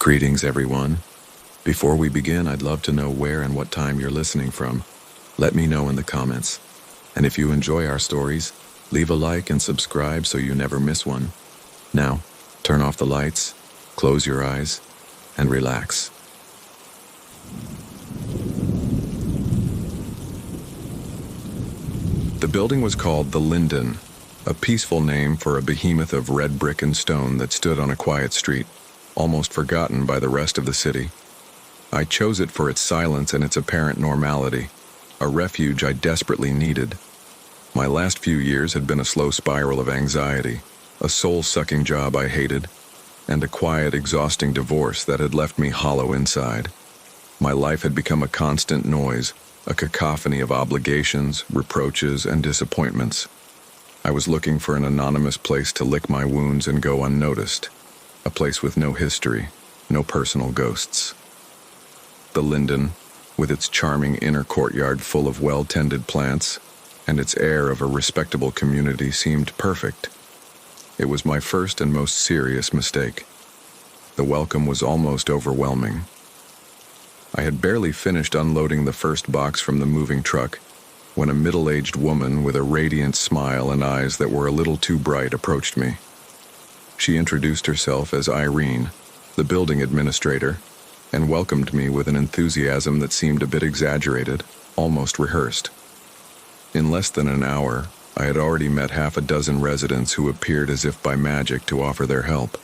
Greetings, everyone. Before we begin, I'd love to know where and what time you're listening from. Let me know in the comments. And if you enjoy our stories, leave a like and subscribe so you never miss one. Now, turn off the lights, close your eyes, and relax. The building was called the Linden, a peaceful name for a behemoth of red brick and stone that stood on a quiet street, almost forgotten by the rest of the city. I chose it for its silence and its apparent normality, a refuge I desperately needed. My last few years had been a slow spiral of anxiety, a soul-sucking job I hated, and a quiet, exhausting divorce that had left me hollow inside. My life had become a constant noise, a cacophony of obligations, reproaches, and disappointments. I was looking for an anonymous place to lick my wounds and go unnoticed. A place with no history, no personal ghosts. The Linden, with its charming inner courtyard full of well-tended plants, and its air of a respectable community seemed perfect. It was my first and most serious mistake. The welcome was almost overwhelming. I had barely finished unloading the first box from the moving truck when a middle-aged woman with a radiant smile and eyes that were a little too bright approached me. She introduced herself as Irene, the building administrator, and welcomed me with an enthusiasm that seemed a bit exaggerated, almost rehearsed. In less than an hour, I had already met half a dozen residents who appeared as if by magic to offer their help.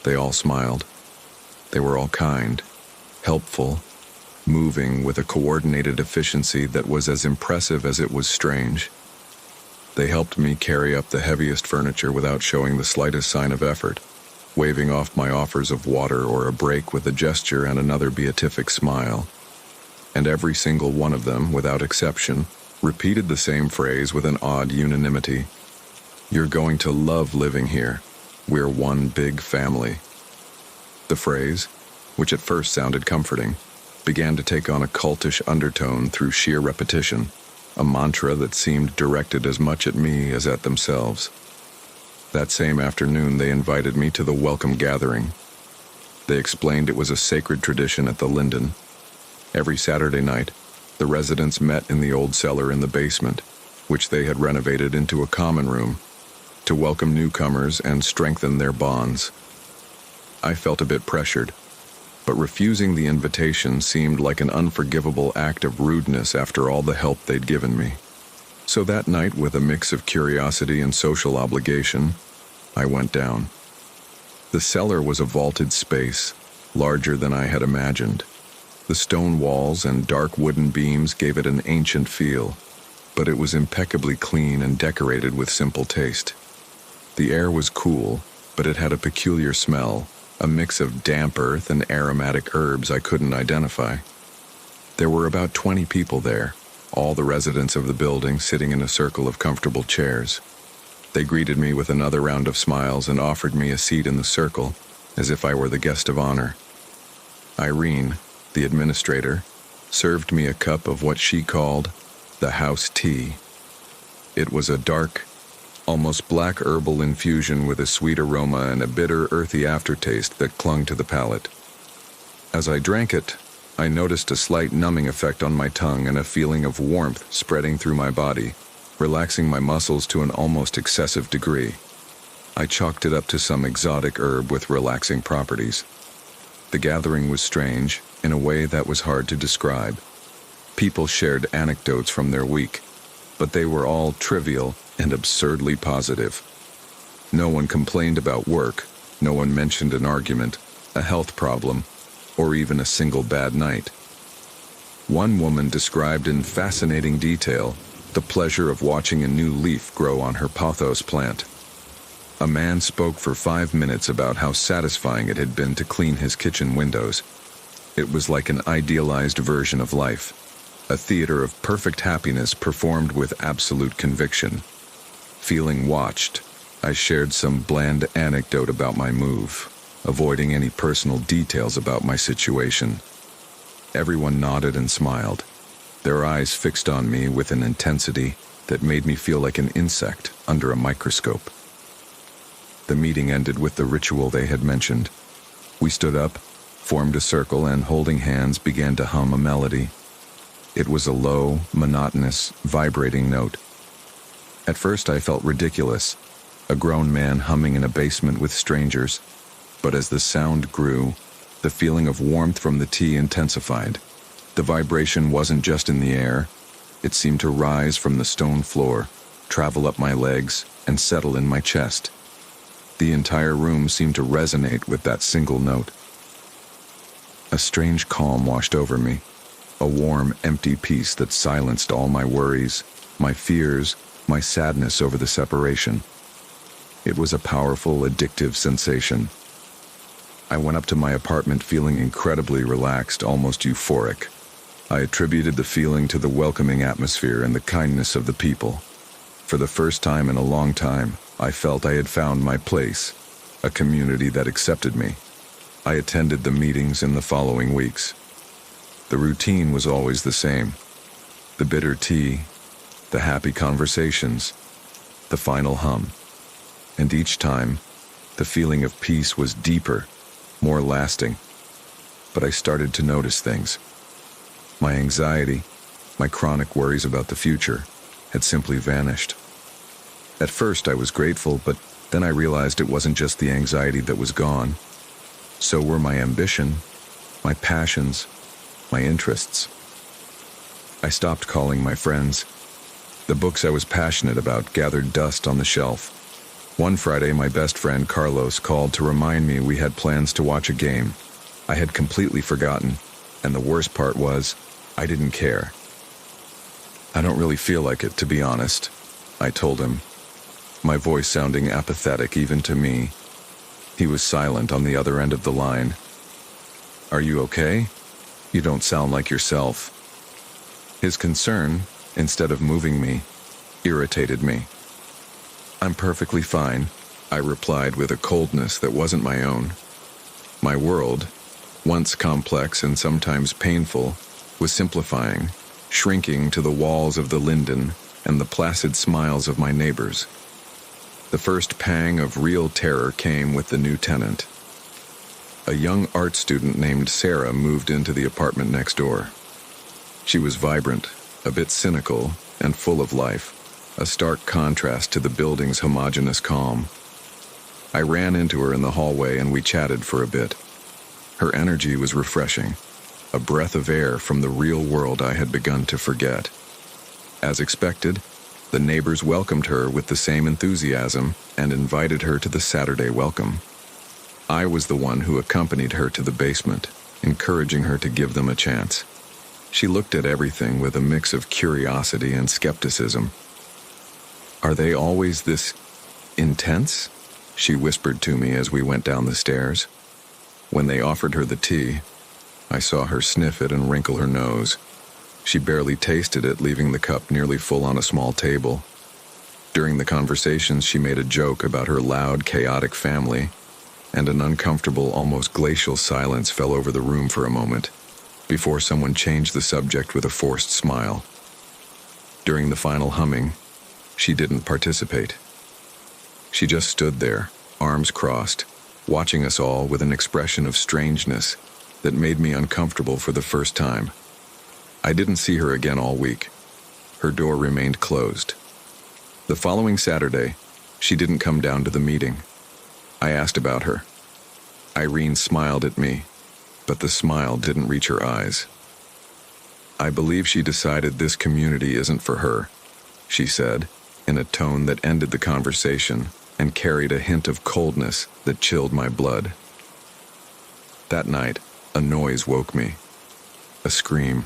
They all smiled. They were all kind, helpful, moving with a coordinated efficiency that was as impressive as it was strange. They helped me carry up the heaviest furniture without showing the slightest sign of effort, waving off my offers of water or a break with a gesture and another beatific smile. And every single one of them, without exception, repeated the same phrase with an odd unanimity. "You're going to love living here. We're one big family." The phrase, which at first sounded comforting, began to take on a cultish undertone through sheer repetition, a mantra that seemed directed as much at me as at themselves. That same afternoon, they invited me to the welcome gathering. They explained it was a sacred tradition at the Linden. Every Saturday night, the residents met in the old cellar in the basement, which they had renovated into a common room, to welcome newcomers and strengthen their bonds. I felt a bit pressured, but refusing the invitation seemed like an unforgivable act of rudeness after all the help they'd given me. So that night, with a mix of curiosity and social obligation, I went down. The cellar was a vaulted space, larger than I had imagined. The stone walls and dark wooden beams gave it an ancient feel, but it was impeccably clean and decorated with simple taste. The air was cool, but it had a peculiar smell, a mix of damp earth and aromatic herbs I couldn't identify. There were about 20 people there, all the residents of the building sitting in a circle of comfortable chairs. They greeted me with another round of smiles and offered me a seat in the circle, as if I were the guest of honor. Irene, the administrator, served me a cup of what she called the house tea. It was a dark, almost black herbal infusion with a sweet aroma and a bitter, earthy aftertaste that clung to the palate. As I drank it, I noticed a slight numbing effect on my tongue and a feeling of warmth spreading through my body, relaxing my muscles to an almost excessive degree. I chalked it up to some exotic herb with relaxing properties. The gathering was strange, in a way that was hard to describe. People shared anecdotes from their week, but they were all trivial and absurdly positive. No one complained about work, no one mentioned an argument, a health problem, or even a single bad night. One woman described in fascinating detail the pleasure of watching a new leaf grow on her pothos plant. A man spoke for 5 minutes about how satisfying it had been to clean his kitchen windows. It was like an idealized version of life, a theater of perfect happiness performed with absolute conviction. Feeling watched, I shared some bland anecdote about my move, avoiding any personal details about my situation. Everyone nodded and smiled, their eyes fixed on me with an intensity that made me feel like an insect under a microscope. The meeting ended with the ritual they had mentioned, We stood up, formed a circle, and holding hands began to hum a melody. It was a low, monotonous, vibrating note. At first I felt ridiculous, a grown man humming in a basement with strangers, but as the sound grew, the feeling of warmth from the tea intensified. The vibration wasn't just in the air, it seemed to rise from the stone floor, travel up my legs, and settle in my chest. The entire room seemed to resonate with that single note. A strange calm washed over me, a warm, empty peace that silenced all my worries, my fears, my sadness over the separation. It was a powerful, addictive sensation. I went up to my apartment feeling incredibly relaxed, almost euphoric. I attributed the feeling to the welcoming atmosphere and the kindness of the people. For the first time in a long time, I felt I had found my place, a community that accepted me. I attended the meetings in the following weeks. The routine was always the same. The bitter tea, the happy conversations, the final hum. And each time, the feeling of peace was deeper, more lasting. But I started to notice things. My anxiety, my chronic worries about the future, had simply vanished. At first I was grateful, but then I realized it wasn't just the anxiety that was gone. So were my ambition, my passions, my interests. I stopped calling my friends. The books I was passionate about gathered dust on the shelf. One Friday, my best friend Carlos called to remind me we had plans to watch a game. I had completely forgotten, and the worst part was, I didn't care. I don't really feel like it, to be honest, I told him, my voice sounding apathetic even to me. He was silent on the other end of the line. Are you okay? You don't sound like yourself. His concern, instead of moving me, irritated me. I'm perfectly fine, I replied with a coldness that wasn't my own. My world, once complex and sometimes painful, was simplifying, shrinking to the walls of the Linden and the placid smiles of my neighbors. The first pang of real terror came with the new tenant. A young art student named Sarah moved into the apartment next door. She was vibrant, a bit cynical, and full of life, a stark contrast to the building's homogeneous calm. I ran into her in the hallway and we chatted for a bit. Her energy was refreshing, a breath of air from the real world I had begun to forget. As expected, the neighbors welcomed her with the same enthusiasm and invited her to the Saturday welcome. I was the one who accompanied her to the basement, encouraging her to give them a chance. She looked at everything with a mix of curiosity and skepticism. Are they always this intense? She whispered to me as we went down the stairs. When they offered her the tea, I saw her sniff it and wrinkle her nose. She barely tasted it, leaving the cup nearly full on a small table. During the conversations, she made a joke about her loud, chaotic family, and an uncomfortable, almost glacial silence fell over the room for a moment, before someone changed the subject with a forced smile. During the final humming, she didn't participate. She just stood there, arms crossed, watching us all with an expression of strangeness that made me uncomfortable for the first time. I didn't see her again all week. Her door remained closed. The following Saturday, she didn't come down to the meeting. I asked about her. Irene smiled at me, but the smile didn't reach her eyes. I believe she decided this community isn't for her, she said, in a tone that ended the conversation and carried a hint of coldness that chilled my blood. That night, a noise woke me. A scream.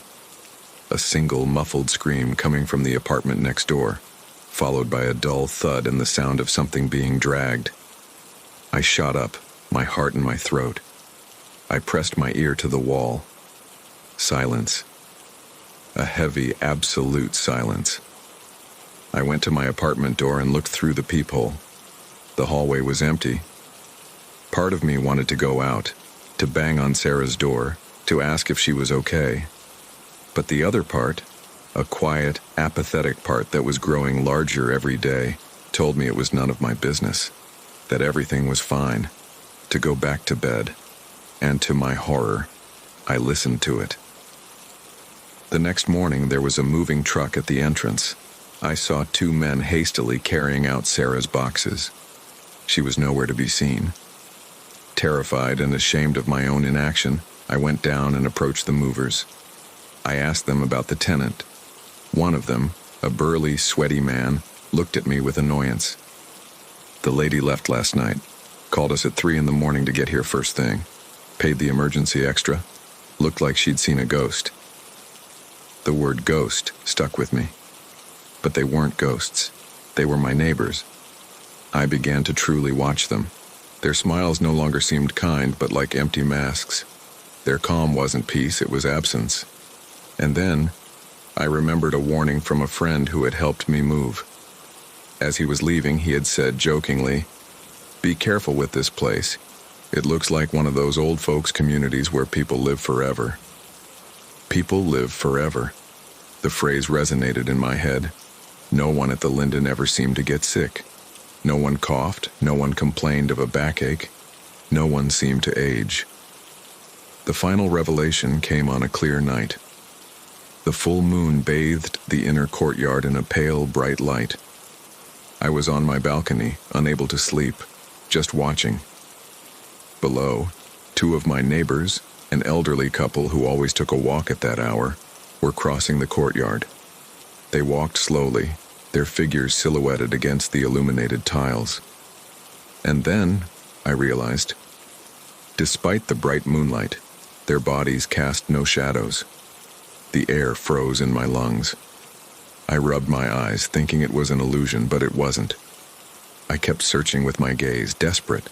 A single muffled scream coming from the apartment next door, followed by a dull thud and the sound of something being dragged. I shot up, my heart in my throat. I pressed my ear to the wall. Silence. A heavy, absolute silence. I went to my apartment door and looked through the peephole. The hallway was empty. Part of me wanted to go out, to bang on Sarah's door, to ask if she was okay. But the other part, a quiet, apathetic part that was growing larger every day, told me it was none of my business, that everything was fine, to go back to bed. and to my horror, I listened to it. The next morning, there was a moving truck at the entrance. I saw two men hastily carrying out Sarah's boxes. She was nowhere to be seen. Terrified and ashamed of my own inaction, I went down and approached the movers. I asked them about the tenant. One of them, a burly, sweaty man, looked at me with annoyance. "The lady left last night. Called us at 3 in the morning to get here first thing. Paid the emergency extra. Looked like she'd seen a ghost." The word ghost stuck with me. But they weren't ghosts. They were my neighbors. I began to truly watch them. Their smiles no longer seemed kind, but like empty masks. Their calm wasn't peace, it was absence. And then, I remembered a warning from a friend who had helped me move. As he was leaving, he had said jokingly, "Be careful with this place. It looks like one of those old folks' communities where people live forever." People live forever. The phrase resonated in my head. No one at the Linden ever seemed to get sick. No one coughed, no one complained of a backache. No one seemed to age. The final revelation came on a clear night. The full moon bathed the inner courtyard in a pale, bright light. I was on my balcony, unable to sleep, just watching. Below, two of my neighbors, an elderly couple who always took a walk at that hour, were crossing the courtyard. They walked slowly, their figures silhouetted against the illuminated tiles. And then, I realized, despite the bright moonlight, their bodies cast no shadows. The air froze in my lungs. I rubbed my eyes, thinking it was an illusion, but it wasn't. I kept searching with my gaze, desperate.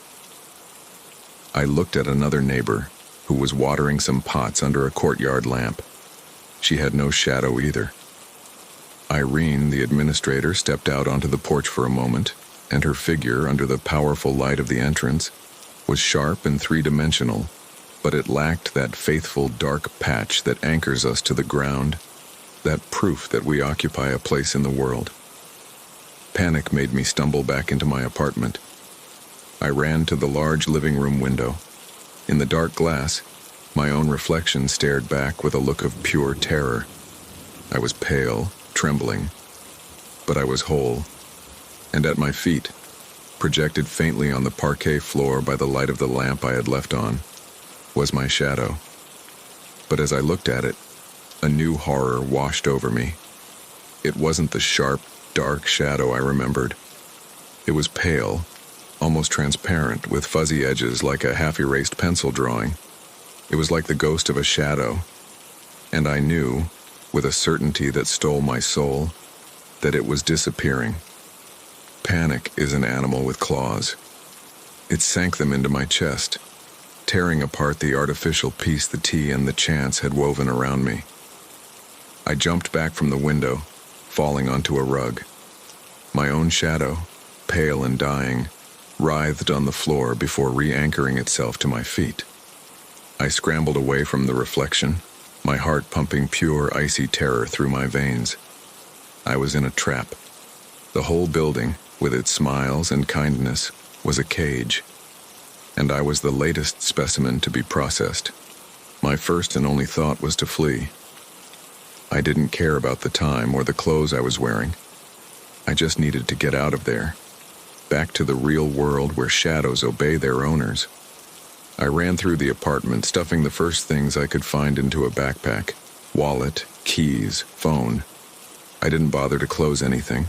I looked at another neighbor, who was watering some pots under a courtyard lamp. She had no shadow either. Irene, the administrator, stepped out onto the porch for a moment, and her figure, under the powerful light of the entrance, was sharp and three-dimensional, but it lacked that faithful dark patch that anchors us to the ground, that proof that we occupy a place in the world. Panic made me stumble back into my apartment. I ran to the large living room window. In the dark glass, my own reflection stared back with a look of pure terror. I was pale, trembling, but I was whole. And at my feet, projected faintly on the parquet floor by the light of the lamp I had left on, was my shadow. But as I looked at it, a new horror washed over me. It wasn't the sharp, dark shadow I remembered. It was pale, almost transparent, with fuzzy edges like a half-erased pencil drawing. It was like the ghost of a shadow, and I knew, with a certainty that stole my soul, that it was disappearing. Panic is an animal with claws. It sank them into my chest, tearing apart the artificial peace the tea and the chance had woven around me. I jumped back from the window, falling onto a rug. My own shadow, pale and dying, writhed on the floor before re-anchoring itself to my feet. I scrambled away from the reflection, my heart pumping pure, icy terror through my veins. I was in a trap. The whole building, with its smiles and kindness, was a cage, and I was the latest specimen to be processed. My first and only thought was to flee. I didn't care about the time or the clothes I was wearing. I just needed to get out of there, back to the real world where shadows obey their owners. I ran through the apartment, stuffing the first things I could find into a backpack: wallet, keys, phone. I didn't bother to close anything.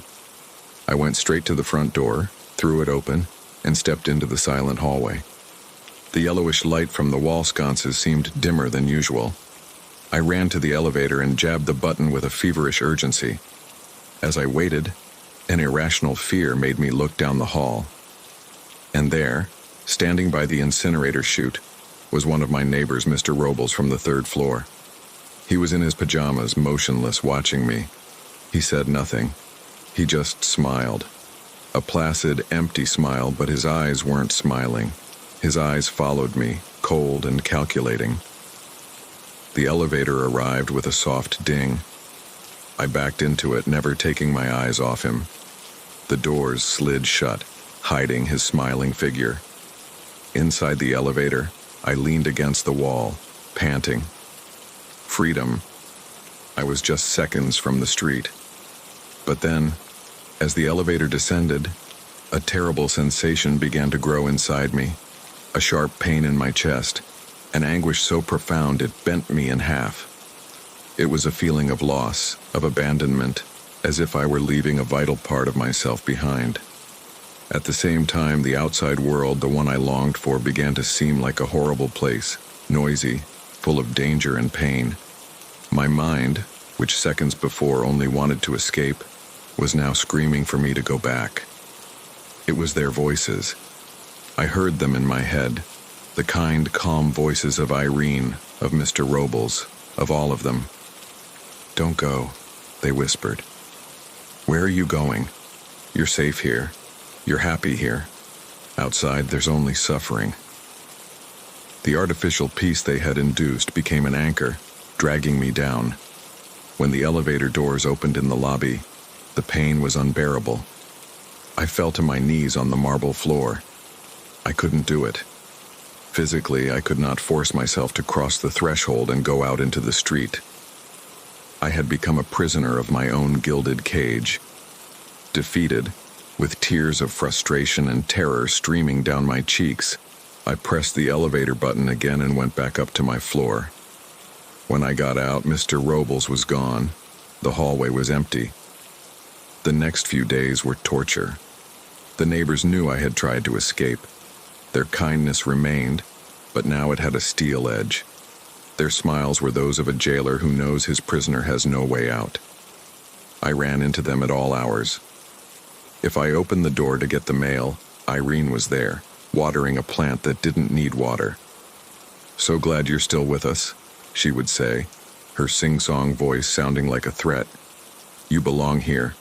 I went straight to the front door, threw it open, and stepped into the silent hallway. The yellowish light from the wall sconces seemed dimmer than usual. I ran to the elevator and jabbed the button with a feverish urgency. As I waited, an irrational fear made me look down the hall. And there, standing by the incinerator chute, was one of my neighbors, Mr. Robles, from the 3rd floor. He was in his pajamas, motionless, watching me. He said nothing. He just smiled. A placid, empty smile, but his eyes weren't smiling. His eyes followed me, cold and calculating. The elevator arrived with a soft ding. I backed into it, never taking my eyes off him. The doors slid shut, hiding his smiling figure. Inside the elevator, I leaned against the wall, panting. Freedom. I was just seconds from the street. But then, as the elevator descended, a terrible sensation began to grow inside me. A sharp pain in my chest, an anguish so profound it bent me in half. It was a feeling of loss, of abandonment, as if I were leaving a vital part of myself behind. At the same time, the outside world, the one I longed for, began to seem like a horrible place, noisy, full of danger and pain. My mind, which seconds before only wanted to escape, was now screaming for me to go back. It was their voices. I heard them in my head, the kind, calm voices of Irene, of Mr. Robles, of all of them. "Don't go," they whispered. "Where are you going? You're safe here. You're happy here. Outside, there's only suffering." The artificial peace they had induced became an anchor, dragging me down. When the elevator doors opened in the lobby, the pain was unbearable. I fell to my knees on the marble floor. I couldn't do it. Physically, I could not force myself to cross the threshold and go out into the street. I had become a prisoner of my own gilded cage. Defeated, with tears of frustration and terror streaming down my cheeks, I pressed the elevator button again and went back up to my floor. When I got out, Mr. Robles was gone. The hallway was empty. The next few days were torture. The neighbors knew I had tried to escape. Their kindness remained, but now it had a steel edge. Their smiles were those of a jailer who knows his prisoner has no way out. I ran into them at all hours. If I opened the door to get the mail, Irene was there, watering a plant that didn't need water. "So glad you're still with us," she would say, her sing-song voice sounding like a threat. "You belong here."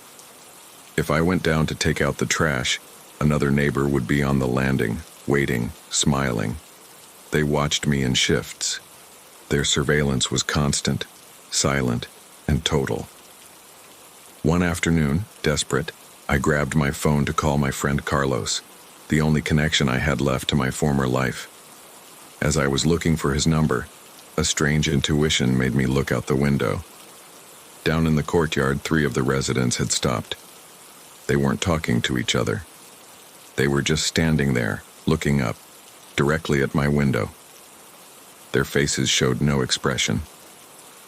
If I went down to take out the trash, another neighbor would be on the landing, waiting, smiling. They watched me in shifts. Their surveillance was constant, silent, and total. One afternoon, desperate, I grabbed my phone to call my friend Carlos, the only connection I had left to my former life. As I was looking for his number, a strange intuition made me look out the window. Down in the courtyard, 3 of the residents had stopped. They weren't talking to each other. They were just standing there, looking up, directly at my window. Their faces showed no expression.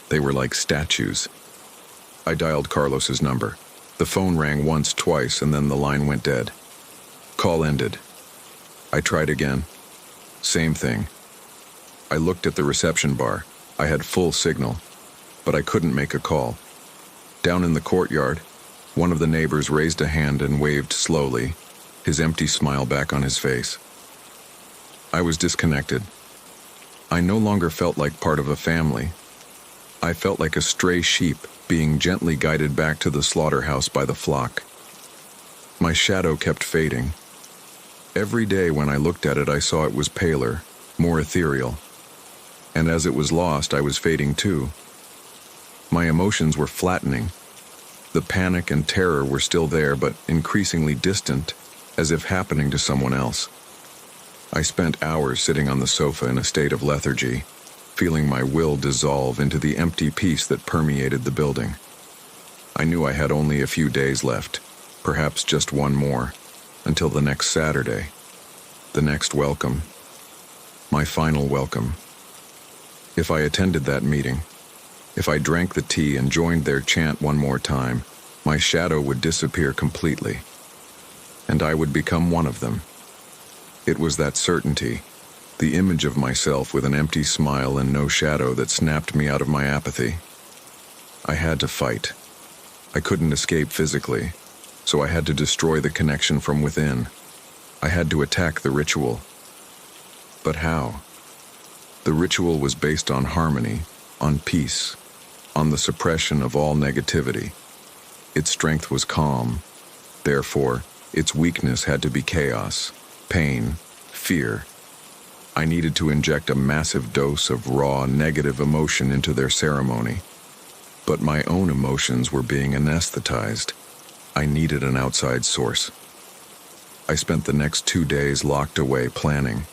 They were like statues. I dialed Carlos's number. The phone rang once, twice, and then the line went dead. Call ended. I tried again. Same thing. I looked at the reception bar. I had full signal, but I couldn't make a call. Down in the courtyard, one of the neighbors raised a hand and waved slowly, his empty smile back on his face. I was disconnected. I no longer felt like part of a family. I felt like a stray sheep being gently guided back to the slaughterhouse by the flock. My shadow kept fading. Every day when I looked at it, I saw it was paler, more ethereal. And as it was lost, I was fading too. My emotions were flattening. The panic and terror were still there, but increasingly distant, as if happening to someone else. I spent hours sitting on the sofa in a state of lethargy, feeling my will dissolve into the empty peace that permeated the building. I knew I had only a few days left, perhaps just one more, until the next Saturday, the next welcome, my final welcome. If I attended that meeting, if I drank the tea and joined their chant one more time, my shadow would disappear completely, and I would become one of them. It was that certainty, the image of myself with an empty smile and no shadow, that snapped me out of my apathy. I had to fight. I couldn't escape physically, so I had to destroy the connection from within. I had to attack the ritual. But how? The ritual was based on harmony, on peace, on the suppression of all negativity. Its strength was calm. Therefore, its weakness had to be chaos, pain, fear. I needed to inject a massive dose of raw, negative emotion into their ceremony. But my own emotions were being anesthetized. I needed an outside source. I spent the next 2 days locked away planning.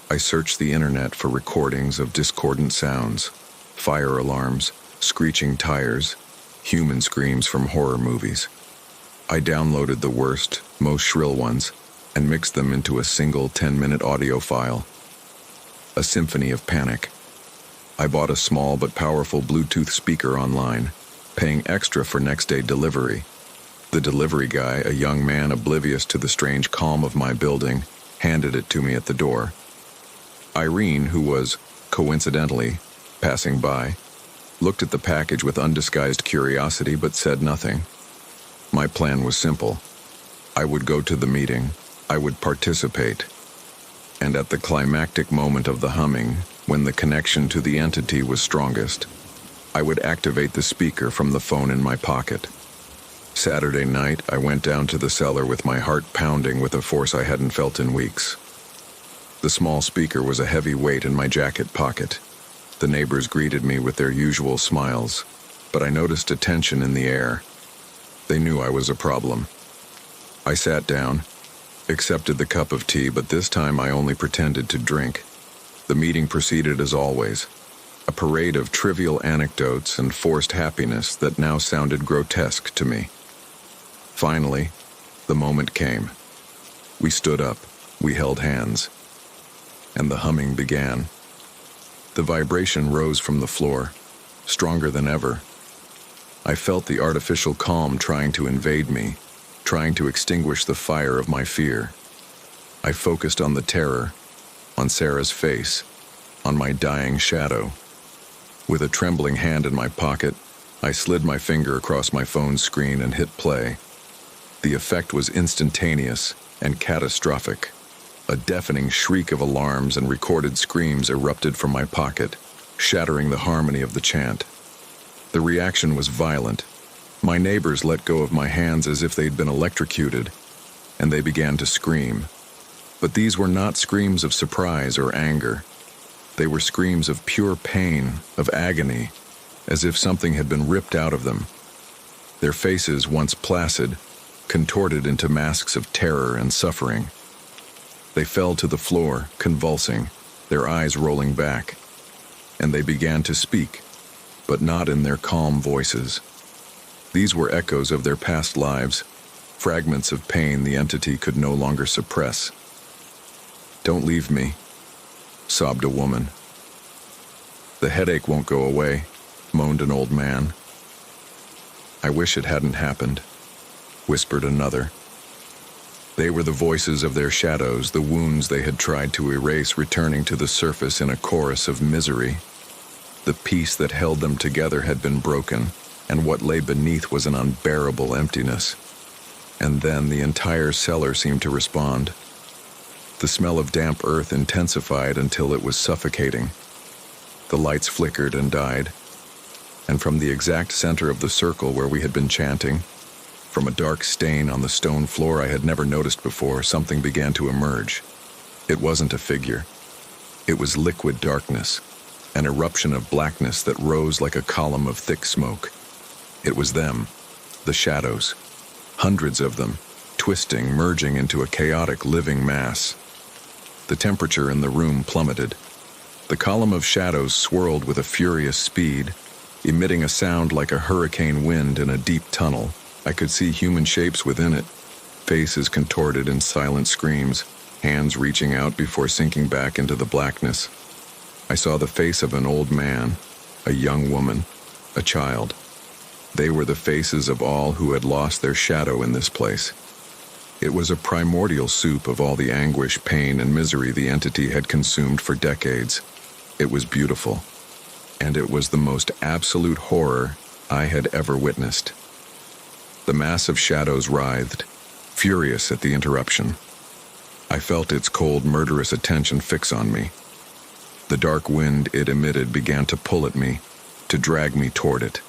I searched the internet for recordings of discordant sounds, fire alarms, screeching tires, human screams from horror movies. I downloaded the worst, most shrill ones, and mixed them into a single 10-minute audio file. A symphony of panic. I bought a small but powerful Bluetooth speaker online, paying extra for next-day delivery. The delivery guy, a young man oblivious to the strange calm of my building, handed it to me at the door. Irene, who was, coincidentally, passing by, looked at the package with undisguised curiosity but said nothing. My plan was simple. I would go to the meeting, I would participate, and at the climactic moment of the humming, when the connection to the entity was strongest, I would activate the speaker from the phone in my pocket. Saturday night, I went down to the cellar with my heart pounding with a force I hadn't felt in weeks. The small speaker was a heavy weight in my jacket pocket. The neighbors greeted me with their usual smiles, but I noticed a tension in the air. They knew I was a problem. I sat down, accepted the cup of tea, but this time I only pretended to drink. The meeting proceeded as always, a parade of trivial anecdotes and forced happiness that now sounded grotesque to me. Finally, the moment came. We stood up, we held hands, and the humming began. The vibration rose from the floor, stronger than ever. I felt the artificial calm trying to invade me, trying to extinguish the fire of my fear. I focused on the terror, on Sarah's face, on my dying shadow. With a trembling hand in my pocket, I slid my finger across my phone's screen and hit play. The effect was instantaneous and catastrophic. A deafening shriek of alarms and recorded screams erupted from my pocket, shattering the harmony of the chant. The reaction was violent. My neighbors let go of my hands as if they'd been electrocuted, and they began to scream. But these were not screams of surprise or anger. They were screams of pure pain, of agony, as if something had been ripped out of them. Their faces, once placid, contorted into masks of terror and suffering. They fell to the floor, convulsing, their eyes rolling back, and they began to speak, but not in their calm voices. These were echoes of their past lives, fragments of pain the entity could no longer suppress. "Don't leave me," sobbed a woman. "The headache won't go away," moaned an old man. "I wish it hadn't happened," whispered another. They were the voices of their shadows, the wounds they had tried to erase returning to the surface in a chorus of misery. The peace that held them together had been broken, and what lay beneath was an unbearable emptiness. And then the entire cellar seemed to respond. The smell of damp earth intensified until it was suffocating. The lights flickered and died, and from the exact center of the circle where we had been chanting, from a dark stain on the stone floor I had never noticed before, something began to emerge. It wasn't a figure. It was liquid darkness, an eruption of blackness that rose like a column of thick smoke. It was them, the shadows, hundreds of them, twisting, merging into a chaotic living mass. The temperature in the room plummeted. The column of shadows swirled with a furious speed, emitting a sound like a hurricane wind in a deep tunnel. I could see human shapes within it, faces contorted in silent screams, hands reaching out before sinking back into the blackness. I saw the face of an old man, a young woman, a child. They were the faces of all who had lost their shadow in this place. It was a primordial soup of all the anguish, pain, and misery the entity had consumed for decades. It was beautiful, and it was the most absolute horror I had ever witnessed. The mass of shadows writhed, furious at the interruption. I felt its cold, murderous attention fix on me. The dark wind it emitted began to pull at me, to drag me toward it.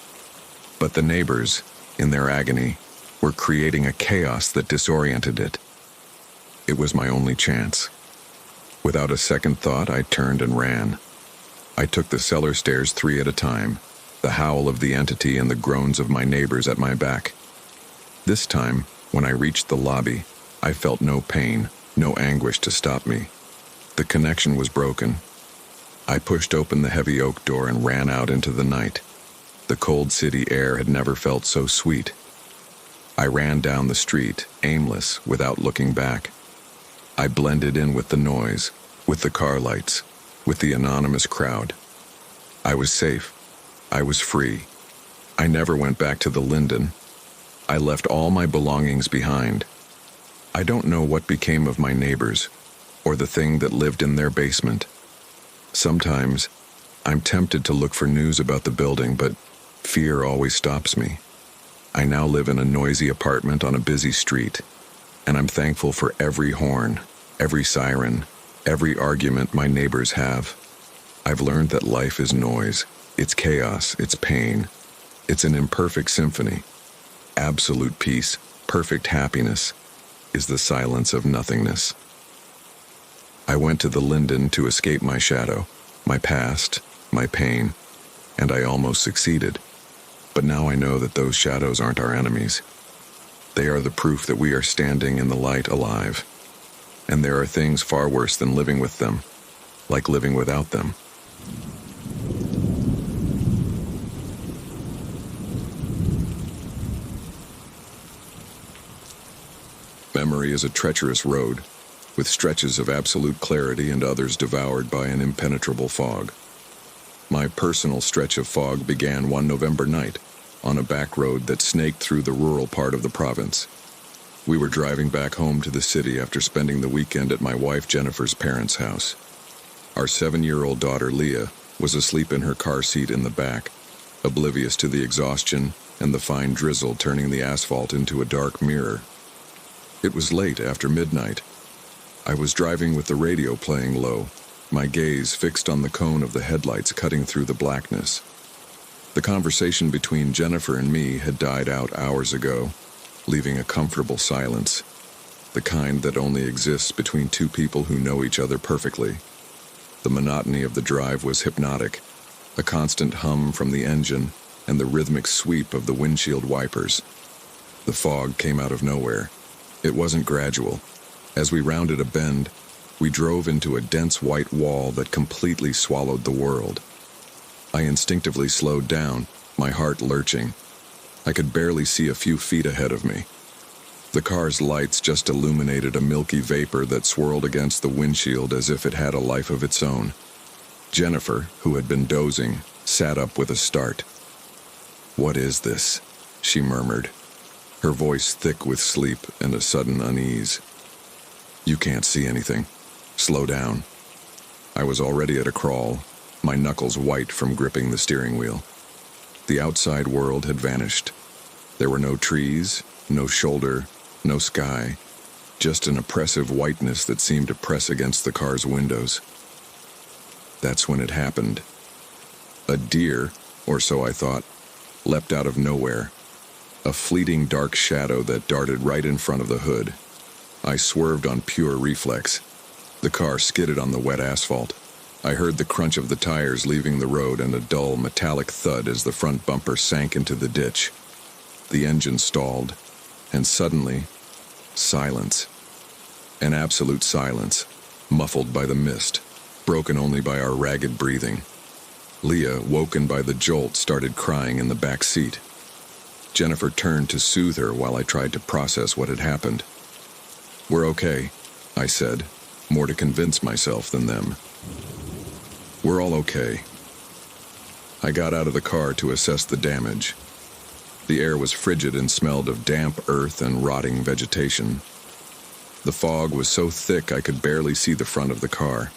But the neighbors, in their agony, were creating a chaos that disoriented it. It was my only chance. Without a second thought, I turned and ran. I took the cellar stairs 3 at a time, the howl of the entity and the groans of my neighbors at my back. This time, when I reached the lobby, I felt no pain, no anguish to stop me. The connection was broken. I pushed open the heavy oak door and ran out into the night. The cold city air had never felt so sweet. I ran down the street, aimless, without looking back. I blended in with the noise, with the car lights, with the anonymous crowd. I was safe. I was free. I never went back to the Linden. I left all my belongings behind. I don't know what became of my neighbors, or the thing that lived in their basement. Sometimes, I'm tempted to look for news about the building, but fear always stops me. I now live in a noisy apartment on a busy street, and I'm thankful for every horn, every siren, every argument my neighbors have. I've learned that life is noise. It's chaos, it's pain. It's an imperfect symphony. Absolute peace, perfect happiness, is the silence of nothingness. I went to the Linden to escape my shadow, my past, my pain, and I almost succeeded. But now I know that those shadows aren't our enemies. They are the proof that we are standing in the light alive. And there are things far worse than living with them, like living without them. Memory is a treacherous road, with stretches of absolute clarity and others devoured by an impenetrable fog. My personal stretch of fog began one November night, on a back road that snaked through the rural part of the province. We were driving back home to the city after spending the weekend at my wife Jennifer's parents' house. Our 7-year-old daughter Leah was asleep in her car seat in the back, oblivious to the exhaustion and the fine drizzle turning the asphalt into a dark mirror. It was late after midnight. I was driving with the radio playing low, my gaze fixed on the cone of the headlights cutting through the blackness. The conversation between Jennifer and me had died out hours ago, leaving a comfortable silence, the kind that only exists between two people who know each other perfectly. The monotony of the drive was hypnotic, a constant hum from the engine and the rhythmic sweep of the windshield wipers. The fog came out of nowhere. It wasn't gradual. As we rounded a bend, we drove into a dense white wall that completely swallowed the world. I instinctively slowed down, my heart lurching. I could barely see a few feet ahead of me. The car's lights just illuminated a milky vapor that swirled against the windshield as if it had a life of its own. Jennifer, who had been dozing, sat up with a start. "What is this?" she murmured, her voice thick with sleep and a sudden unease. "You can't see anything. Slow down." I was already at a crawl, my knuckles white from gripping the steering wheel. The outside world had vanished. There were no trees, no shoulder, no sky, just an oppressive whiteness that seemed to press against the car's windows. That's when it happened. A deer, or so I thought, leapt out of nowhere, a fleeting dark shadow that darted right in front of the hood. I swerved on pure reflex. The car skidded on the wet asphalt. I heard the crunch of the tires leaving the road and a dull metallic thud as the front bumper sank into the ditch. The engine stalled, and suddenly, silence. An absolute silence, muffled by the mist, broken only by our ragged breathing. Leah, woken by the jolt, started crying in the back seat. Jennifer turned to soothe her while I tried to process what had happened. "We're okay," I said, more to convince myself than them. "We're all okay." I got out of the car to assess the damage. The air was frigid and smelled of damp earth and rotting vegetation. The fog was so thick I could barely see the front of the car.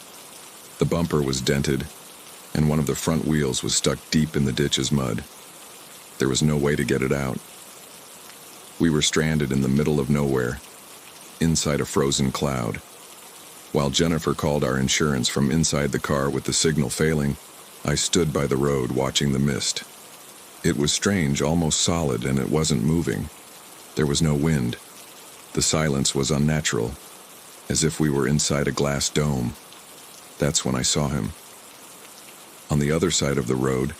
The bumper was dented, and one of the front wheels was stuck deep in the ditch's mud. There was no way to get it out. We were stranded in the middle of nowhere, inside a frozen cloud. While Jennifer called our insurance from inside the car with the signal failing, I stood by the road watching the mist. It was strange, almost solid, and it wasn't moving. There was no wind. The silence was unnatural, as if we were inside a glass dome. That's when I saw him. On the other side of the road,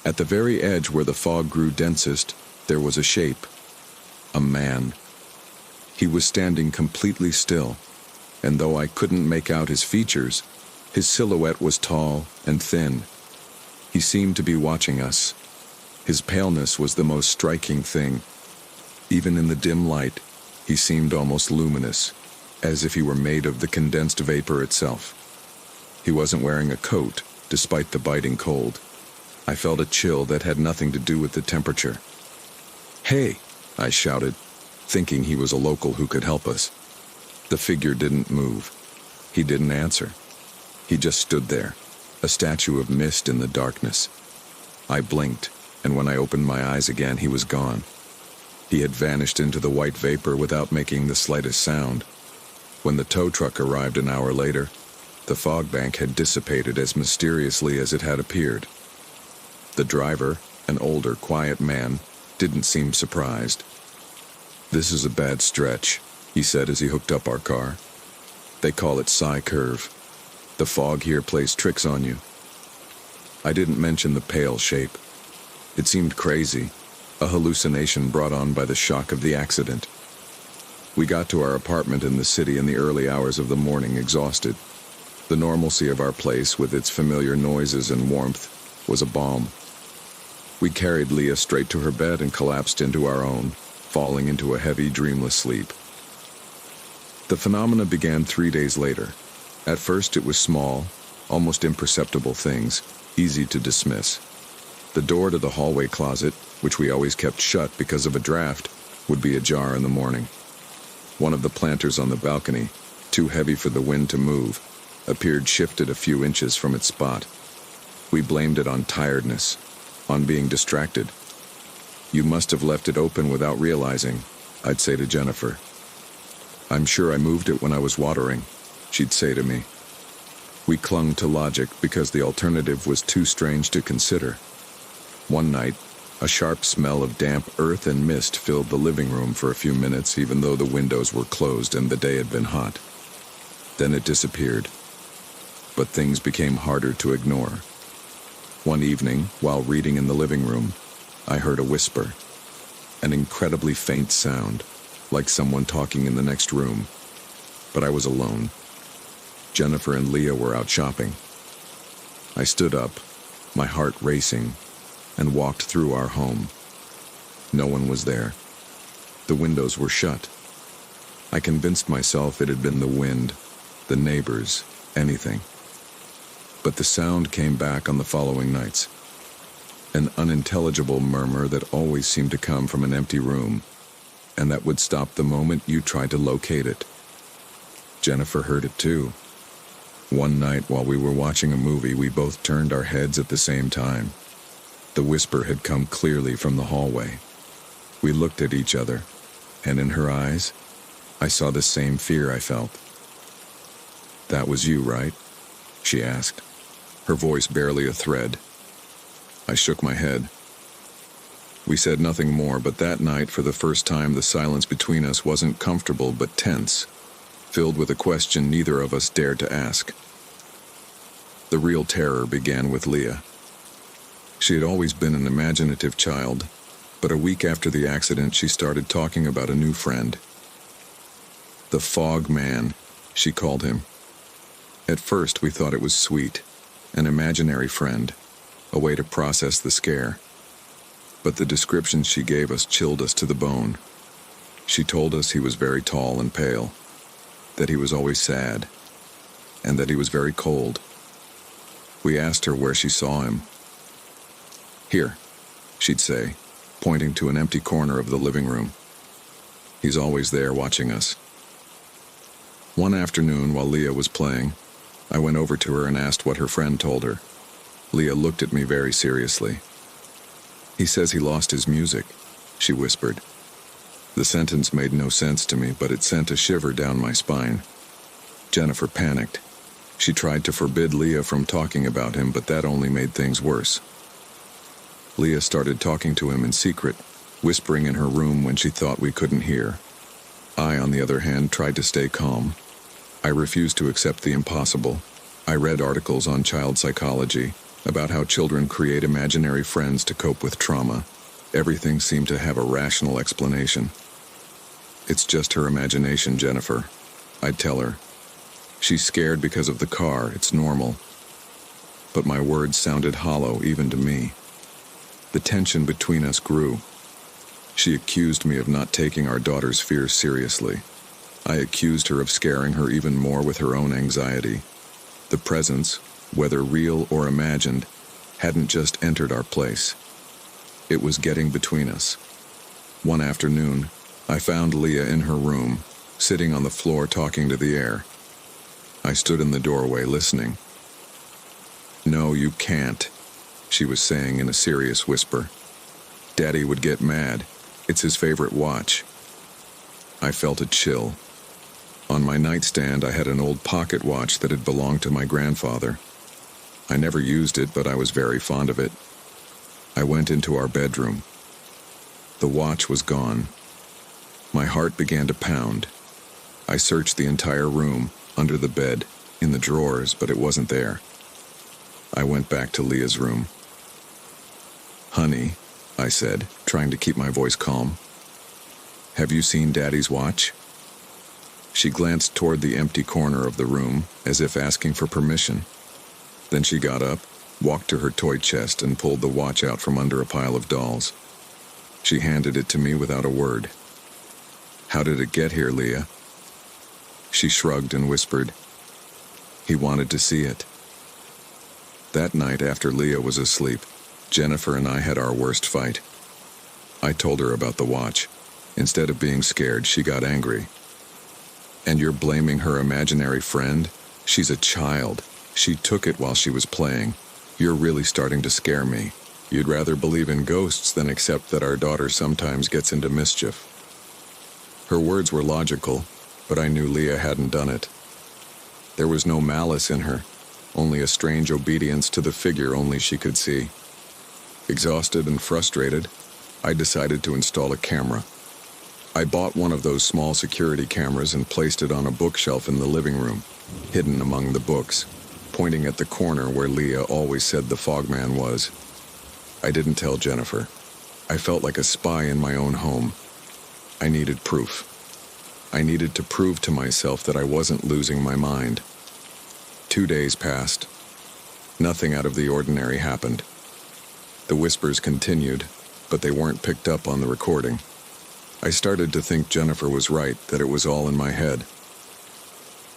at the very edge where the fog grew densest, there was a shape. A man. He was standing completely still, and though I couldn't make out his features, his silhouette was tall and thin. He seemed to be watching us. His paleness was the most striking thing. Even in the dim light, he seemed almost luminous, as if he were made of the condensed vapor itself. He wasn't wearing a coat, despite the biting cold. I felt a chill that had nothing to do with the temperature. "Hey!" I shouted, thinking he was a local who could help us. The figure didn't move. He didn't answer. He just stood there, a statue of mist in the darkness. I blinked, and when I opened my eyes again, he was gone. He had vanished into the white vapor without making the slightest sound. When the tow truck arrived an hour later, the fog bank had dissipated as mysteriously as it had appeared. The driver, an older, quiet man, didn't seem surprised. "This is a bad stretch," he said as he hooked up our car. "They call it Psi Curve. The fog here plays tricks on you." I didn't mention the pale shape. It seemed crazy, a hallucination brought on by the shock of the accident. We got to our apartment in the city in the early hours of the morning, exhausted. The normalcy of our place, with its familiar noises and warmth, was a balm. We carried Leah straight to her bed and collapsed into our own, falling into a heavy, dreamless sleep. The phenomena began 3 days later. At first it was small, almost imperceptible things, easy to dismiss. The door to the hallway closet, which we always kept shut because of a draft, would be ajar in the morning. One of the planters on the balcony, too heavy for the wind to move, appeared shifted a few inches from its spot. We blamed it on tiredness, on being distracted. "You must have left it open without realizing," I'd say to Jennifer. "I'm sure I moved it when I was watering," she'd say to me. We clung to logic because the alternative was too strange to consider. One night, a sharp smell of damp earth and mist filled the living room for a few minutes, even though the windows were closed and the day had been hot. Then it disappeared. But things became harder to ignore. One evening, while reading in the living room, I heard a whisper, an incredibly faint sound, like someone talking in the next room. But I was alone. Jennifer and Leah were out shopping. I stood up, my heart racing, and walked through our home. No one was there. The windows were shut. I convinced myself it had been the wind, the neighbors, anything. But the sound came back on the following nights. An unintelligible murmur that always seemed to come from an empty room, and that would stop the moment you tried to locate it. Jennifer heard it too. One night while we were watching a movie, we both turned our heads at the same time. The whisper had come clearly from the hallway. We looked at each other, and in her eyes, I saw the same fear I felt. "That was you, right?" she asked, her voice barely a thread. I shook my head. We said nothing more, but that night, for the first time, the silence between us wasn't comfortable but tense, filled with a question neither of us dared to ask. The real terror began with Leah. She had always been an imaginative child, but a week after the accident, she started talking about a new friend. The Fog Man, she called him. At first, we thought it was sweet, an imaginary friend, a way to process the scare. But the descriptions she gave us chilled us to the bone. She told us he was very tall and pale, that he was always sad, and that he was very cold. We asked her where she saw him. "Here," she'd say, pointing to an empty corner of the living room. "He's always there watching us." One afternoon, while Leah was playing, I went over to her and asked what her friend told her. Leah looked at me very seriously. "He says he lost his music," she whispered. The sentence made no sense to me, but it sent a shiver down my spine. Jennifer panicked. She tried to forbid Leah from talking about him, but that only made things worse. Leah started talking to him in secret, whispering in her room when she thought we couldn't hear. I, on the other hand, tried to stay calm. I refused to accept the impossible. I read articles on child psychology about how children create imaginary friends to cope with trauma. Everything seemed to have a rational explanation. "It's just her imagination, Jennifer," I'd tell her. She's scared because of the car, it's normal. But my words sounded hollow even to me. The tension between us grew. She accused me of not taking our daughter's fears seriously. I accused her of scaring her even more with her own anxiety. The presence, whether real or imagined, hadn't just entered our place. It was getting between us. One afternoon, I found Leah in her room, sitting on the floor talking to the air. I stood in the doorway listening. "No, you can't," she was saying in a serious whisper. "Daddy would get mad. It's his favorite watch." I felt a chill. On my nightstand, I had an old pocket watch that had belonged to my grandfather. I never used it, but I was very fond of it. I went into our bedroom. The watch was gone. My heart began to pound. I searched the entire room, under the bed, in the drawers, but it wasn't there. I went back to Leah's room. "Honey," I said, trying to keep my voice calm, "have you seen Daddy's watch?" She glanced toward the empty corner of the room, as if asking for permission. Then she got up, walked to her toy chest, and pulled the watch out from under a pile of dolls. She handed it to me without a word. "How did it get here, Leah?" She shrugged and whispered, "He wanted to see it." That night, after Leah was asleep, Jennifer and I had our worst fight. I told her about the watch. Instead of being scared, she got angry. "And you're blaming her imaginary friend? She's a child. She took it while she was playing. You're really starting to scare me. You'd rather believe in ghosts than accept that our daughter sometimes gets into mischief." Her words were logical, but I knew Leah hadn't done it. There was no malice in her, only a strange obedience to the figure only she could see. Exhausted and frustrated, I decided to install a camera. I bought one of those small security cameras and placed it on a bookshelf in the living room, hidden among the books, pointing at the corner where Leah always said the Fogman was. I didn't tell Jennifer. I felt like a spy in my own home. I needed proof. I needed to prove to myself that I wasn't losing my mind. 2 days passed. Nothing out of the ordinary happened. The whispers continued, but they weren't picked up on the recording. I started to think Jennifer was right, that it was all in my head.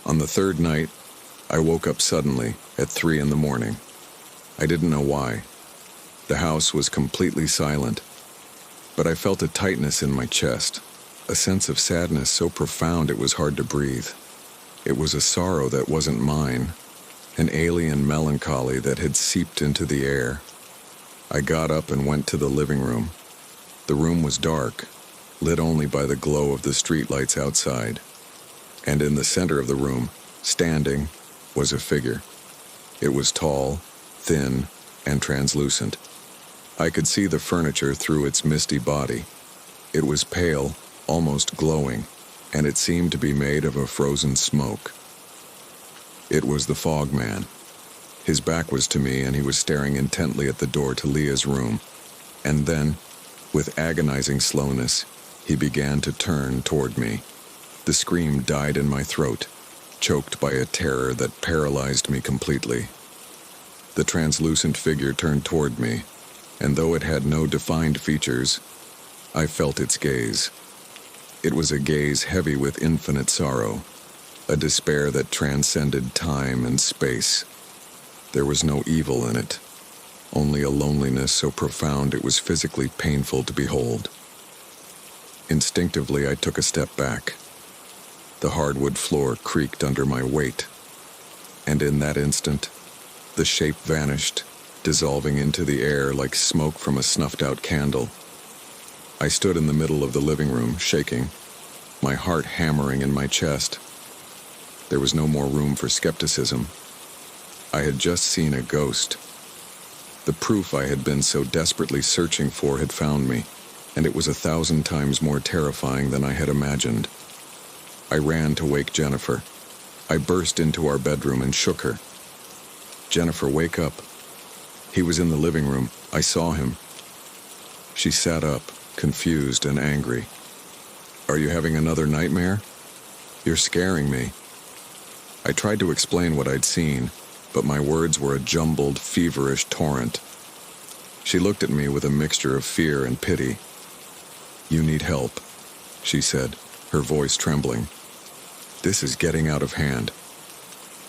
On the third night, I woke up suddenly at 3 a.m. I didn't know why. The house was completely silent, but I felt a tightness in my chest, a sense of sadness so profound it was hard to breathe. It was a sorrow that wasn't mine, an alien melancholy that had seeped into the air. I got up and went to the living room. The room was dark, lit only by the glow of the streetlights outside. And in the center of the room, standing, was a figure. It was tall, thin, and translucent. I could see the furniture through its misty body. It was pale, almost glowing, and it seemed to be made of a frozen smoke. It was the Fogman. His back was to me, and he was staring intently at the door to Leah's room. And then, with agonizing slowness, he began to turn toward me. The scream died in my throat, choked by a terror that paralyzed me completely. The translucent figure turned toward me, and though it had no defined features, I felt its gaze. It was a gaze heavy with infinite sorrow, a despair that transcended time and space. There was no evil in it, only a loneliness so profound it was physically painful to behold. Instinctively, I took a step back. The hardwood floor creaked under my weight, and in that instant, the shape vanished, dissolving into the air like smoke from a snuffed-out candle. I stood in the middle of the living room, shaking, my heart hammering in my chest. There was no more room for skepticism. I had just seen a ghost. The proof I had been so desperately searching for had found me, and it was 1,000 times more terrifying than I had imagined. I ran to wake Jennifer. I burst into our bedroom and shook her. "Jennifer, wake up." He was in the living room. I saw him. She sat up, confused and angry. "Are you having another nightmare? You're scaring me." I tried to explain what I'd seen, but my words were a jumbled, feverish torrent. She looked at me with a mixture of fear and pity. "You need help," she said, her voice trembling. "This is getting out of hand."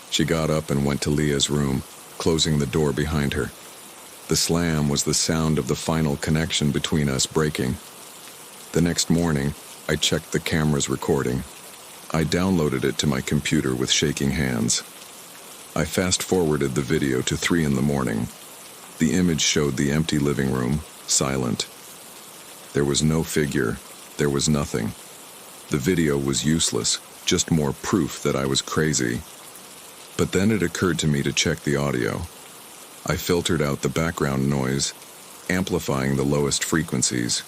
She got up and went to Leah's room, closing the door behind her. The slam was the sound of the final connection between us breaking. The next morning, I checked the camera's recording. I downloaded it to my computer with shaking hands. I fast-forwarded the video to 3 in the morning. The image showed the empty living room, silent. There was no figure. There was nothing. The video was useless, just more proof that I was crazy. But then it occurred to me to check the audio. I filtered out the background noise, amplifying the lowest frequencies.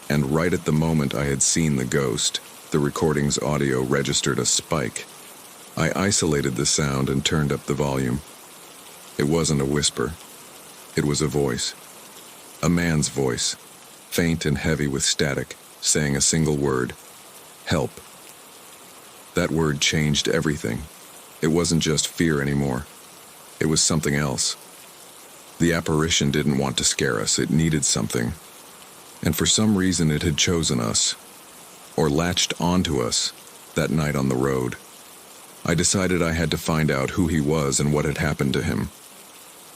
And right at the moment I had seen the ghost, the recording's audio registered a spike. I isolated the sound and turned up the volume. It wasn't a whisper. It was a voice. A man's voice, faint and heavy with static, saying a single word: "Help." That word changed everything. It wasn't just fear anymore. It was something else. The apparition didn't want to scare us. It needed something. And for some reason it had chosen us, or latched onto us, that night on the road. I decided I had to find out who he was and what had happened to him.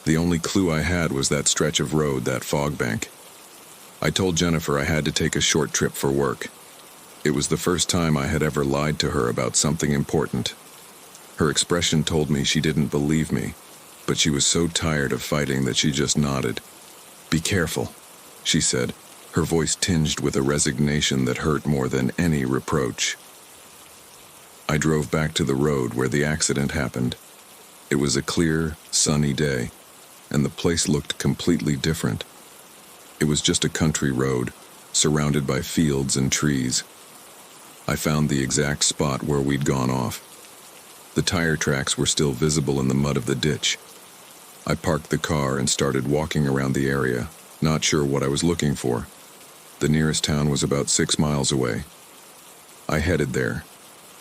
The only clue I had was that stretch of road, that fog bank. I told Jennifer I had to take a short trip for work. It was the first time I had ever lied to her about something important. Her expression told me she didn't believe me, but she was so tired of fighting that she just nodded. "Be careful," she said, her voice tinged with a resignation that hurt more than any reproach. I drove back to the road where the accident happened. It was a clear, sunny day, and the place looked completely different. It was just a country road, surrounded by fields and trees. I found the exact spot where we'd gone off. The tire tracks were still visible in the mud of the ditch. I parked the car and started walking around the area, not sure what I was looking for. The nearest town was about 6 miles away. I headed there.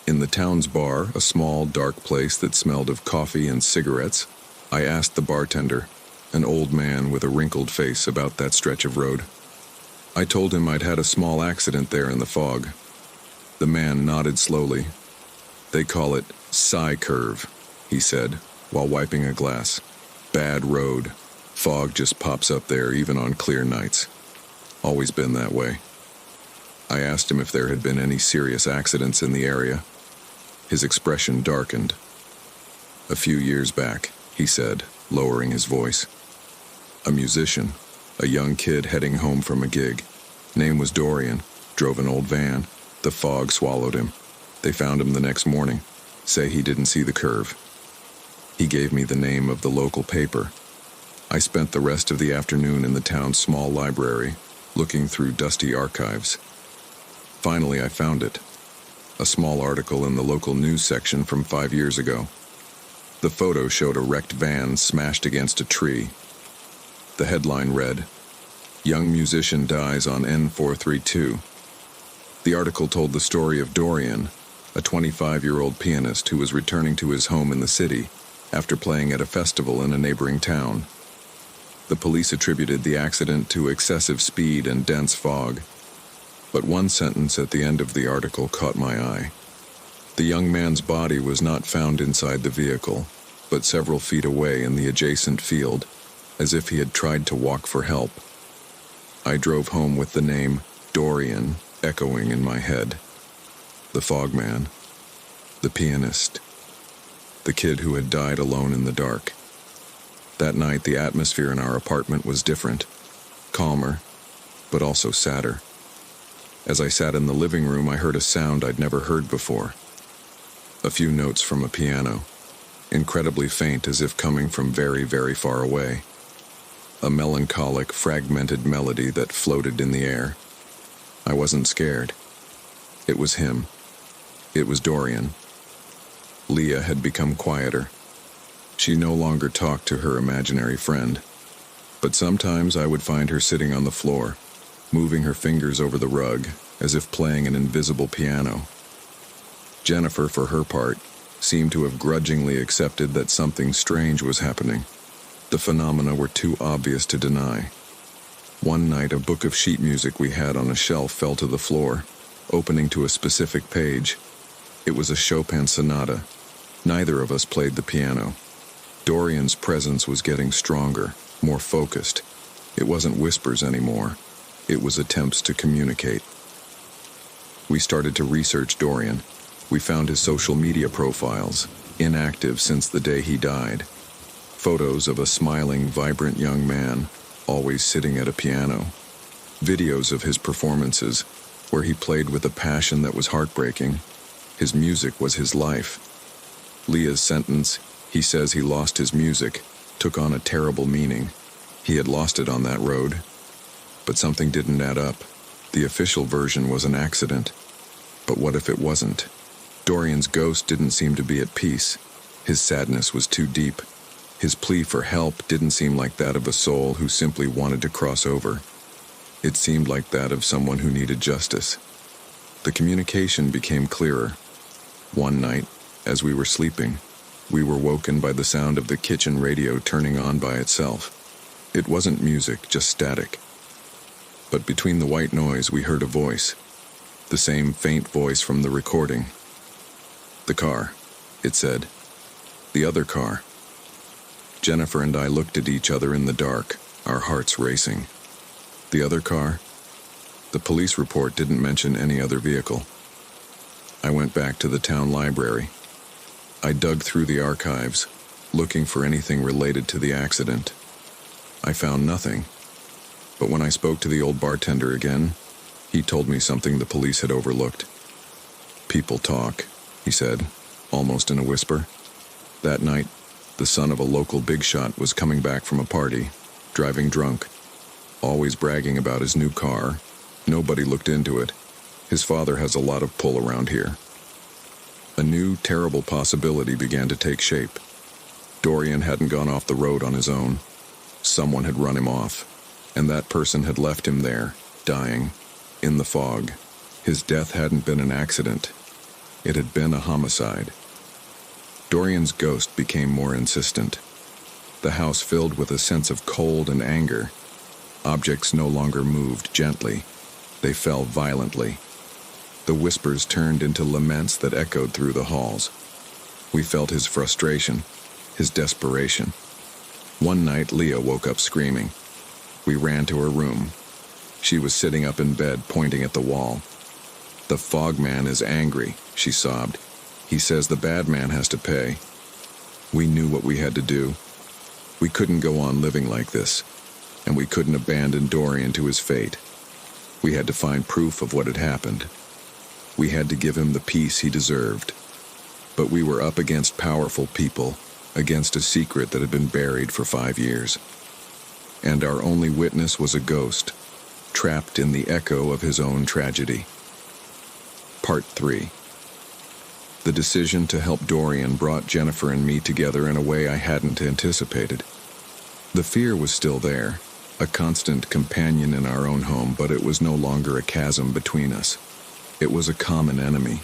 In the town's bar, a small, dark place that smelled of coffee and cigarettes, I asked the bartender, an old man with a wrinkled face, about that stretch of road. I told him I'd had a small accident there in the fog. The man nodded slowly. "They call it Psi Curve," he said, while wiping a glass. "Bad road. Fog just pops up there even on clear nights. Always been that way." I asked him if there had been any serious accidents in the area. His expression darkened. "A few years back," he said, lowering his voice. "A musician, a young kid heading home from a gig. Name was Dorian, drove an old van. The fog swallowed him. They found him the next morning. Say he didn't see the curve." He gave me the name of the local paper. I spent the rest of the afternoon in the town's small library, looking through dusty archives. Finally, I found it. A small article in the local news section from 5 years ago. The photo showed a wrecked van smashed against a tree. The headline read, "Young musician dies on N432. The article told the story of Dorian, a 25-year-old pianist who was returning to his home in the city after playing at a festival in a neighboring town. The police attributed the accident to excessive speed and dense fog. But one sentence at the end of the article caught my eye. The young man's body was not found inside the vehicle, but several feet away in the adjacent field, as if he had tried to walk for help. I drove home with the name Dorian echoing in my head. The fogman, the pianist, the kid who had died alone in the dark. That night, the atmosphere in our apartment was different, calmer, but also sadder. As I sat in the living room, I heard a sound I'd never heard before. A few notes from a piano, incredibly faint as if coming from very, very far away. A melancholic, fragmented melody that floated in the air. I wasn't scared. It was him. It was Dorian. Leah had become quieter. She no longer talked to her imaginary friend, but sometimes I would find her sitting on the floor, moving her fingers over the rug, as if playing an invisible piano. Jennifer, for her part, seemed to have grudgingly accepted that something strange was happening. The phenomena were too obvious to deny. One night, a book of sheet music we had on a shelf fell to the floor, opening to a specific page. It was a Chopin sonata. Neither of us played the piano. Dorian's presence was getting stronger, more focused. It wasn't whispers anymore. It was attempts to communicate. We started to research Dorian. We found his social media profiles, inactive since the day he died. Photos of a smiling, vibrant young man, always sitting at a piano. Videos of his performances, where he played with a passion that was heartbreaking. His music was his life. Leah's sentence, "He says he lost his music," took on a terrible meaning. He had lost it on that road. But something didn't add up. The official version was an accident. But what if it wasn't? Dorian's ghost didn't seem to be at peace. His sadness was too deep. His plea for help didn't seem like that of a soul who simply wanted to cross over. It seemed like that of someone who needed justice. The communication became clearer. One night, as we were sleeping, we were woken by the sound of the kitchen radio turning on by itself. It wasn't music, just static. But between the white noise, we heard a voice. The same faint voice from the recording. "The car," it said. "The other car." Jennifer and I looked at each other in the dark, our hearts racing. The other car? The police report didn't mention any other vehicle. I went back to the town library. I dug through the archives, looking for anything related to the accident. I found nothing. But when I spoke to the old bartender again, he told me something the police had overlooked. "People talk," he said, almost in a whisper. That night, the son of a local big shot was coming back from a party, driving drunk, always bragging about his new car. Nobody looked into it. His father has a lot of pull around here. A new, terrible possibility began to take shape. Dorian hadn't gone off the road on his own. Someone had run him off, and that person had left him there, dying, in the fog. His death hadn't been an accident. It had been a homicide. Dorian's ghost became more insistent. The house filled with a sense of cold and anger. Objects no longer moved gently. They fell violently. The whispers turned into laments that echoed through the halls. We felt his frustration, his desperation. One night, Leah woke up screaming. We ran to her room. She was sitting up in bed, pointing at the wall. "The fog man is angry," she sobbed. "He says the bad man has to pay." We knew what we had to do. We couldn't go on living like this, and we couldn't abandon Dorian to his fate. We had to find proof of what had happened. We had to give him the peace he deserved. But we were up against powerful people, against a secret that had been buried for 5 years. And our only witness was a ghost, trapped in the echo of his own tragedy. Part 3. The decision to help Dorian brought Jennifer and me together in a way I hadn't anticipated. The fear was still there, a constant companion in our own home, but it was no longer a chasm between us. It was a common enemy.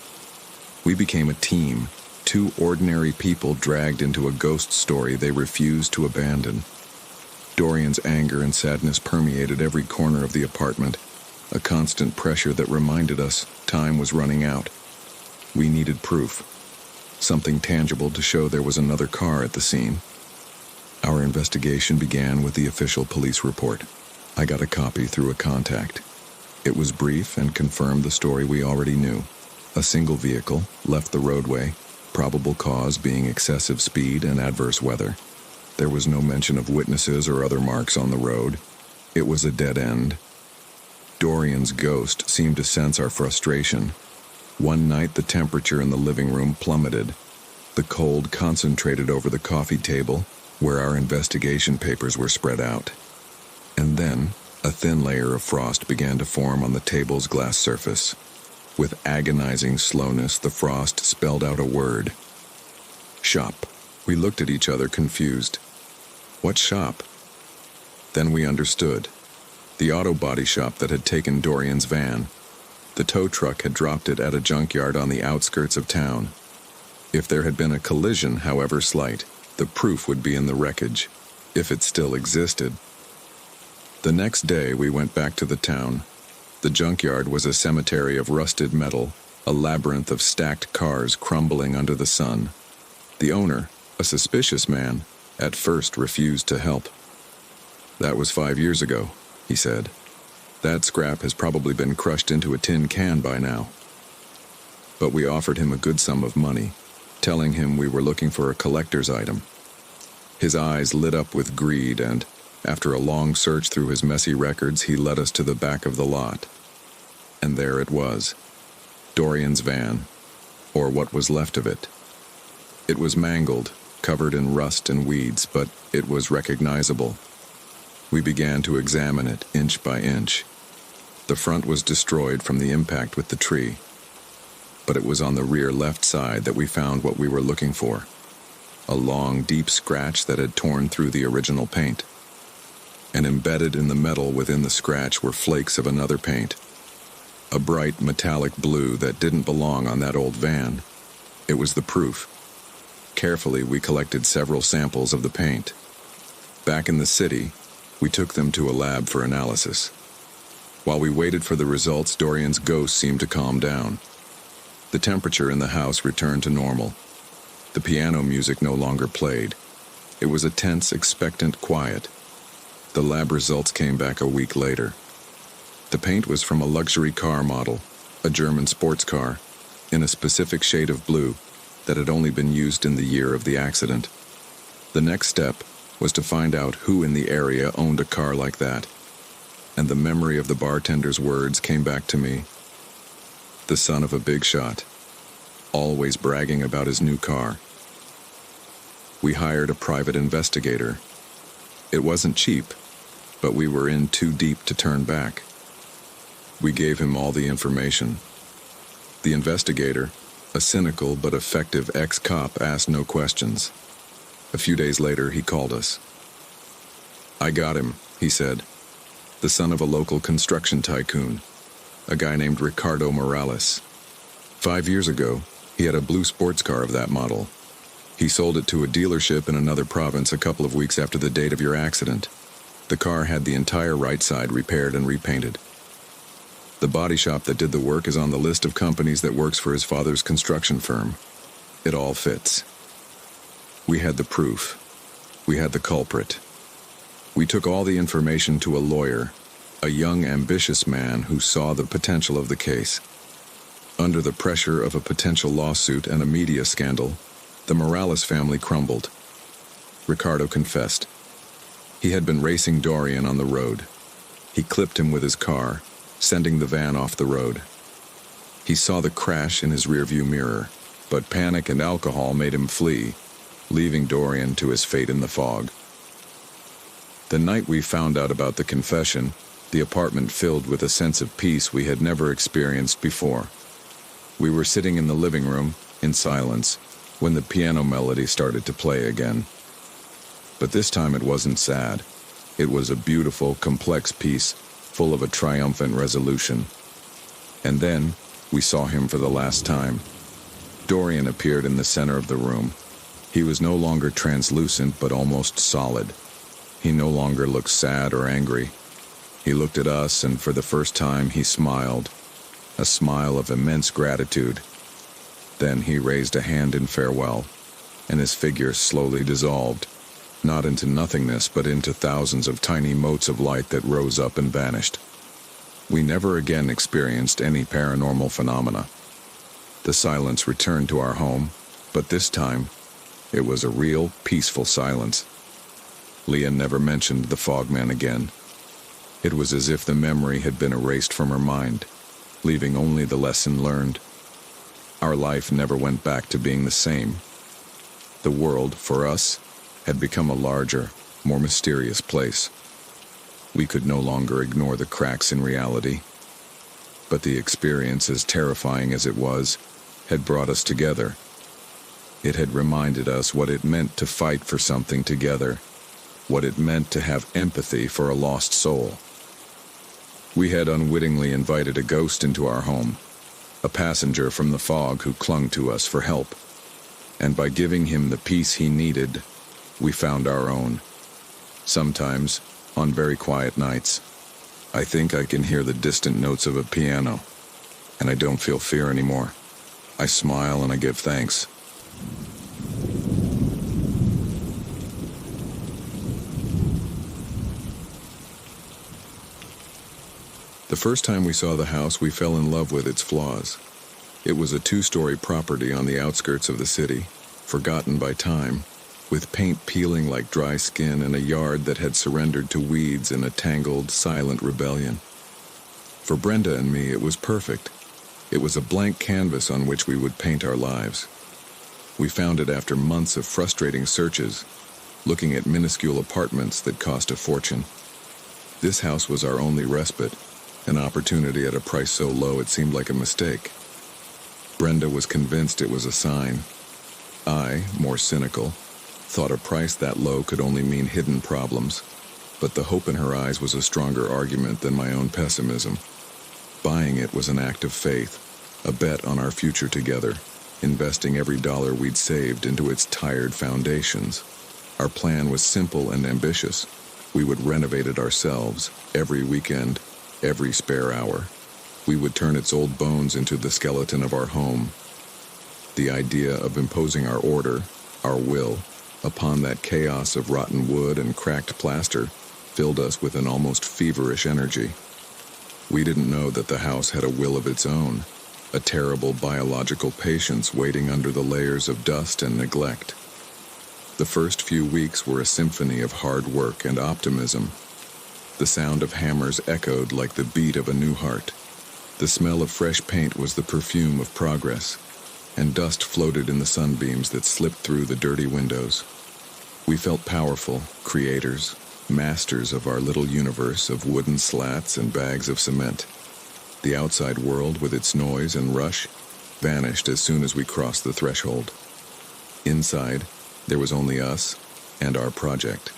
We became a team, two ordinary people dragged into a ghost story they refused to abandon. Dorian's anger and sadness permeated every corner of the apartment, a constant pressure that reminded us time was running out. We needed proof, something tangible to show there was another car at the scene. Our investigation began with the official police report. I got a copy through a contact. It was brief and confirmed the story we already knew. A single vehicle left the roadway, probable cause being excessive speed and adverse weather. There was no mention of witnesses or other marks on the road. It was a dead end. Dorian's ghost seemed to sense our frustration. One night, the temperature in the living room plummeted. The cold concentrated over the coffee table, where our investigation papers were spread out. And then, a thin layer of frost began to form on the table's glass surface. With agonizing slowness, the frost spelled out a word. Shop. We looked at each other, confused. What shop? Then we understood. The auto body shop that had taken Dorian's van. The tow truck had dropped it at a junkyard on the outskirts of town. If there had been a collision, however slight, the proof would be in the wreckage, if it still existed. The next day we went back to the town. The junkyard was a cemetery of rusted metal, a labyrinth of stacked cars crumbling under the sun. The owner, a suspicious man, at first refused to help. "That was 5 years ago," he said. "That scrap has probably been crushed into a tin can by now." But we offered him a good sum of money, telling him we were looking for a collector's item. His eyes lit up with greed, and, after a long search through his messy records, he led us to the back of the lot. And there it was, Dorian's van, or what was left of it. It was mangled, covered in rust and weeds, but it was recognizable. We began to examine it inch by inch. The front was destroyed from the impact with the tree, but it was on the rear left side that we found what we were looking for. A long, deep scratch that had torn through the original paint. And embedded in the metal within the scratch were flakes of another paint. A bright metallic blue that didn't belong on that old van. It was the proof. Carefully, we collected several samples of the paint. Back in the city, we took them to a lab for analysis. While we waited for the results, Dorian's ghost seemed to calm down. The temperature in the house returned to normal. The piano music no longer played. It was a tense, expectant quiet. The lab results came back a week later. The paint was from a luxury car model, a German sports car, in a specific shade of blue that had only been used in the year of the accident. The next step was to find out who in the area owned a car like that. And the memory of the bartender's words came back to me. The son of a big shot, always bragging about his new car. We hired a private investigator. It wasn't cheap, but we were in too deep to turn back. We gave him all the information. The investigator, a cynical but effective ex-cop, asked no questions. A few days later, he called us. "I got him," he said. "The son of a local construction tycoon, a guy named Ricardo Morales. 5 years ago, he had a blue sports car of that model. He sold it to a dealership in another province a couple of weeks after the date of your accident. The car had the entire right side repaired and repainted. The body shop that did the work is on the list of companies that works for his father's construction firm. It all fits." We had the proof. We had the culprit. We took all the information to a lawyer, a young, ambitious man who saw the potential of the case. Under the pressure of a potential lawsuit and a media scandal, the Morales family crumbled. Ricardo confessed. He had been racing Dorian on the road. He clipped him with his car, sending the van off the road. He saw the crash in his rearview mirror, but panic and alcohol made him flee, leaving Dorian to his fate in the fog. The night we found out about the confession, the apartment filled with a sense of peace we had never experienced before. We were sitting in the living room, in silence, when the piano melody started to play again. But this time it wasn't sad. It was a beautiful, complex piece, full of a triumphant resolution. And then, we saw him for the last time. Dorian appeared in the center of the room. He was no longer translucent, but almost solid. He no longer looked sad or angry. He looked at us, and for the first time he smiled, a smile of immense gratitude. Then he raised a hand in farewell, and his figure slowly dissolved, not into nothingness, but into thousands of tiny motes of light that rose up and vanished. We never again experienced any paranormal phenomena. The silence returned to our home, but this time, it was a real, peaceful silence. Leah never mentioned the Fogman again. It was as if the memory had been erased from her mind, leaving only the lesson learned. Our life never went back to being the same. The world, for us, had become a larger, more mysterious place. We could no longer ignore the cracks in reality. But the experience, as terrifying as it was, had brought us together. It had reminded us what it meant to fight for something together, what it meant to have empathy for a lost soul. We had unwittingly invited a ghost into our home, a passenger from the fog who clung to us for help. And by giving him the peace he needed, we found our own. Sometimes, on very quiet nights, I think I can hear the distant notes of a piano, and I don't feel fear anymore. I smile and I give thanks. The first time we saw the house, we fell in love with its flaws. It was a 2-story property on the outskirts of the city, forgotten by time, with paint peeling like dry skin and a yard that had surrendered to weeds in a tangled, silent rebellion. For Brenda and me, it was perfect. It was a blank canvas on which we would paint our lives. We found it after months of frustrating searches, looking at minuscule apartments that cost a fortune. This house was our only respite, an opportunity at a price so low it seemed like a mistake. Brenda was convinced it was a sign. I, more cynical, thought a price that low could only mean hidden problems, but the hope in her eyes was a stronger argument than my own pessimism. Buying it was an act of faith, a bet on our future together, investing every dollar we'd saved into its tired foundations. Our plan was simple and ambitious. We would renovate it ourselves, every weekend, every spare hour. We would turn its old bones into the skeleton of our home. The idea of imposing our order, our will, upon that chaos of rotten wood and cracked plaster filled us with an almost feverish energy. We didn't know that the house had a will of its own, a terrible biological patience waiting under the layers of dust and neglect. The first few weeks were a symphony of hard work and optimism. The sound of hammers echoed like the beat of a new heart. The smell of fresh paint was the perfume of progress, and dust floated in the sunbeams that slipped through the dirty windows. We felt powerful, creators, masters of our little universe of wooden slats and bags of cement. The outside world, with its noise and rush, vanished as soon as we crossed the threshold. Inside, there was only us and our project.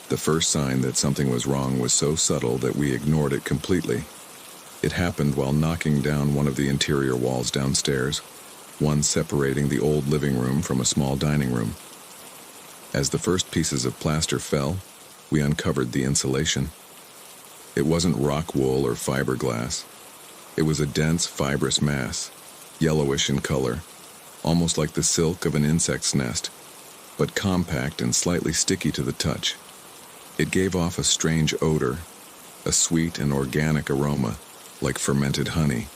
The first sign that something was wrong was so subtle that we ignored it completely. It happened while knocking down one of the interior walls downstairs, one separating the old living room from a small dining room. As the first pieces of plaster fell, we uncovered the insulation. It wasn't rock wool or fiberglass. It was a dense, fibrous mass, yellowish in color, almost like the silk of an insect's nest, but compact and slightly sticky to the touch. It gave off a strange odor, a sweet and organic aroma, like fermented honey.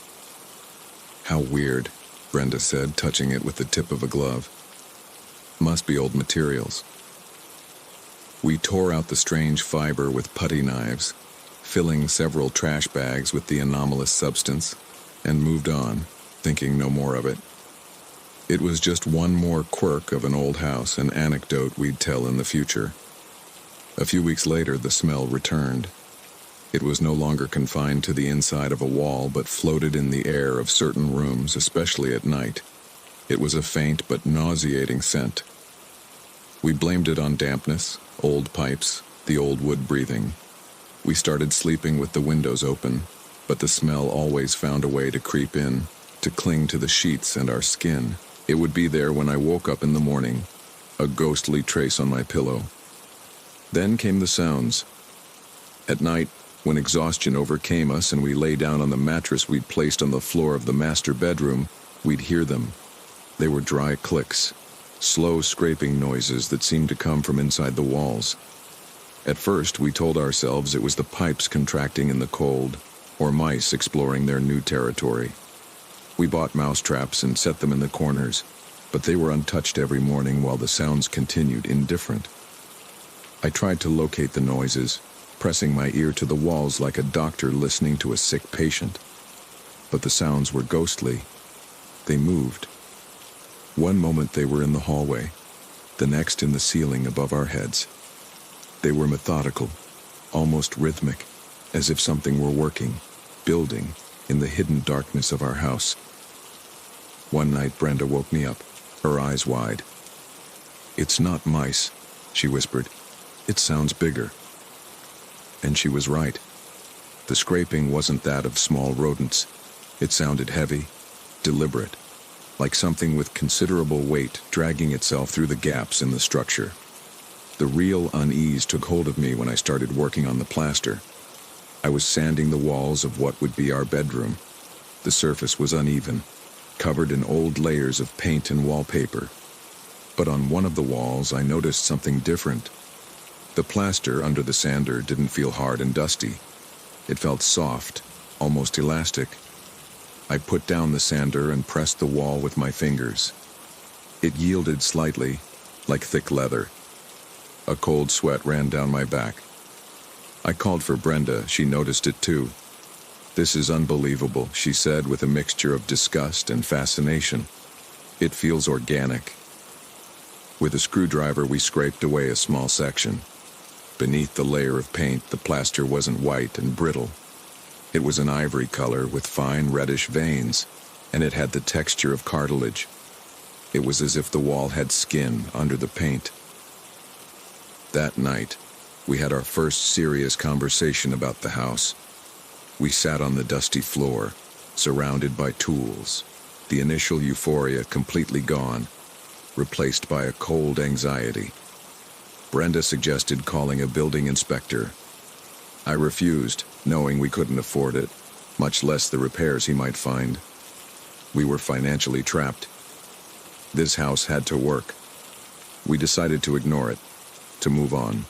"How weird," Brenda said, touching it with the tip of a glove. "Must be old materials." We tore out the strange fiber with putty knives, filling several trash bags with the anomalous substance, and moved on, thinking no more of it. It was just one more quirk of an old house, an anecdote we'd tell in the future. A few weeks later, the smell returned. It was no longer confined to the inside of a wall, but floated in the air of certain rooms, especially at night. It was a faint but nauseating scent. We blamed it on dampness, old pipes, the old wood breathing. We started sleeping with the windows open, but the smell always found a way to creep in, to cling to the sheets and our skin. It would be there when I woke up in the morning, a ghostly trace on my pillow. Then came the sounds. At night, when exhaustion overcame us and we lay down on the mattress we'd placed on the floor of the master bedroom, we'd hear them. They were dry clicks, slow scraping noises that seemed to come from inside the walls. At first, we told ourselves it was the pipes contracting in the cold, or mice exploring their new territory. We bought mouse traps and set them in the corners, but they were untouched every morning while the sounds continued indifferent. I tried to locate the noises, pressing my ear to the walls like a doctor listening to a sick patient. But the sounds were ghostly. They moved. One moment they were in the hallway, the next in the ceiling above our heads. They were methodical, almost rhythmic, as if something were working, building, in the hidden darkness of our house. One night Brenda woke me up, her eyes wide. "It's not mice," she whispered. "It sounds bigger." And she was right. The scraping wasn't that of small rodents. It sounded heavy, deliberate. like something with considerable weight dragging itself through the gaps in the structure. The real unease took hold of me when I started working on the plaster. I was sanding the walls of what would be our bedroom. The surface was uneven, covered in old layers of paint and wallpaper. But on one of the walls, I noticed something different. The plaster under the sander didn't feel hard and dusty. It felt soft, almost elastic. I put down the sander and pressed the wall with my fingers. It yielded slightly, like thick leather. A cold sweat ran down my back. I called for Brenda. She noticed it too. "This is unbelievable," she said with a mixture of disgust and fascination. "It feels organic." With a screwdriver, we scraped away a small section. Beneath the layer of paint, the plaster wasn't white and brittle. It was an ivory color with fine reddish veins, and it had the texture of cartilage. It was as if the wall had skin under the paint. That night, we had our first serious conversation about the house. We sat on the dusty floor, surrounded by tools, the initial euphoria completely gone, replaced by a cold anxiety. Brenda suggested calling a building inspector. I refused, knowing we couldn't afford it, much less the repairs he might find. We were financially trapped. This house had to work. We decided to ignore it, to move on,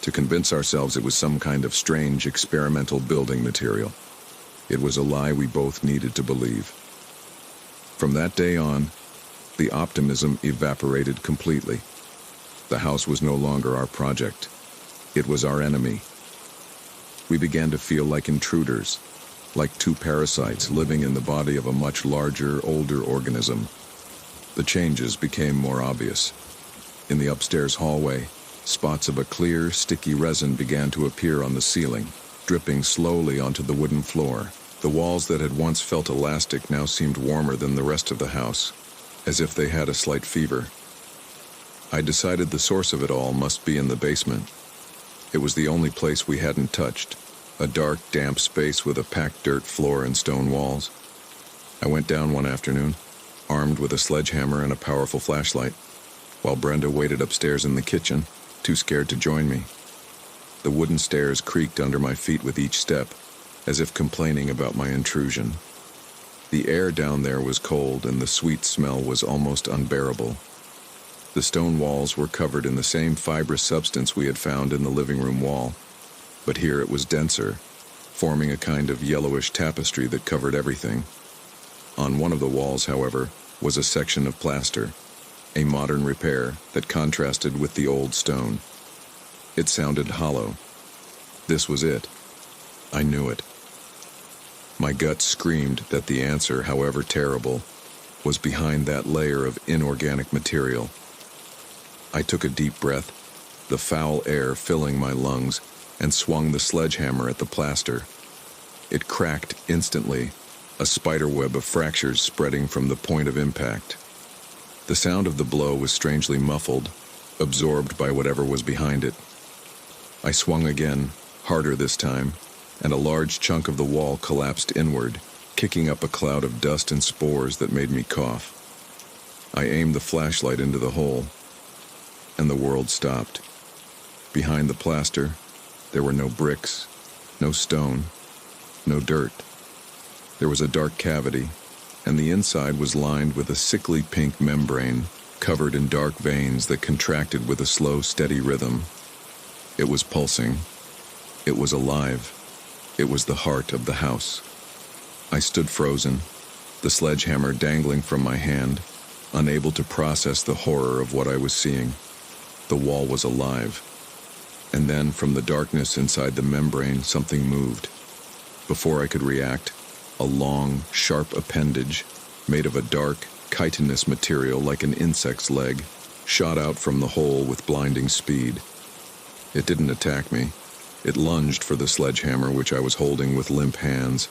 to convince ourselves it was some kind of strange experimental building material. It was a lie we both needed to believe. From that day on, the optimism evaporated completely. The house was no longer our project. It was our enemy. We began to feel like intruders, like two parasites living in the body of a much larger, older organism. The changes became more obvious. In the upstairs hallway, spots of a clear, sticky resin began to appear on the ceiling, dripping slowly onto the wooden floor. The walls that had once felt elastic now seemed warmer than the rest of the house, as if they had a slight fever. I decided the source of it all must be in the basement. It was the only place we hadn't touched, a dark, damp space with a packed dirt floor and stone walls. I went down one afternoon, armed with a sledgehammer and a powerful flashlight, while Brenda waited upstairs in the kitchen, too scared to join me. The wooden stairs creaked under my feet with each step, as if complaining about my intrusion. The air down there was cold, and the sweet smell was almost unbearable. The stone walls were covered in the same fibrous substance we had found in the living room wall, but here it was denser, forming a kind of yellowish tapestry that covered everything. On one of the walls, however, was a section of plaster, a modern repair that contrasted with the old stone. It sounded hollow. This was it. I knew it. My gut screamed that the answer, however terrible, was behind that layer of inorganic material. I took a deep breath, the foul air filling my lungs, and swung the sledgehammer at the plaster. It cracked instantly, a spiderweb of fractures spreading from the point of impact. The sound of the blow was strangely muffled, absorbed by whatever was behind it. I swung again, harder this time, and a large chunk of the wall collapsed inward, kicking up a cloud of dust and spores that made me cough. I aimed the flashlight into the hole, and the world stopped. Behind the plaster, there were no bricks, no stone, no dirt. There was a dark cavity, and the inside was lined with a sickly pink membrane, covered in dark veins that contracted with a slow, steady rhythm. It was pulsing. It was alive. It was the heart of the house. I stood frozen, the sledgehammer dangling from my hand, unable to process the horror of what I was seeing. The wall was alive. And then, from the darkness inside the membrane, something moved. Before I could react, a long, sharp appendage, made of a dark, chitinous material like an insect's leg, shot out from the hole with blinding speed. It didn't attack me. It lunged for the sledgehammer, which I was holding with limp hands.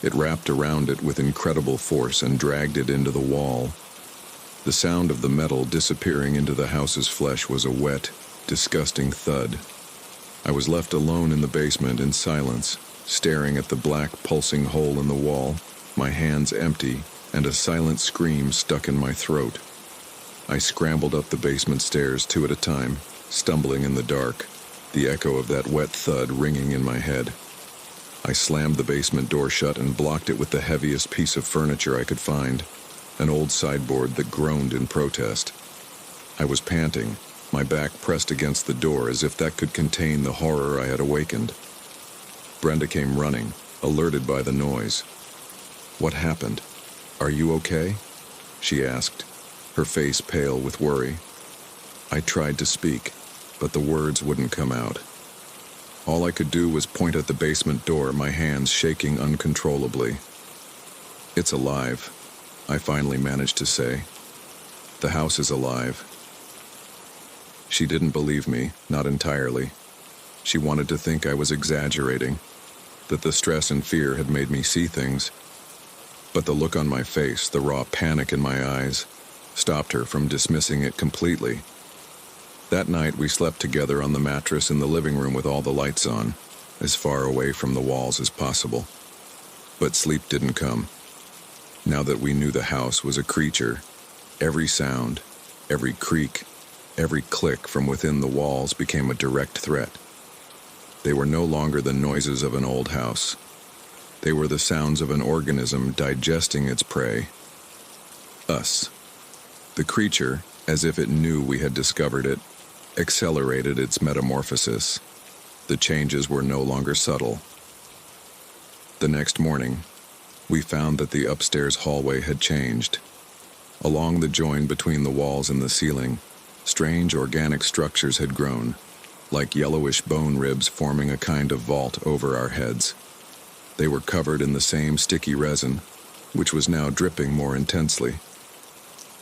It wrapped around it with incredible force and dragged it into the wall. The sound of the metal disappearing into the house's flesh was a wet, disgusting thud. I was left alone in the basement in silence, staring at the black, pulsing hole in the wall, my hands empty, and a silent scream stuck in my throat. I scrambled up the basement stairs 2 at a time, stumbling in the dark, the echo of that wet thud ringing in my head. I slammed the basement door shut and blocked it with the heaviest piece of furniture I could find, an old sideboard that groaned in protest. I was panting, my back pressed against the door as if that could contain the horror I had awakened. Brenda came running, alerted by the noise. "What happened? Are you okay?" she asked, her face pale with worry. I tried to speak, but the words wouldn't come out. All I could do was point at the basement door, my hands shaking uncontrollably. "It's alive," I finally managed to say. "The house is alive." She didn't believe me, not entirely. She wanted to think I was exaggerating, that the stress and fear had made me see things. But the look on my face, the raw panic in my eyes, stopped her from dismissing it completely. That night we slept together on the mattress in the living room with all the lights on, as far away from the walls as possible. But sleep didn't come. Now that we knew the house was a creature, every sound, every creak, every click from within the walls became a direct threat. They were no longer the noises of an old house. They were the sounds of an organism digesting its prey. Us. The creature, as if it knew we had discovered it, accelerated its metamorphosis. The changes were no longer subtle. The next morning, we found that the upstairs hallway had changed. Along the join between the walls and the ceiling, strange organic structures had grown, like yellowish bone ribs forming a kind of vault over our heads. They were covered in the same sticky resin, which was now dripping more intensely.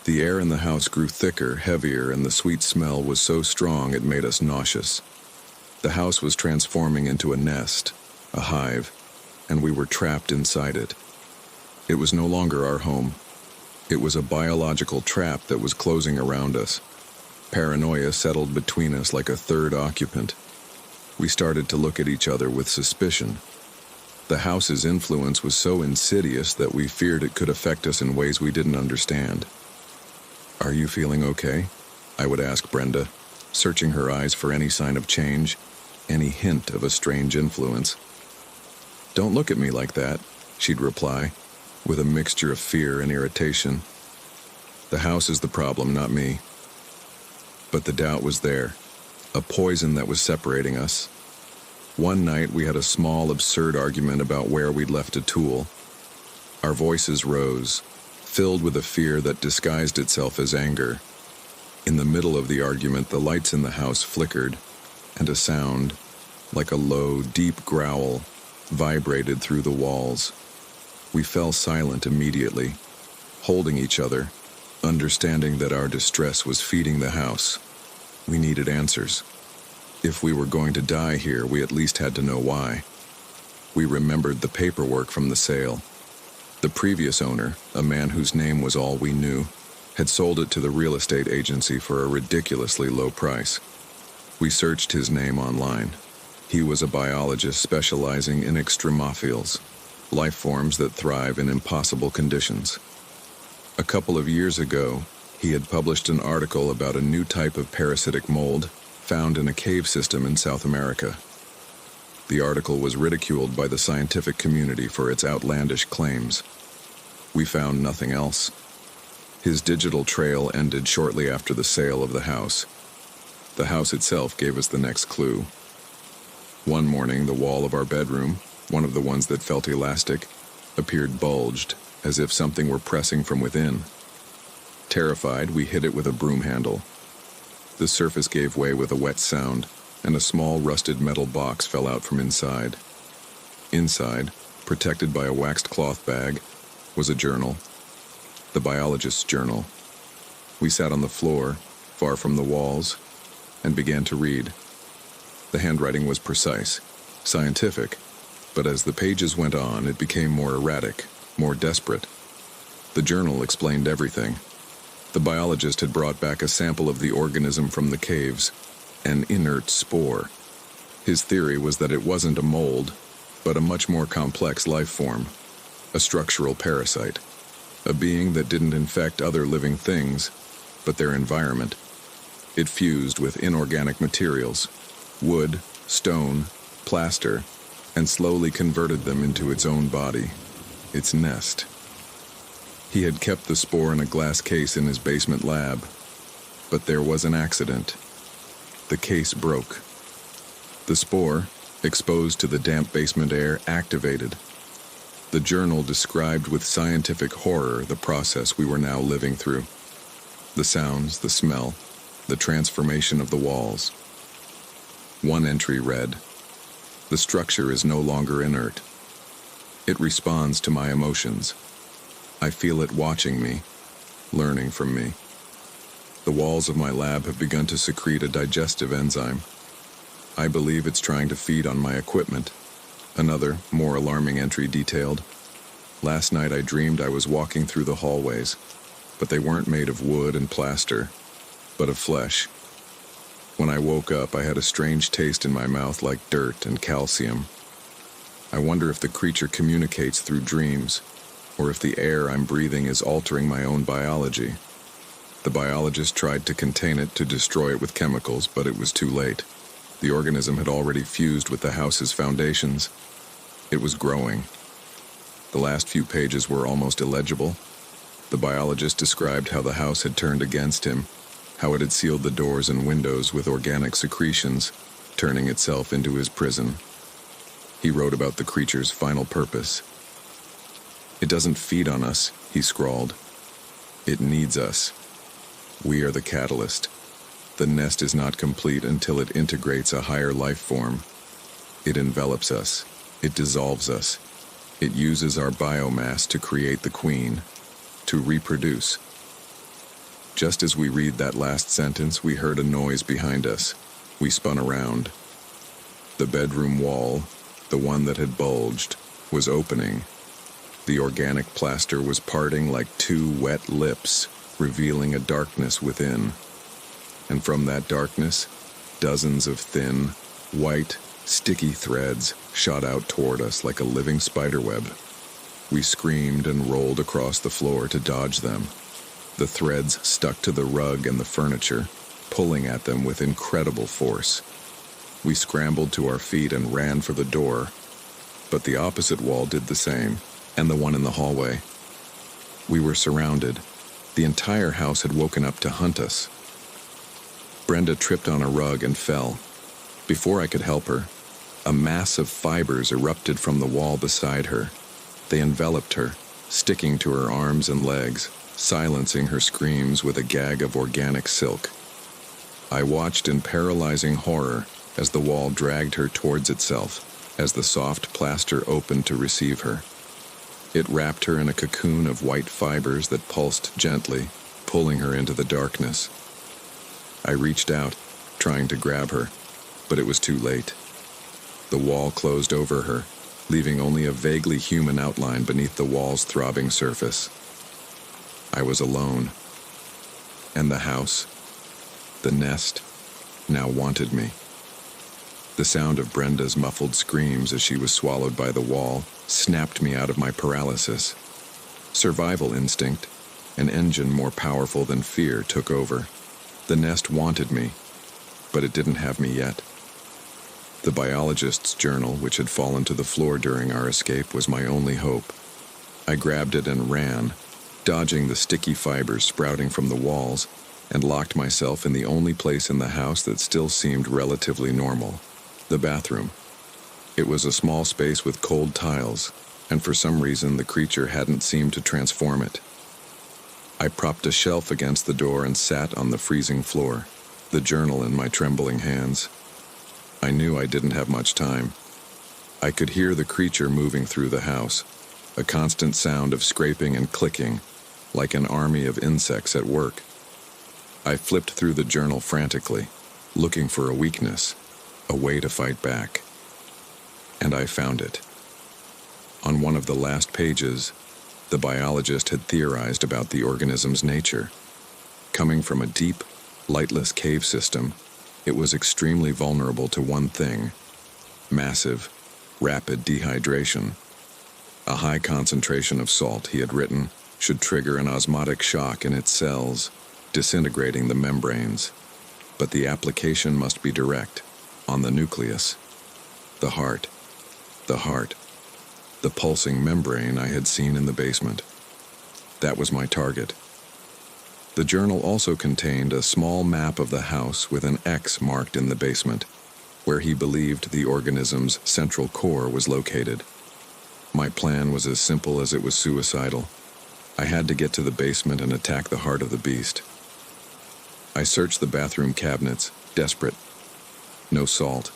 The air in the house grew thicker, heavier, and the sweet smell was so strong it made us nauseous. The house was transforming into a nest, a hive, and we were trapped inside it. It was no longer our home. It was a biological trap that was closing around us. Paranoia settled between us like a third occupant. We started to look at each other with suspicion. The house's influence was so insidious that we feared it could affect us in ways we didn't understand. "Are you feeling okay?" I would ask Brenda, searching her eyes for any sign of change, any hint of a strange influence. "Don't look at me like that," she'd reply, with a mixture of fear and irritation. "The house is the problem, not me." But the doubt was there, a poison that was separating us. One night we had a small, absurd argument about where we'd left a tool. Our voices rose, filled with a fear that disguised itself as anger. In the middle of the argument, the lights in the house flickered, and a sound, like a low, deep growl, vibrated through the walls. We fell silent immediately, holding each other, understanding that our distress was feeding the house. We needed answers. If we were going to die here, we at least had to know why. We remembered the paperwork from the sale. The previous owner, a man whose name was all we knew, had sold it to the real estate agency for a ridiculously low price. We searched his name online. He was a biologist specializing in extremophiles, life forms that thrive in impossible conditions. A couple of years ago, he had published an article about a new type of parasitic mold found in a cave system in South America. The article was ridiculed by the scientific community for its outlandish claims. We found nothing else. His digital trail ended shortly after the sale of the house. The house itself gave us the next clue. One morning, the wall of our bedroom, one of the ones that felt elastic, appeared bulged, as if something were pressing from within. Terrified, we hit it with a broom handle. The surface gave way with a wet sound, and a small rusted metal box fell out from inside. Inside, protected by a waxed cloth bag, was a journal. The biologist's journal. We sat on the floor, far from the walls, and began to read. The handwriting was precise, scientific, but as the pages went on, it became more erratic, more desperate. The journal explained everything. The biologist had brought back a sample of the organism from the caves, an inert spore. His theory was that it wasn't a mold, but a much more complex life form, a structural parasite. a being that didn't infect other living things, but their environment. It fused with inorganic materials, wood, stone, plaster, and slowly converted them into its own body, its nest. He had kept the spore in a glass case in his basement lab, but there was an accident. The case broke. The spore, exposed to the damp basement air, activated. The journal described with scientific horror the process we were now living through. The sounds, the smell, the transformation of the walls. One entry read, "The structure is no longer inert. It responds to my emotions. I feel it watching me, learning from me. The walls of my lab have begun to secrete a digestive enzyme. I believe it's trying to feed on my equipment." Another, more alarming entry detailed, "Last night I dreamed I was walking through the hallways, but they weren't made of wood and plaster, but of flesh. When I woke up, I had a strange taste in my mouth like dirt and calcium. I wonder if the creature communicates through dreams, or if the air I'm breathing is altering my own biology." The biologist tried to contain it, to destroy it with chemicals, but it was too late. The organism had already fused with the house's foundations. It was growing. The last few pages were almost illegible. The biologist described how the house had turned against him, how it had sealed the doors and windows with organic secretions, turning itself into his prison. He wrote about the creature's final purpose. "It doesn't feed on us," he scrawled. "It needs us. We are the catalyst. The nest is not complete until it integrates a higher life form. It envelops us. It dissolves us. It uses our biomass to create the queen, to reproduce." Just as we read that last sentence, we heard a noise behind us. We spun around. The bedroom wall, the one that had bulged, was opening. The organic plaster was parting like two wet lips, revealing a darkness within. And from that darkness, dozens of thin, white, sticky threads shot out toward us like a living spiderweb. We screamed and rolled across the floor to dodge them. The threads stuck to the rug and the furniture, pulling at them with incredible force. We scrambled to our feet and ran for the door, but the opposite wall did the same, and the one in the hallway. We were surrounded. The entire house had woken up to hunt us. Brenda tripped on a rug and fell. Before I could help her, a mass of fibers erupted from the wall beside her. They enveloped her, sticking to her arms and legs, silencing her screams with a gag of organic silk. I watched in paralyzing horror as the wall dragged her towards itself, as the soft plaster opened to receive her. It wrapped her in a cocoon of white fibers that pulsed gently, pulling her into the darkness. I reached out, trying to grab her, but it was too late. The wall closed over her, leaving only a vaguely human outline beneath the wall's throbbing surface. I was alone, and the house, the nest, now wanted me. The sound of Brenda's muffled screams as she was swallowed by the wall snapped me out of my paralysis. Survival instinct, an engine more powerful than fear, took over. The nest wanted me, but it didn't have me yet. The biologist's journal, which had fallen to the floor during our escape, was my only hope. I grabbed it and ran, dodging the sticky fibers sprouting from the walls, and locked myself in the only place in the house that still seemed relatively normal, the bathroom. It was a small space with cold tiles, and for some reason the creature hadn't seemed to transform it. I propped a shelf against the door and sat on the freezing floor, the journal in my trembling hands. I knew I didn't have much time. I could hear the creature moving through the house, a constant sound of scraping and clicking, like an army of insects at work. I flipped through the journal frantically, looking for a weakness, a way to fight back. And I found it. On one of the last pages, the biologist had theorized about the organism's nature. Coming from a deep, lightless cave system, it was extremely vulnerable to one thing: massive, rapid dehydration. A high concentration of salt, he had written, should trigger an osmotic shock in its cells, disintegrating the membranes. But the application must be direct, on the nucleus. The heart. The heart. The pulsing membrane I had seen in the basement. That was my target. The journal also contained a small map of the house with an X marked in the basement, where he believed the organism's central core was located. My plan was as simple as it was suicidal. I had to get to the basement and attack the heart of the beast. I searched the bathroom cabinets, desperate. No salt.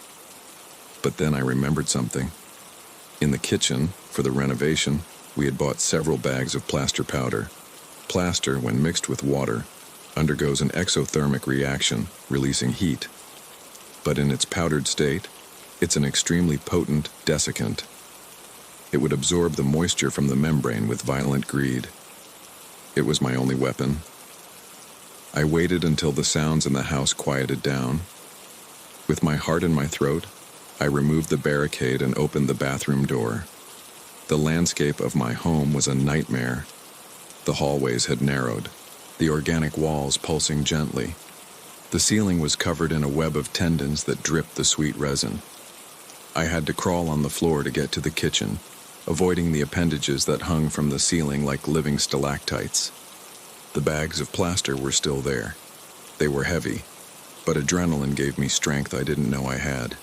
But then I remembered something. In the kitchen, for the renovation, we had bought several bags of plaster powder. Plaster, when mixed with water, undergoes an exothermic reaction, releasing heat. But in its powdered state, it's an extremely potent desiccant. It would absorb the moisture from the membrane with violent greed. It was my only weapon. I waited until the sounds in the house quieted down. With my heart in my throat, I removed the barricade and opened the bathroom door. The landscape of my home was a nightmare. The hallways had narrowed, the organic walls pulsing gently. The ceiling was covered in a web of tendons that dripped the sweet resin. I had to crawl on the floor to get to the kitchen, avoiding the appendages that hung from the ceiling like living stalactites. The bags of plaster were still there. They were heavy, but adrenaline gave me strength I didn't know I had.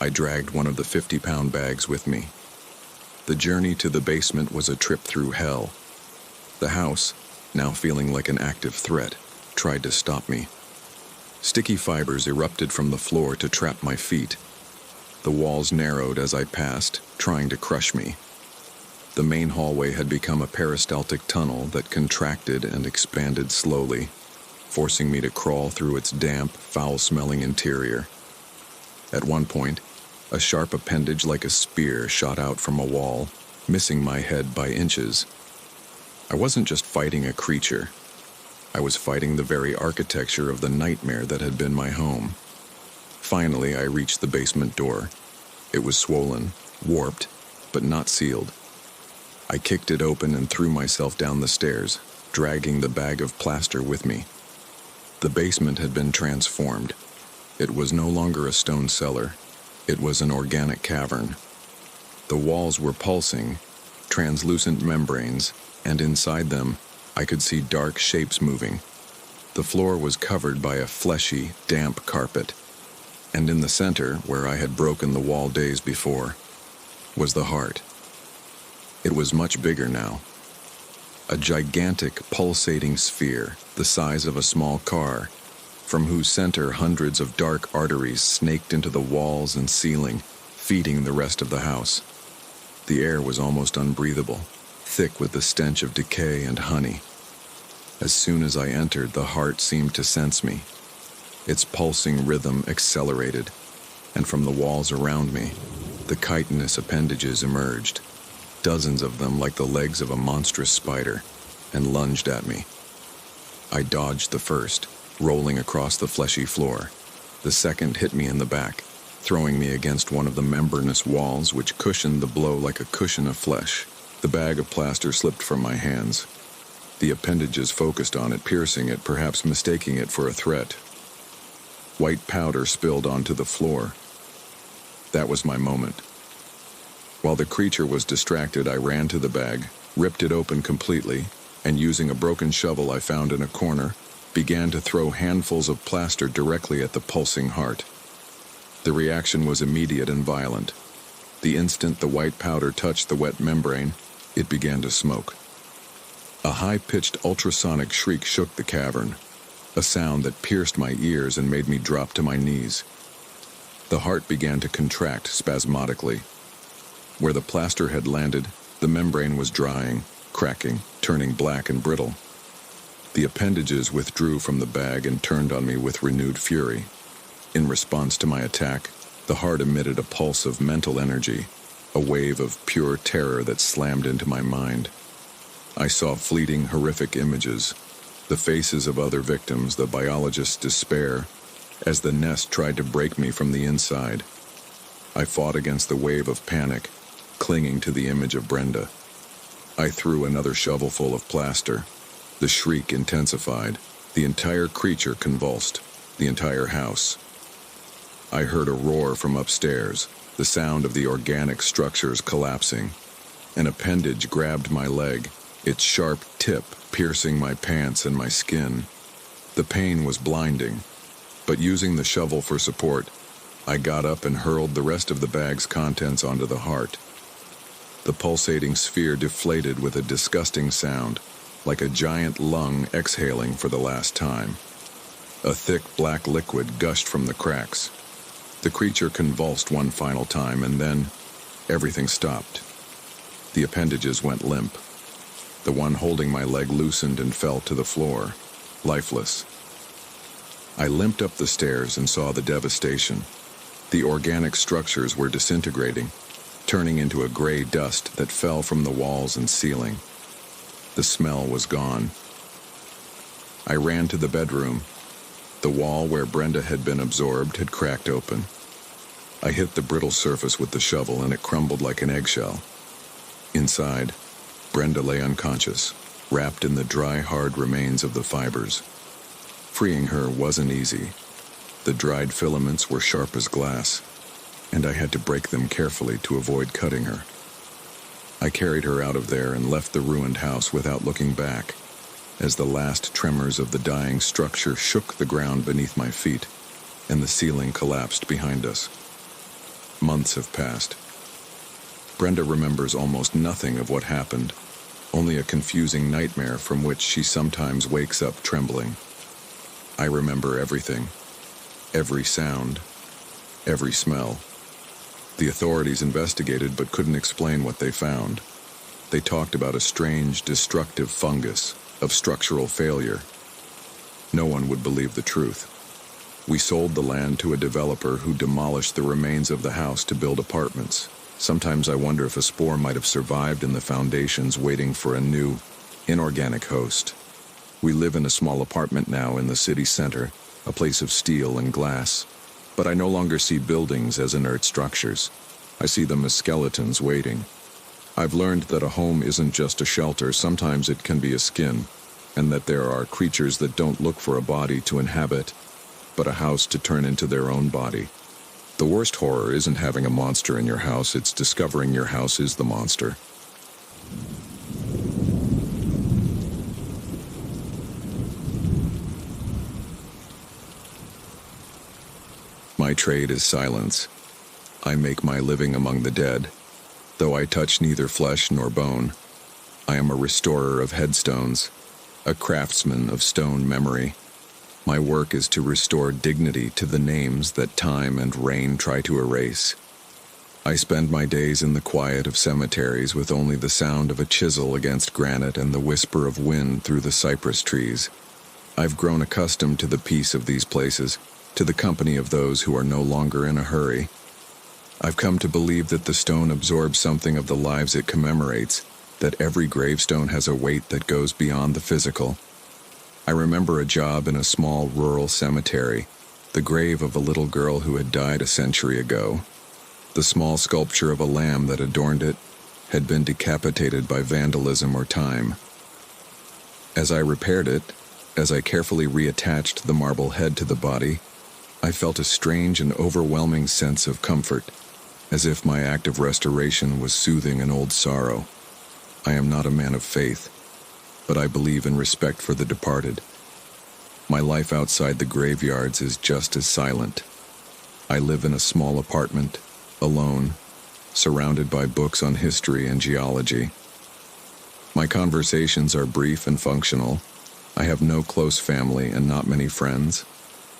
I dragged one of the 50-pound bags with me. The journey to the basement was a trip through hell. The house, now feeling like an active threat, tried to stop me. Sticky fibers erupted from the floor to trap my feet. The walls narrowed as I passed, trying to crush me. The main hallway had become a peristaltic tunnel that contracted and expanded slowly, forcing me to crawl through its damp, foul-smelling interior. At one point, a sharp appendage like a spear shot out from a wall, missing my head by inches. I wasn't just fighting a creature. I was fighting the very architecture of the nightmare that had been my home. Finally, I reached the basement door. It was swollen, warped, but not sealed. I kicked it open and threw myself down the stairs, dragging the bag of plaster with me. The basement had been transformed. It was no longer a stone cellar. It was an organic cavern. The walls were pulsing, translucent membranes, and inside them, I could see dark shapes moving. The floor was covered by a fleshy, damp carpet, and in the center, where I had broken the wall days before, was the heart. It was much bigger now. A gigantic, pulsating sphere, the size of a small car, from whose center hundreds of dark arteries snaked into the walls and ceiling, feeding the rest of the house. The air was almost unbreathable, thick with the stench of decay and honey. As soon as I entered, the heart seemed to sense me. Its pulsing rhythm accelerated, and from the walls around me, the chitinous appendages emerged, dozens of them like the legs of a monstrous spider, and lunged at me. I dodged the first, rolling across the fleshy floor. The second hit me in the back, throwing me against one of the membranous walls which cushioned the blow like a cushion of flesh. The bag of plaster slipped from my hands. The appendages focused on it, piercing it, perhaps mistaking it for a threat. White powder spilled onto the floor. That was my moment. While the creature was distracted, I ran to the bag, ripped it open completely, and using a broken shovel I found in a corner, began to throw handfuls of plaster directly at the pulsing heart. The reaction was immediate and violent. The instant the white powder touched the wet membrane, it began to smoke. A high-pitched ultrasonic shriek shook the cavern, a sound that pierced my ears and made me drop to my knees. The heart began to contract spasmodically. Where the plaster had landed, the membrane was drying, cracking, turning black and brittle. The appendages withdrew from the bag and turned on me with renewed fury. In response to my attack, the heart emitted a pulse of mental energy, a wave of pure terror that slammed into my mind. I saw fleeting, horrific images, the faces of other victims, the biologist's despair, as the nest tried to break me from the inside. I fought against the wave of panic, clinging to the image of Brenda. I threw another shovelful of plaster. The shriek intensified. The entire creature convulsed. The entire house. I heard a roar from upstairs, the sound of the organic structures collapsing. An appendage grabbed my leg, its sharp tip piercing my pants and my skin. The pain was blinding, but using the shovel for support, I got up and hurled the rest of the bag's contents onto the heart. The pulsating sphere deflated with a disgusting sound, like a giant lung exhaling for the last time. A thick black liquid gushed from the cracks. The creature convulsed one final time, and then everything stopped. The appendages went limp. The one holding my leg loosened and fell to the floor, lifeless. I limped up the stairs and saw the devastation. The organic structures were disintegrating, turning into a gray dust that fell from the walls and ceiling. The smell was gone. I ran to the bedroom. The wall where Brenda had been absorbed had cracked open. I hit the brittle surface with the shovel and it crumbled like an eggshell. Inside, Brenda lay unconscious, wrapped in the dry, hard remains of the fibers. Freeing her wasn't easy. The dried filaments were sharp as glass, and I had to break them carefully to avoid cutting her. I carried her out of there and left the ruined house without looking back, as the last tremors of the dying structure shook the ground beneath my feet, and the ceiling collapsed behind us. Months have passed. Brenda remembers almost nothing of what happened, only a confusing nightmare from which she sometimes wakes up trembling. I remember everything, every sound, every smell. The authorities investigated but couldn't explain what they found. They talked about a strange, destructive fungus of structural failure. No one would believe the truth. We sold the land to a developer who demolished the remains of the house to build apartments. Sometimes I wonder if a spore might have survived in the foundations waiting for a new, inorganic host. We live in a small apartment now in the city center, a place of steel and glass. But I no longer see buildings as inert structures. I see them as skeletons waiting. I've learned that a home isn't just a shelter, sometimes it can be a skin, and that there are creatures that don't look for a body to inhabit, but a house to turn into their own body. The worst horror isn't having a monster in your house, it's discovering your house is the monster. My trade is silence. I make my living among the dead. Though I touch neither flesh nor bone, I am a restorer of headstones, a craftsman of stone memory. My work is to restore dignity to the names that time and rain try to erase. I spend my days in the quiet of cemeteries with only the sound of a chisel against granite and the whisper of wind through the cypress trees. I've grown accustomed to the peace of these places, to the company of those who are no longer in a hurry. I've come to believe that the stone absorbs something of the lives it commemorates, that every gravestone has a weight that goes beyond the physical. I remember a job in a small rural cemetery, the grave of a little girl who had died a century ago. The small sculpture of a lamb that adorned it had been decapitated by vandalism or time. As I repaired it, as I carefully reattached the marble head to the body, I felt a strange and overwhelming sense of comfort, as if my act of restoration was soothing an old sorrow. I am not a man of faith, but I believe in respect for the departed. My life outside the graveyards is just as silent. I live in a small apartment, alone, surrounded by books on history and geology. My conversations are brief and functional. I have no close family and not many friends.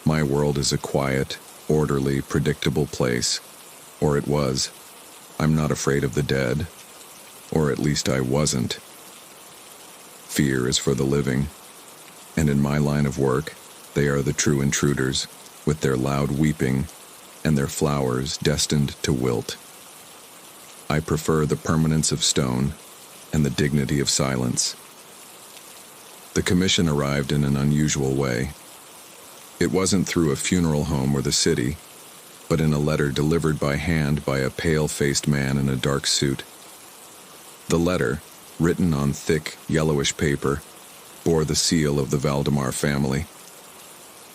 My world is a quiet, orderly, predictable place, or it was. I'm not afraid of the dead, or at least I wasn't. Fear is for the living, and in my line of work, they are the true intruders, with their loud weeping and their flowers destined to wilt. I prefer the permanence of stone and the dignity of silence. The commission arrived in an unusual way. It wasn't through a funeral home or the city, but in a letter delivered by hand by a pale-faced man in a dark suit. The letter, written on thick, yellowish paper, bore the seal of the Valdemar family.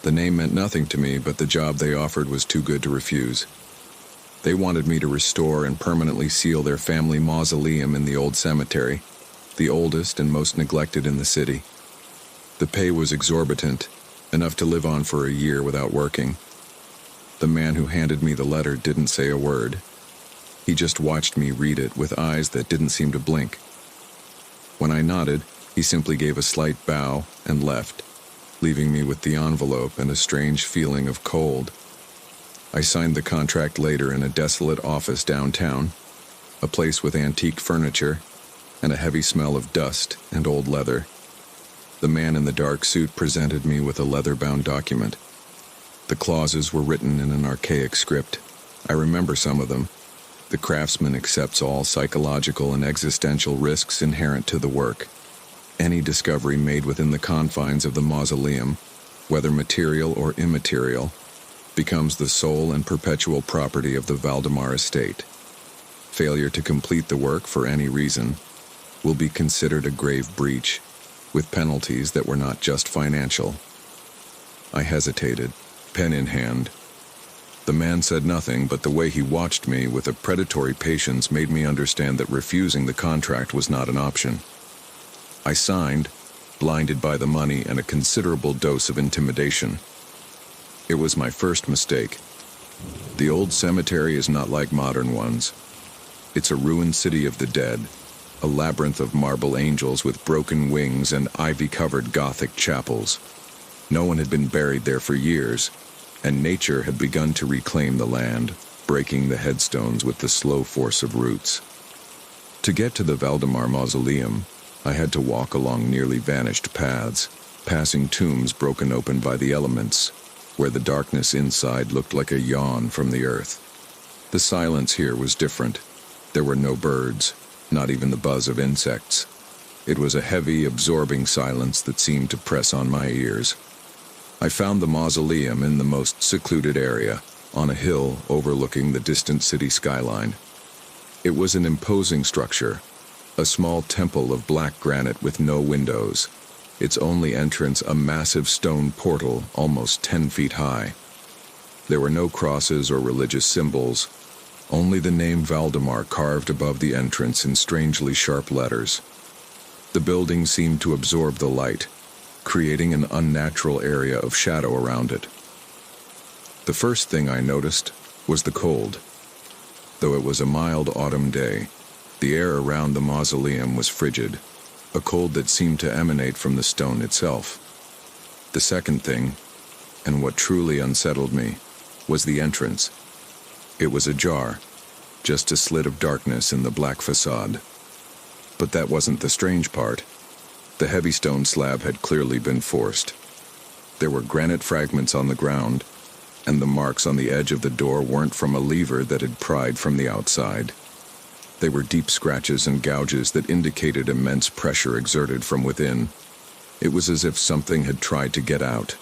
The name meant nothing to me, but the job they offered was too good to refuse. They wanted me to restore and permanently seal their family mausoleum in the old cemetery, the oldest and most neglected in the city. The pay was exorbitant, enough to live on for a year without working. The man who handed me the letter didn't say a word. He just watched me read it with eyes that didn't seem to blink. When I nodded, he simply gave a slight bow and left, leaving me with the envelope and a strange feeling of cold. I signed the contract later in a desolate office downtown, a place with antique furniture and a heavy smell of dust and old leather. The man in the dark suit presented me with a leather-bound document. The clauses were written in an archaic script. I remember some of them. The craftsman accepts all psychological and existential risks inherent to the work. Any discovery made within the confines of the mausoleum, whether material or immaterial, becomes the sole and perpetual property of the Valdemar estate. Failure to complete the work for any reason will be considered a grave breach, with penalties that were not just financial. I hesitated, pen in hand. The man said nothing, but the way he watched me with a predatory patience made me understand that refusing the contract was not an option. I signed, blinded by the money and a considerable dose of intimidation. It was my first mistake. The old cemetery is not like modern ones. It's a ruined city of the dead, a labyrinth of marble angels with broken wings and ivy-covered Gothic chapels. No one had been buried there for years, and nature had begun to reclaim the land, breaking the headstones with the slow force of roots. To get to the Valdemar mausoleum, I had to walk along nearly vanished paths, passing tombs broken open by the elements, where the darkness inside looked like a yawn from the earth. The silence here was different. There were no birds, not even the buzz of insects. It was a heavy, absorbing silence that seemed to press on my ears. I found the mausoleum in the most secluded area, on a hill overlooking the distant city skyline. It was an imposing structure, a small temple of black granite with no windows, its only entrance a massive stone portal almost 10 feet high. There were no crosses or religious symbols, only the name Valdemar carved above the entrance in strangely sharp letters. The building seemed to absorb the light, creating an unnatural area of shadow around it. The first thing I noticed was the cold. Though it was a mild autumn day, the air around the mausoleum was frigid, a cold that seemed to emanate from the stone itself. The second thing, and what truly unsettled me, was the entrance. It was ajar, just a slit of darkness in the black facade. But that wasn't the strange part. The heavy stone slab had clearly been forced. There were granite fragments on the ground, and the marks on the edge of the door weren't from a lever that had pried from the outside. They were deep scratches and gouges that indicated immense pressure exerted from within. It was as if something had tried to get out.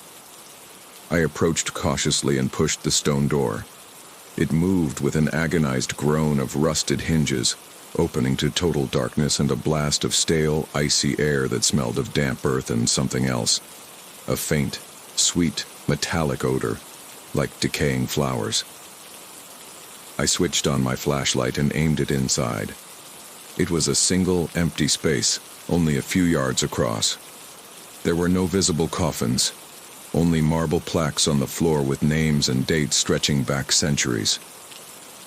I approached cautiously and pushed the stone door. It moved with an agonized groan of rusted hinges, opening to total darkness and a blast of stale, icy air that smelled of damp earth and something else. A faint, sweet, metallic odor, like decaying flowers. I switched on my flashlight and aimed it inside. It was a single, empty space, only a few yards across. There were no visible coffins, only marble plaques on the floor with names and dates stretching back centuries.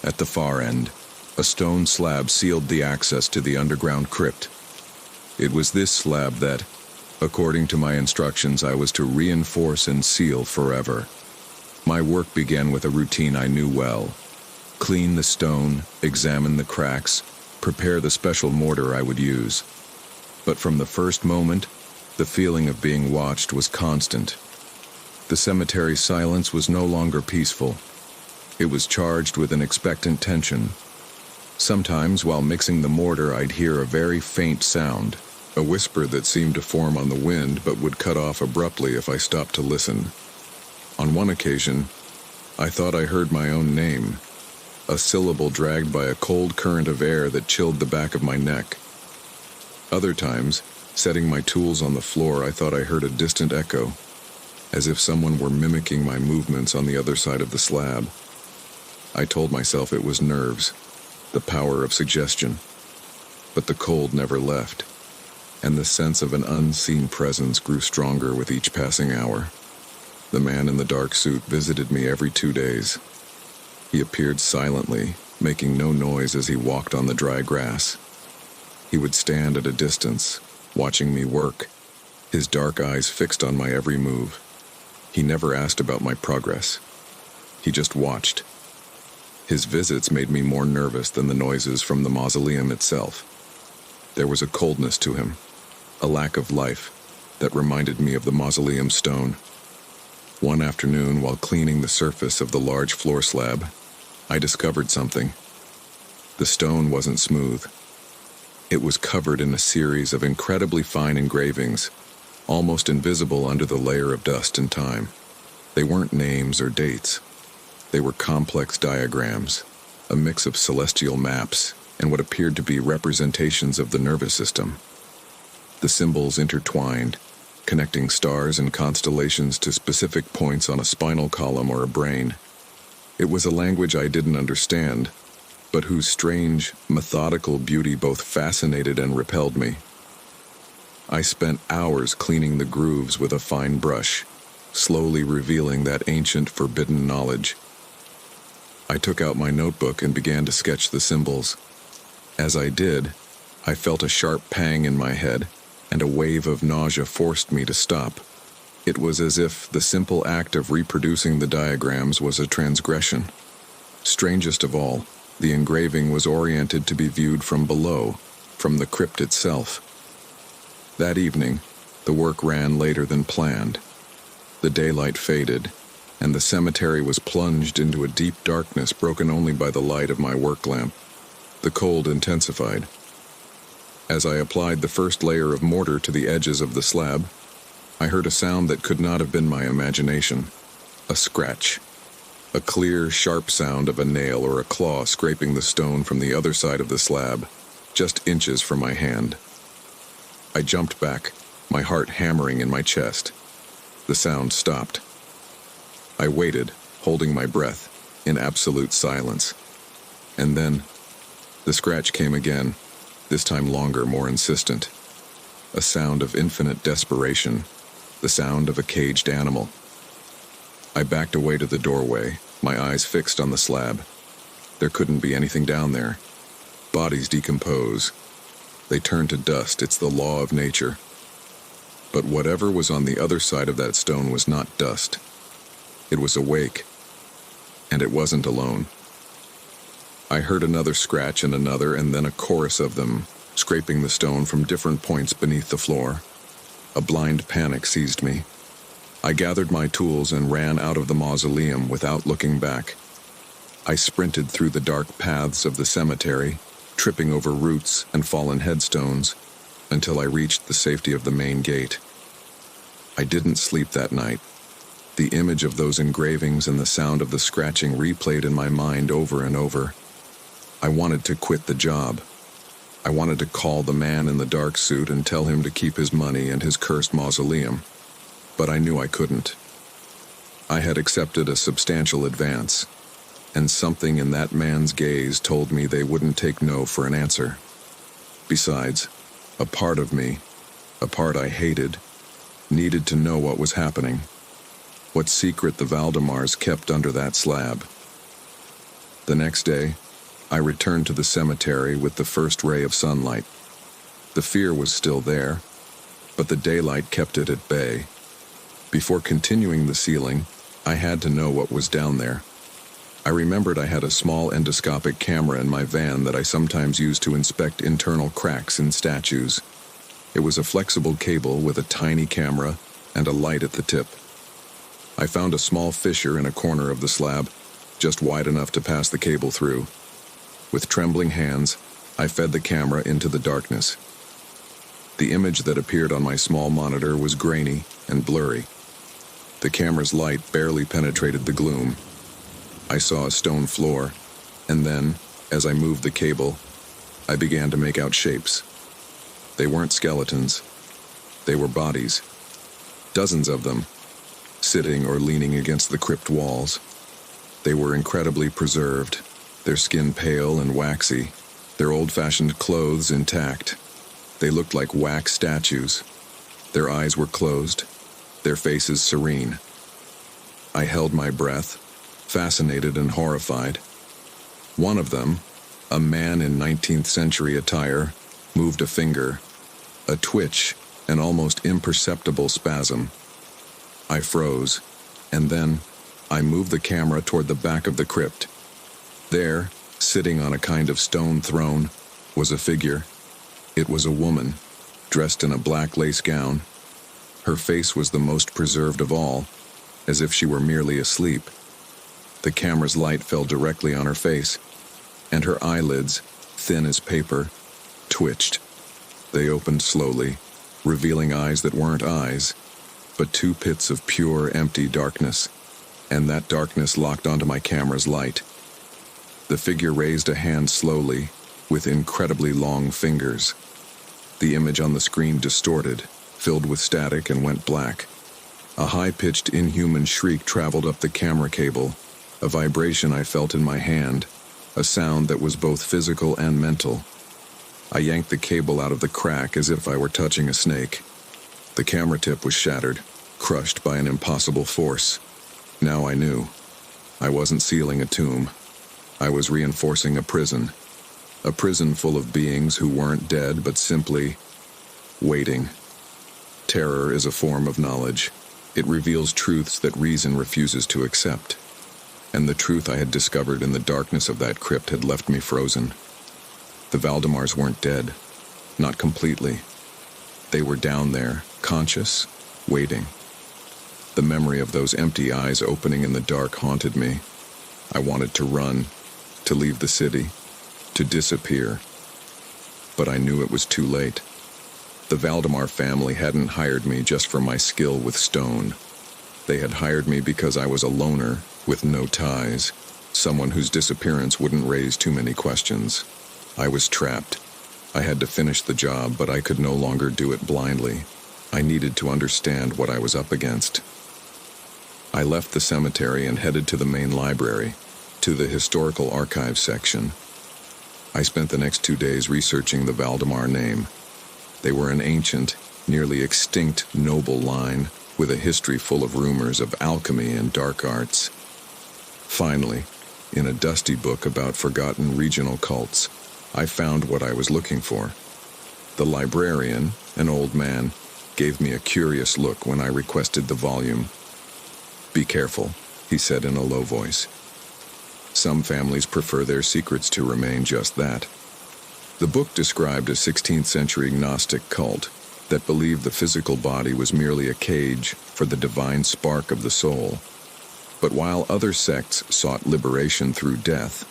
At the far end, a stone slab sealed the access to the underground crypt. It was this slab that, according to my instructions, I was to reinforce and seal forever. My work began with a routine I knew well. Clean the stone, examine the cracks, prepare the special mortar I would use. But from the first moment, the feeling of being watched was constant. The cemetery silence was no longer peaceful. It was charged with an expectant tension. Sometimes, while mixing the mortar, I'd hear a very faint sound, a whisper that seemed to form on the wind but would cut off abruptly if I stopped to listen. On one occasion, I thought I heard my own name, a syllable dragged by a cold current of air that chilled the back of my neck. Other times, setting my tools on the floor, I thought I heard a distant echo, as if someone were mimicking my movements on the other side of the slab. I told myself it was nerves, the power of suggestion. But the cold never left, and the sense of an unseen presence grew stronger with each passing hour. The man in the dark suit visited me every 2 days. He appeared silently, making no noise as he walked on the dry grass. He would stand at a distance, watching me work, his dark eyes fixed on my every move. He never asked about my progress. He just watched. His visits made me more nervous than the noises from the mausoleum itself. There was a coldness to him, a lack of life, that reminded me of the mausoleum stone. One afternoon, while cleaning the surface of the large floor slab, I discovered something. The stone wasn't smooth. It was covered in a series of incredibly fine engravings, almost invisible under the layer of dust and time. They weren't names or dates. They were complex diagrams, a mix of celestial maps and what appeared to be representations of the nervous system. The symbols intertwined, connecting stars and constellations to specific points on a spinal column or a brain. It was a language I didn't understand, but whose strange, methodical beauty both fascinated and repelled me. I spent hours cleaning the grooves with a fine brush, slowly revealing that ancient, forbidden knowledge. I took out my notebook and began to sketch the symbols. As I did, I felt a sharp pang in my head, and a wave of nausea forced me to stop. It was as if the simple act of reproducing the diagrams was a transgression. Strangest of all, the engraving was oriented to be viewed from below, from the crypt itself. That evening, the work ran later than planned. The daylight faded, and the cemetery was plunged into a deep darkness broken only by the light of my work lamp. The cold intensified. As I applied the first layer of mortar to the edges of the slab, I heard a sound that could not have been my imagination. A scratch. A clear, sharp sound of a nail or a claw scraping the stone from the other side of the slab, just inches from my hand. I jumped back, my heart hammering in my chest. The sound stopped. I waited, holding my breath, in absolute silence. And then, the scratch came again, this time longer, more insistent. A sound of infinite desperation, the sound of a caged animal. I backed away to the doorway, my eyes fixed on the slab. There couldn't be anything down there. Bodies decompose. They turn to dust, it's the law of nature. But whatever was on the other side of that stone was not dust. It was awake, and it wasn't alone. I heard another scratch and another, and then a chorus of them, scraping the stone from different points beneath the floor. A blind panic seized me. I gathered my tools and ran out of the mausoleum without looking back. I sprinted through the dark paths of the cemetery, tripping over roots and fallen headstones, until I reached the safety of the main gate. I didn't sleep that night. The image of those engravings and the sound of the scratching replayed in my mind over and over. I wanted to quit the job. I wanted to call the man in the dark suit and tell him to keep his money and his cursed mausoleum. But I knew I couldn't. I had accepted a substantial advance, and something in that man's gaze told me they wouldn't take no for an answer. Besides, a part of me, a part I hated, needed to know what was happening, what secret the Valdemars kept under that slab. The next day, I returned to the cemetery with the first ray of sunlight. The fear was still there, but the daylight kept it at bay. Before continuing the sealing, I had to know what was down there. I remembered I had a small endoscopic camera in my van that I sometimes used to inspect internal cracks in statues. It was a flexible cable with a tiny camera and a light at the tip. I found a small fissure in a corner of the slab, just wide enough to pass the cable through. With trembling hands, I fed the camera into the darkness. The image that appeared on my small monitor was grainy and blurry. The camera's light barely penetrated the gloom. I saw a stone floor, and then, as I moved the cable, I began to make out shapes. They weren't skeletons. They were bodies. Dozens of them, sitting or leaning against the crypt walls. They were incredibly preserved, their skin pale and waxy, their old-fashioned clothes intact. They looked like wax statues. Their eyes were closed, their faces serene. I held my breath, fascinated and horrified. One of them, a man in 19th century attire, moved a finger, a twitch, an almost imperceptible spasm. I froze, and then I moved the camera toward the back of the crypt. There, sitting on a kind of stone throne, was a figure. It was a woman, dressed in a black lace gown. Her face was the most preserved of all, as if she were merely asleep. The camera's light fell directly on her face, and her eyelids, thin as paper, twitched. They opened slowly, revealing eyes that weren't eyes, but two pits of pure, empty darkness, and that darkness locked onto my camera's light. The figure raised a hand slowly, with incredibly long fingers. The image on the screen distorted, filled with static, and went black. A high-pitched, inhuman shriek traveled up the camera cable, a vibration I felt in my hand, a sound that was both physical and mental. I yanked the cable out of the crack as if I were touching a snake. The camera tip was shattered, crushed by an impossible force. Now I knew. I wasn't sealing a tomb. I was reinforcing a prison full of beings who weren't dead but simply waiting. Terror is a form of knowledge. It reveals truths that reason refuses to accept. And the truth I had discovered in the darkness of that crypt had left me frozen. The Valdemars weren't dead. Not completely. They were down there, conscious, waiting. The memory of those empty eyes opening in the dark haunted me. I wanted to run, to leave the city, to disappear. But I knew it was too late. The Valdemar family hadn't hired me just for my skill with stone. They had hired me because I was a loner with no ties, someone whose disappearance wouldn't raise too many questions. I was trapped. I had to finish the job, but I could no longer do it blindly. I needed to understand what I was up against. I left the cemetery and headed to the main library, to the historical archives section. I spent the next 2 days researching the Valdemar name. They were an ancient, nearly extinct noble line with a history full of rumors of alchemy and dark arts. Finally, in a dusty book about forgotten regional cults, I found what I was looking for. The librarian, an old man, gave me a curious look when I requested the volume. "Be careful," he said in a low voice. "Some families prefer their secrets to remain just that." The book described a 16th century Gnostic cult that believed the physical body was merely a cage for the divine spark of the soul. But while other sects sought liberation through death,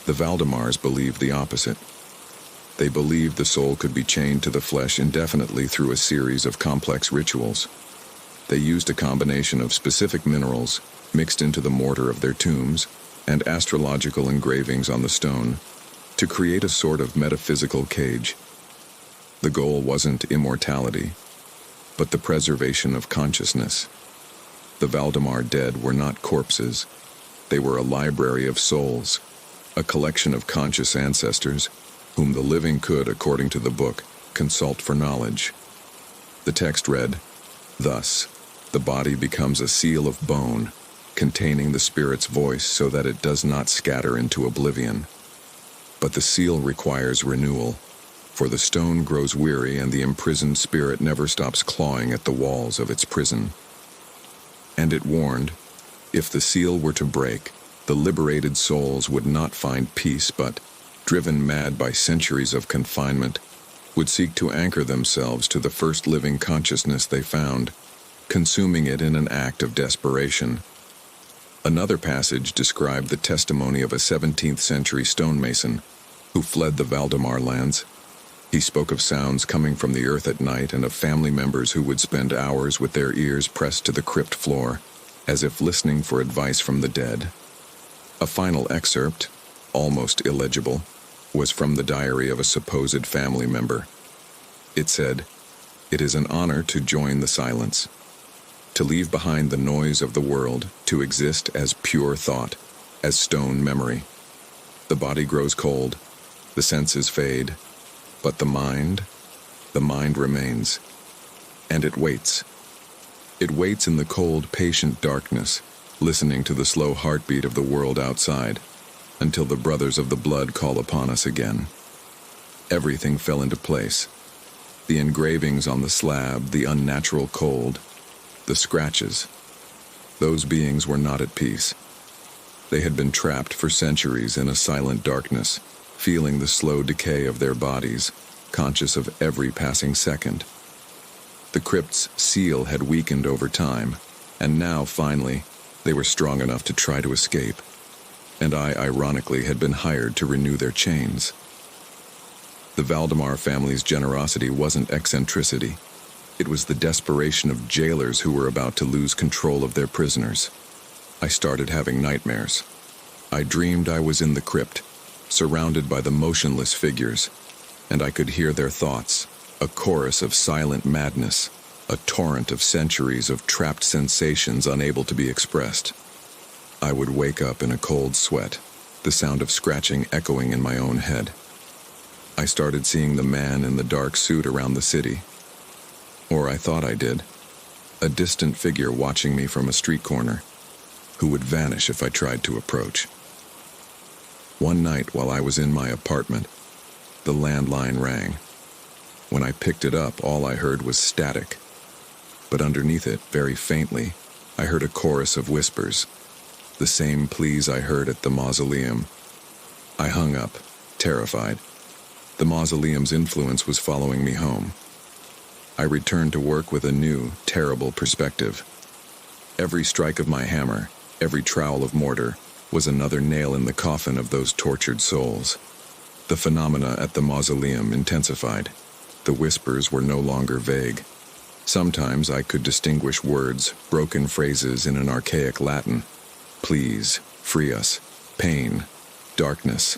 the Valdemars believed the opposite. They believed the soul could be chained to the flesh indefinitely through a series of complex rituals. They used a combination of specific minerals mixed into the mortar of their tombs and astrological engravings on the stone to create a sort of metaphysical cage. The goal wasn't immortality, but the preservation of consciousness. The Valdemar dead were not corpses. They were a library of souls, a collection of conscious ancestors whom the living could, according to the book, consult for knowledge. The text read, "Thus, the body becomes a seal of bone, containing the spirit's voice so that it does not scatter into oblivion. But the seal requires renewal, for the stone grows weary and the imprisoned spirit never stops clawing at the walls of its prison." And it warned, if the seal were to break, the liberated souls would not find peace but, driven mad by centuries of confinement, would seek to anchor themselves to the first living consciousness they found, consuming it in an act of desperation. Another passage described the testimony of a 17th century stonemason who fled the Valdemar lands. He spoke of sounds coming from the earth at night and of family members who would spend hours with their ears pressed to the crypt floor, as if listening for advice from the dead. A final excerpt, almost illegible, was from the diary of a supposed family member. It said, "It is an honor to join the silence, to leave behind the noise of the world, to exist as pure thought, as stone memory. The body grows cold, the senses fade, but the mind remains. And it waits. It waits in the cold, patient darkness, listening to the slow heartbeat of the world outside, until the brothers of the blood call upon us again." Everything fell into place. The engravings on the slab, the unnatural cold, the scratches. Those beings were not at peace. They had been trapped for centuries in a silent darkness, feeling the slow decay of their bodies, conscious of every passing second. The crypt's seal had weakened over time, and now, finally, they were strong enough to try to escape. And I, ironically, had been hired to renew their chains. The Valdemar family's generosity wasn't eccentricity. It was the desperation of jailers who were about to lose control of their prisoners. I started having nightmares. I dreamed I was in the crypt, surrounded by the motionless figures, and I could hear their thoughts, a chorus of silent madness, a torrent of centuries of trapped sensations unable to be expressed. I would wake up in a cold sweat, the sound of scratching echoing in my own head. I started seeing the man in the dark suit around the city. Or I thought I did. A distant figure watching me from a street corner, who would vanish if I tried to approach. One night while I was in my apartment, the landline rang. When I picked it up, all I heard was static. But underneath it, very faintly, I heard a chorus of whispers, the same pleas I heard at the mausoleum. I hung up, terrified. The mausoleum's influence was following me home. I returned to work with a new, terrible perspective. Every strike of my hammer, every trowel of mortar, was another nail in the coffin of those tortured souls. The phenomena at the mausoleum intensified. The whispers were no longer vague. Sometimes I could distinguish words, broken phrases in an archaic Latin. Please, free us, pain, darkness.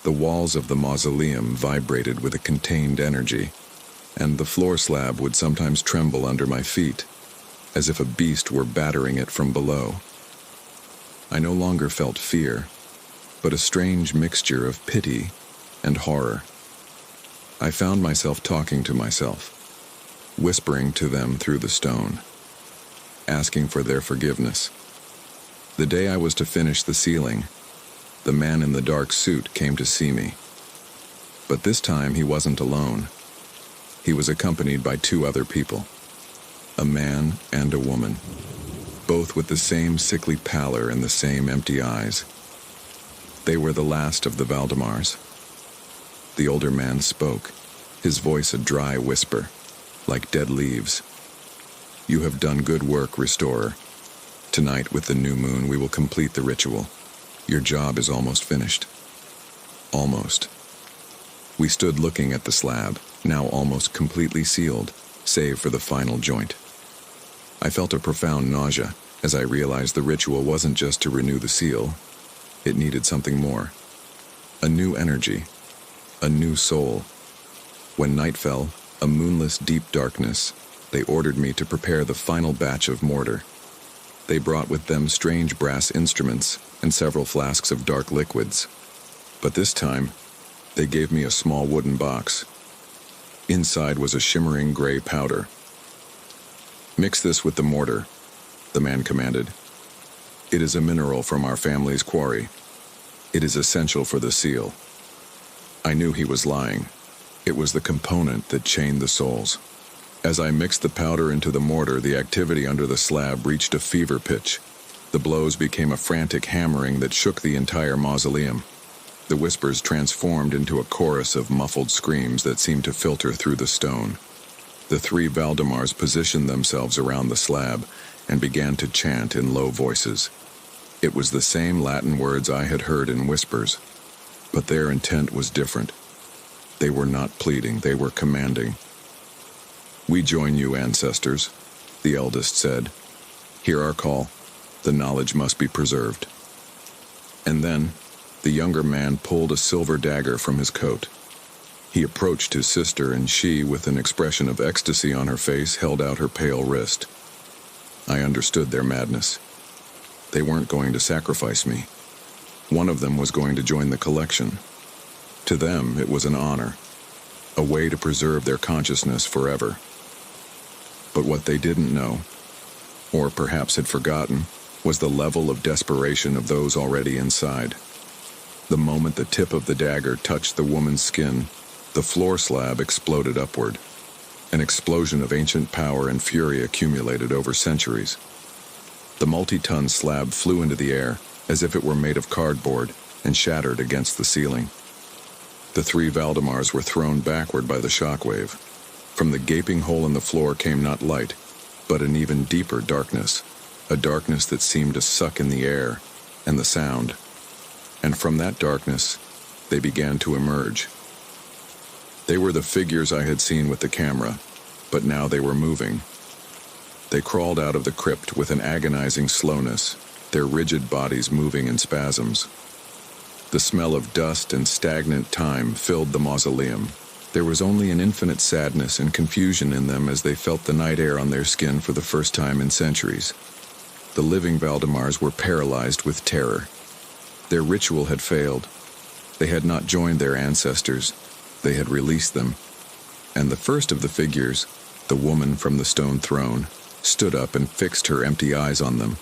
The walls of the mausoleum vibrated with a contained energy, and the floor slab would sometimes tremble under my feet, as if a beast were battering it from below. I no longer felt fear, but a strange mixture of pity and horror. I found myself talking to myself, whispering to them through the stone, asking for their forgiveness. The day I was to finish the ceiling, the man in the dark suit came to see me. But this time he wasn't alone. He was accompanied by two other people, a man and a woman, both with the same sickly pallor and the same empty eyes. They were the last of the Valdemars. The older man spoke, his voice a dry whisper, like dead leaves. "You have done good work, Restorer. Tonight, with the new moon, we will complete the ritual. Your job is almost finished." Almost. We stood looking at the slab, now almost completely sealed, save for the final joint. I felt a profound nausea as I realized the ritual wasn't just to renew the seal. It needed something more. A new energy. A new soul. When night fell, a moonless deep darkness, they ordered me to prepare the final batch of mortar. They brought with them strange brass instruments and several flasks of dark liquids. But this time, they gave me a small wooden box. Inside was a shimmering gray powder. "Mix this with the mortar," the man commanded. "It is a mineral from our family's quarry. It is essential for the seal." I knew he was lying. It was the component that chained the souls. As I mixed the powder into the mortar, the activity under the slab reached a fever pitch. The blows became a frantic hammering that shook the entire mausoleum. The whispers transformed into a chorus of muffled screams that seemed to filter through the stone. The three Valdemars positioned themselves around the slab and began to chant in low voices. It was the same Latin words I had heard in whispers, but their intent was different. They were not pleading, they were commanding. "We join you, ancestors," the eldest said. "Hear our call. The knowledge must be preserved." And then, the younger man pulled a silver dagger from his coat. He approached his sister, and she, with an expression of ecstasy on her face, held out her pale wrist. I understood their madness. They weren't going to sacrifice me. One of them was going to join the collection. To them, it was an honor, a way to preserve their consciousness forever. But what they didn't know, or perhaps had forgotten, was the level of desperation of those already inside. The moment the tip of the dagger touched the woman's skin, the floor slab exploded upward. An explosion of ancient power and fury accumulated over centuries. The multi-ton slab flew into the air as if it were made of cardboard and shattered against the ceiling. The three Valdemars were thrown backward by the shockwave. From the gaping hole in the floor came not light, but an even deeper darkness, a darkness that seemed to suck in the air and the sound. And from that darkness, they began to emerge. They were the figures I had seen with the camera, but now they were moving. They crawled out of the crypt with an agonizing slowness, their rigid bodies moving in spasms. The smell of dust and stagnant time filled the mausoleum. There was only an infinite sadness and confusion in them as they felt the night air on their skin for the first time in centuries. The living Valdemars were paralyzed with terror. Their ritual had failed. They had not joined their ancestors. They had released them. And the first of the figures, the woman from the stone throne, stood up and fixed her empty eyes on them.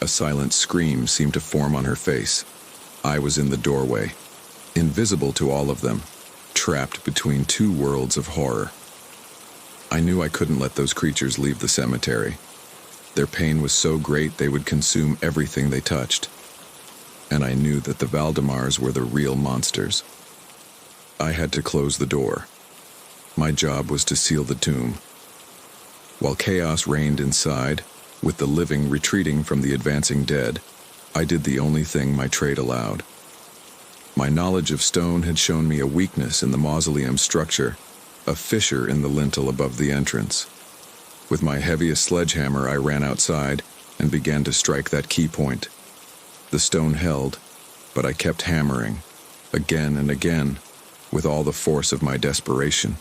A silent scream seemed to form on her face. I was in the doorway, invisible to all of them, trapped between two worlds of horror. I knew I couldn't let those creatures leave the cemetery. Their pain was so great they would consume everything they touched. And I knew that the Valdemars were the real monsters. I had to close the door. My job was to seal the tomb. While chaos reigned inside, with the living retreating from the advancing dead, I did the only thing my trade allowed. My knowledge of stone had shown me a weakness in the mausoleum structure, a fissure in the lintel above the entrance. With my heaviest sledgehammer, I ran outside and began to strike that key point. The stone held, but I kept hammering, again and again, with all the force of my desperation.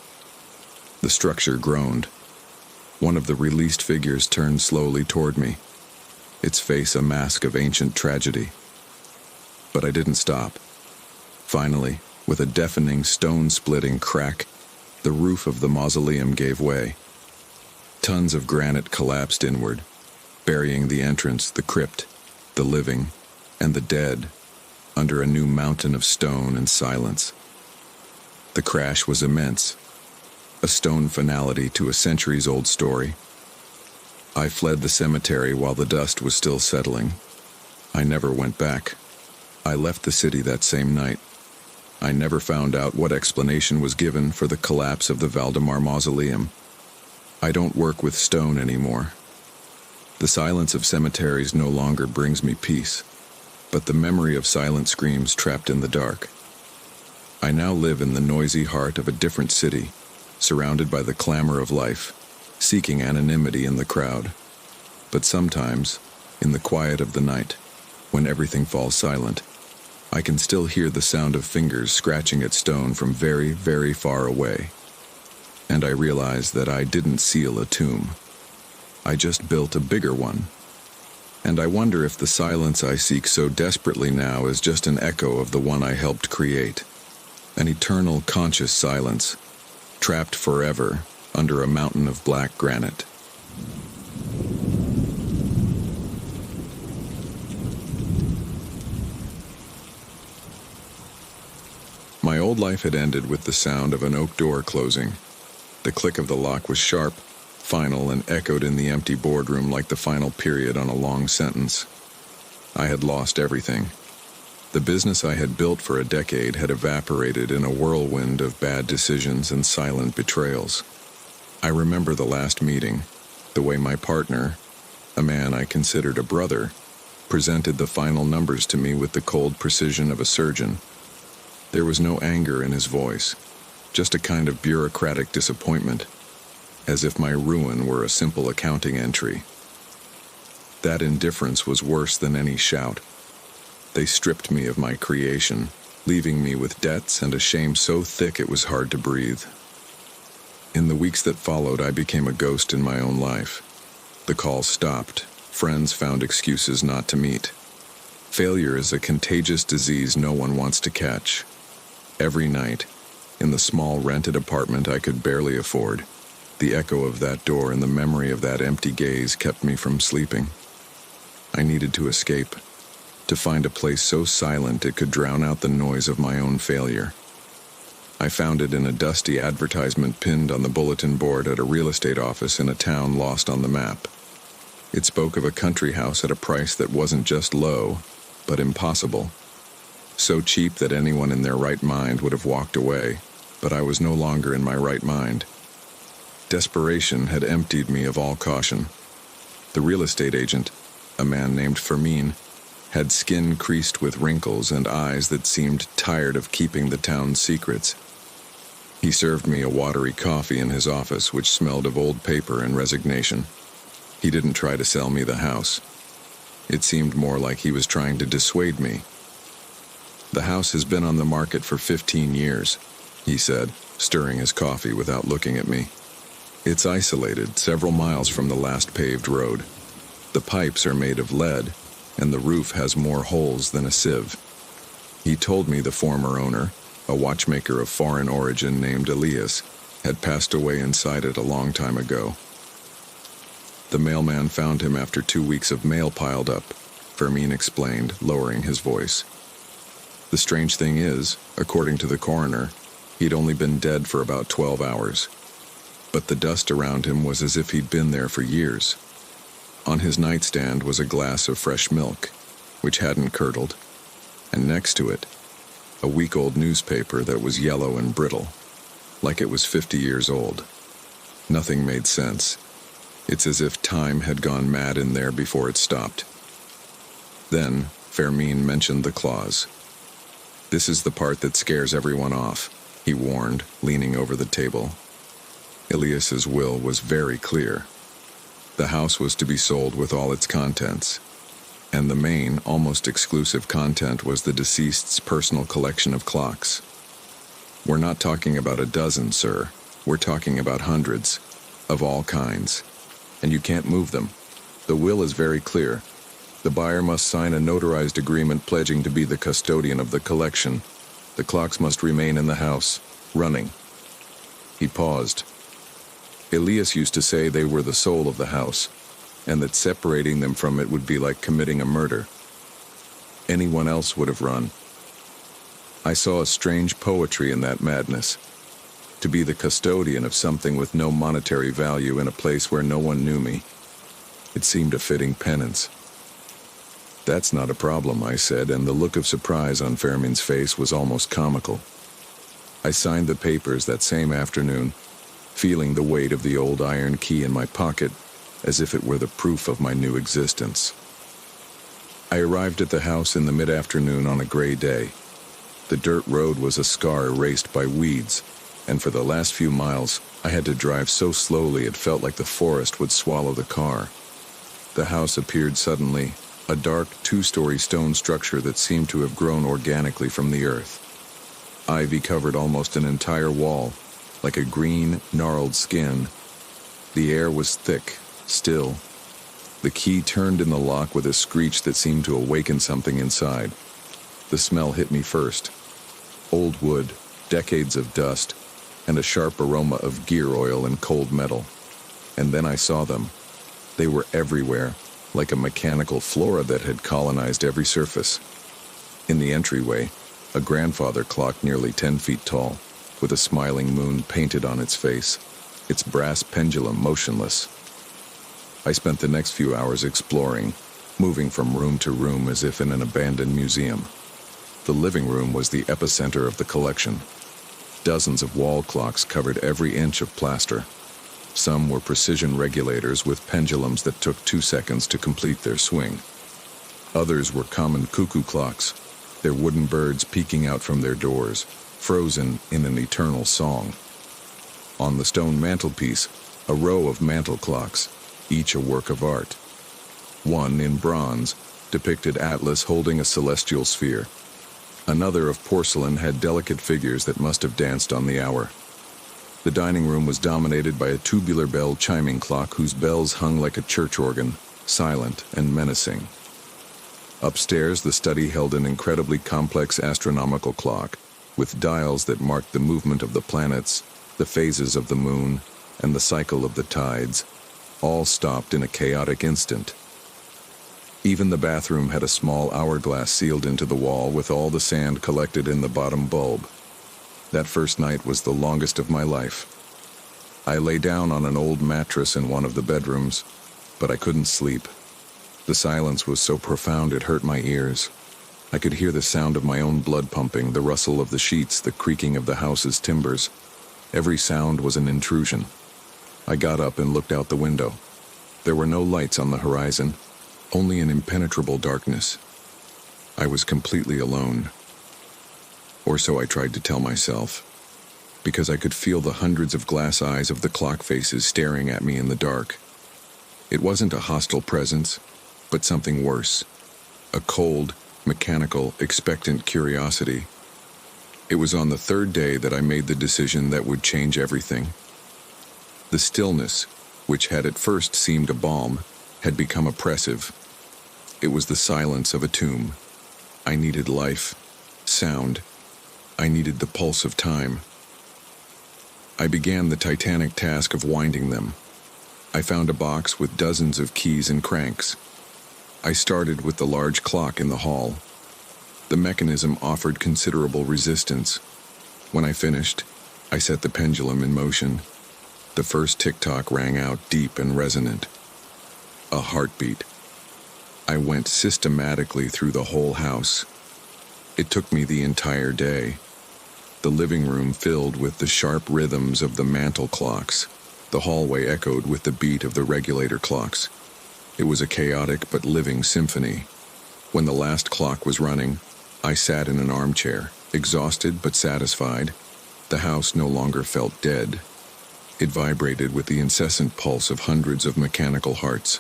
The structure groaned. One of the released figures turned slowly toward me, its face a mask of ancient tragedy. But I didn't stop. Finally, with a deafening, stone-splitting crack, the roof of the mausoleum gave way. Tons of granite collapsed inward, burying the entrance, the crypt, the living, and the dead under a new mountain of stone and silence. The crash was immense, a stone finality to a centuries-old story. I fled the cemetery while the dust was still settling. I never went back. I left the city that same night. I never found out what explanation was given for the collapse of the Valdemar mausoleum. I don't work with stone anymore. The silence of cemeteries no longer brings me peace, but the memory of silent screams trapped in the dark. I now live in the noisy heart of a different city, surrounded by the clamor of life, seeking anonymity in the crowd. But sometimes, in the quiet of the night, when everything falls silent, I can still hear the sound of fingers scratching at stone from very, very far away. And I realize that I didn't seal a tomb. I just built a bigger one. And I wonder if the silence I seek so desperately now is just an echo of the one I helped create. An eternal conscious silence, trapped forever under a mountain of black granite. My old life had ended with the sound of an oak door closing. The click of the lock was sharp, final, and echoed in the empty boardroom like the final period on a long sentence. I had lost everything. The business I had built for a decade had evaporated in a whirlwind of bad decisions and silent betrayals. I remember the last meeting, the way my partner, a man I considered a brother, presented the final numbers to me with the cold precision of a surgeon. There was no anger in his voice, just a kind of bureaucratic disappointment, as if my ruin were a simple accounting entry. That indifference was worse than any shout. They stripped me of my creation, leaving me with debts and a shame so thick it was hard to breathe. In the weeks that followed, I became a ghost in my own life. The calls stopped. Friends found excuses not to meet. Failure is a contagious disease no one wants to catch. Every night, in the small rented apartment I could barely afford, the echo of that door and the memory of that empty gaze kept me from sleeping. I needed to escape, to find a place so silent it could drown out the noise of my own failure. I found it in a dusty advertisement pinned on the bulletin board at a real estate office in a town lost on the map. It spoke of a country house at a price that wasn't just low, but impossible. So cheap that anyone in their right mind would have walked away, but I was no longer in my right mind. Desperation had emptied me of all caution. The real estate agent, a man named Fermin, had skin creased with wrinkles and eyes that seemed tired of keeping the town's secrets. He served me a watery coffee in his office, which smelled of old paper and resignation. He didn't try to sell me the house. It seemed more like he was trying to dissuade me. "The house has been on the market for 15 years, he said, stirring his coffee without looking at me. It's isolated, several miles from the last paved road. The pipes are made of lead, and the roof has more holes than a sieve." He told me the former owner, a watchmaker of foreign origin named Elias, had passed away inside it a long time ago. The mailman found him after 2 weeks of mail piled up, Fermin explained, lowering his voice. The strange thing is, according to the coroner, he'd only been dead for about 12 hours. But the dust around him was as if he'd been there for years. On his nightstand was a glass of fresh milk, which hadn't curdled, and next to it, a week-old newspaper that was yellow and brittle, like it was 50 years old. Nothing made sense. It's as if time had gone mad in there before it stopped. Then, Fermin mentioned the clause. "This is the part that scares everyone off," he warned, leaning over the table. Elias's will was very clear. The house was to be sold with all its contents, and the main, almost exclusive content was the deceased's personal collection of clocks. "We're not talking about a dozen, sir. We're talking about hundreds, of all kinds. And you can't move them. The will is very clear. The buyer must sign a notarized agreement pledging to be the custodian of the collection. The clocks must remain in the house, running." He paused. "Elias used to say they were the soul of the house, and that separating them from it would be like committing a murder. Anyone else would have run. I saw a strange poetry in that madness. To be the custodian of something with no monetary value in a place where no one knew me. It seemed a fitting penance." "That's not a problem," I said, and the look of surprise on Fermin's face was almost comical. I signed the papers that same afternoon, feeling the weight of the old iron key in my pocket, as if it were the proof of my new existence. I arrived at the house in the mid-afternoon on a gray day. The dirt road was a scar erased by weeds, and for the last few miles, I had to drive so slowly it felt like the forest would swallow the car. The house appeared suddenly, a dark 2-story stone structure that seemed to have grown organically from the earth. Ivy covered almost an entire wall, like a green, gnarled skin. The air was thick, still. The key turned in the lock with a screech that seemed to awaken something inside. The smell hit me first. Old wood, decades of dust, and a sharp aroma of gear oil and cold metal. And then I saw them. They were everywhere, like a mechanical flora that had colonized every surface. In the entryway, a grandfather clock nearly 10 feet tall, with a smiling moon painted on its face, its brass pendulum motionless. I spent the next few hours exploring, moving from room to room as if in an abandoned museum. The living room was the epicenter of the collection. Dozens of wall clocks covered every inch of plaster. Some were precision regulators with pendulums that took 2 seconds to complete their swing. Others were common cuckoo clocks, their wooden birds peeking out from their doors, frozen in an eternal song. On the stone mantelpiece, a row of mantel clocks, each a work of art. One, in bronze, depicted Atlas holding a celestial sphere. Another of porcelain had delicate figures that must have danced on the hour. The dining room was dominated by a tubular bell chiming clock whose bells hung like a church organ, silent and menacing. Upstairs, the study held an incredibly complex astronomical clock, with dials that marked the movement of the planets, the phases of the moon, and the cycle of the tides, all stopped in a chaotic instant. Even the bathroom had a small hourglass sealed into the wall with all the sand collected in the bottom bulb. That first night was the longest of my life. I lay down on an old mattress in one of the bedrooms, but I couldn't sleep. The silence was so profound it hurt my ears. I could hear the sound of my own blood pumping, the rustle of the sheets, the creaking of the house's timbers. Every sound was an intrusion. I got up and looked out the window. There were no lights on the horizon, only an impenetrable darkness. I was completely alone. Or so I tried to tell myself, because I could feel the hundreds of glass eyes of the clock faces staring at me in the dark. It wasn't a hostile presence, but something worse. A cold, mechanical, expectant curiosity. It was on the third day that I made the decision that would change everything. The stillness, which had at first seemed a balm, had become oppressive. It was the silence of a tomb. I needed life, sound. I needed the pulse of time. I began the titanic task of winding them. I found a box with dozens of keys and cranks. I started with the large clock in the hall. The mechanism offered considerable resistance. When I finished, I set the pendulum in motion. The first tick-tock rang out deep and resonant. A heartbeat. I went systematically through the whole house. It took me the entire day. The living room filled with the sharp rhythms of the mantel clocks. The hallway echoed with the beat of the regulator clocks. It was a chaotic but living symphony. When the last clock was running, I sat in an armchair, exhausted but satisfied. The house no longer felt dead. It vibrated with the incessant pulse of hundreds of mechanical hearts.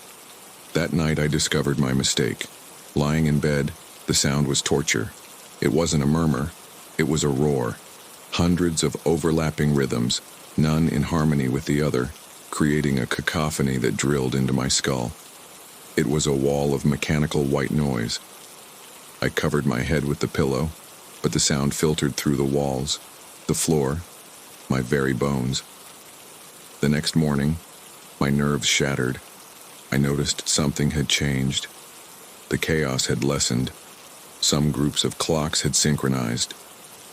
That night I discovered my mistake. Lying in bed, the sound was torture. It wasn't a murmur, it was a roar. Hundreds of overlapping rhythms, none in harmony with the other, creating a cacophony that drilled into my skull. It was a wall of mechanical white noise. I covered my head with the pillow, but the sound filtered through the walls, the floor, my very bones. The next morning, my nerves shattered. I noticed something had changed. The chaos had lessened. Some groups of clocks had synchronized.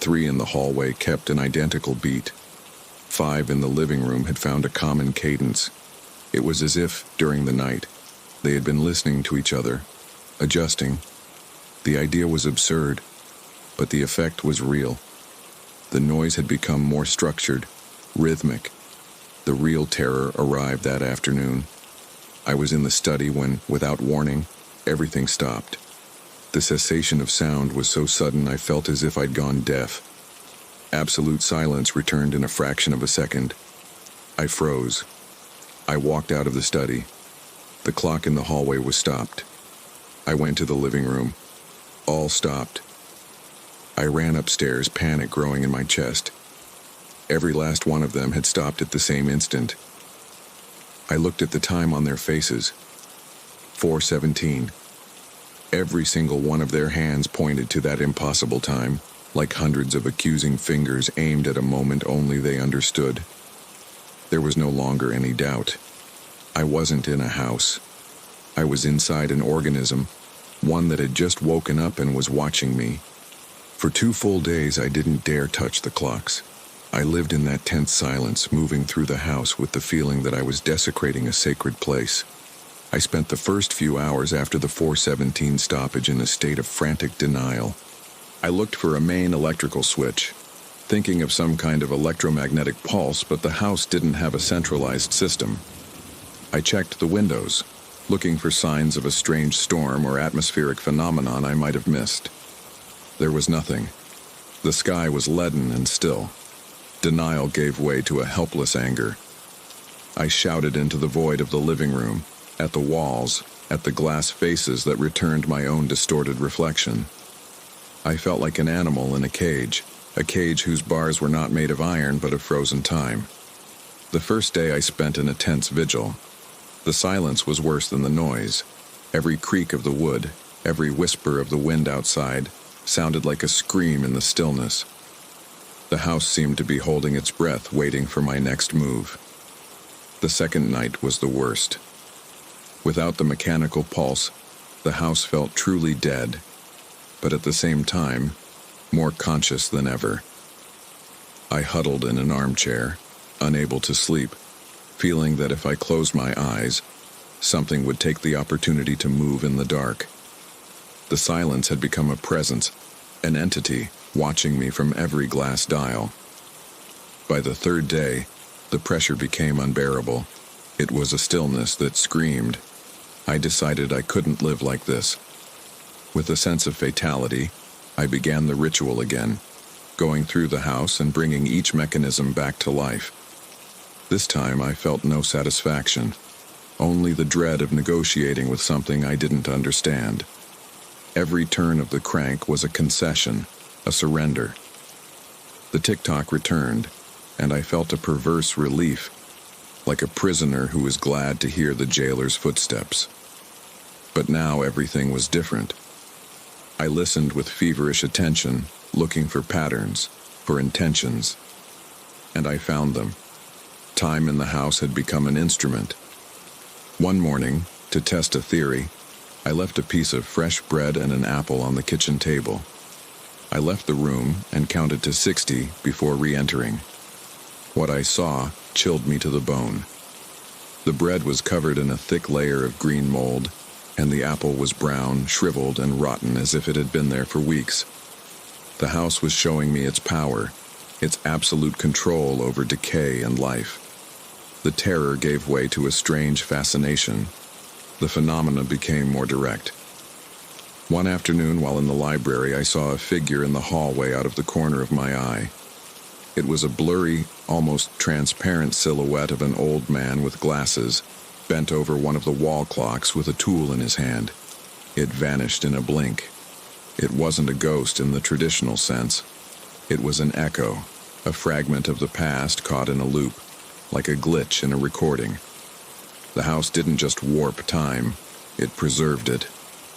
3 in the hallway kept an identical beat. 5 in the living room had found a common cadence. It was as if, during the night, they had been listening to each other, adjusting. The idea was absurd, but the effect was real. The noise had become more structured, rhythmic. The real terror arrived that afternoon. I was in the study when, without warning, everything stopped. The cessation of sound was so sudden I felt as if I'd gone deaf. Absolute silence returned in a fraction of a second. I froze. I walked out of the study. The clock in the hallway was stopped. I went to the living room. All stopped. I ran upstairs, panic growing in my chest. Every last one of them had stopped at the same instant. I looked at the time on their faces. 4:17. Every single one of their hands pointed to that impossible time, like hundreds of accusing fingers aimed at a moment only they understood. There was no longer any doubt. I wasn't in a house. I was inside an organism, one that had just woken up and was watching me. For 2 full days I didn't dare touch the clocks. I lived in that tense silence, moving through the house with the feeling that I was desecrating a sacred place. I spent the first few hours after the 4:17 stoppage in a state of frantic denial. I looked for a main electrical switch, thinking of some kind of electromagnetic pulse, but the house didn't have a centralized system. I checked the windows, looking for signs of a strange storm or atmospheric phenomenon I might have missed. There was nothing. The sky was leaden and still. Denial gave way to a helpless anger. I shouted into the void of the living room, at the walls, at the glass faces that returned my own distorted reflection. I felt like an animal in a cage whose bars were not made of iron but of frozen time. The first day I spent in a tense vigil. The silence was worse than the noise. Every creak of the wood, every whisper of the wind outside, sounded like a scream in the stillness. The house seemed to be holding its breath, waiting for my next move. The second night was the worst. Without the mechanical pulse, the house felt truly dead, but at the same time, more conscious than ever. I huddled in an armchair, unable to sleep, feeling that if I closed my eyes, something would take the opportunity to move in the dark. The silence had become a presence, an entity, watching me from every glass dial. By the third day, the pressure became unbearable. It was a stillness that screamed. I decided I couldn't live like this. With a sense of fatality, I began the ritual again, going through the house and bringing each mechanism back to life. This time I felt no satisfaction, only the dread of negotiating with something I didn't understand. Every turn of the crank was a concession, a surrender. The tick-tock returned, and I felt a perverse relief, like a prisoner who is glad to hear the jailer's footsteps. But now everything was different. I listened with feverish attention, looking for patterns, for intentions. And I found them. Time in the house had become an instrument. One morning, to test a theory, I left a piece of fresh bread and an apple on the kitchen table. I left the room and counted to 60 before re-entering. What I saw chilled me to the bone. The bread was covered in a thick layer of green mold, and the apple was brown, shriveled, and rotten as if it had been there for weeks. The house was showing me its power, its absolute control over decay and life. The terror gave way to a strange fascination. The phenomena became more direct. One afternoon, while in the library, I saw a figure in the hallway out of the corner of my eye. It was a blurry, almost transparent silhouette of an old man with glasses, bent over one of the wall clocks with a tool in his hand. It vanished in a blink. It wasn't a ghost in the traditional sense. It was an echo, a fragment of the past caught in a loop, like a glitch in a recording. The house didn't just warp time, it preserved it,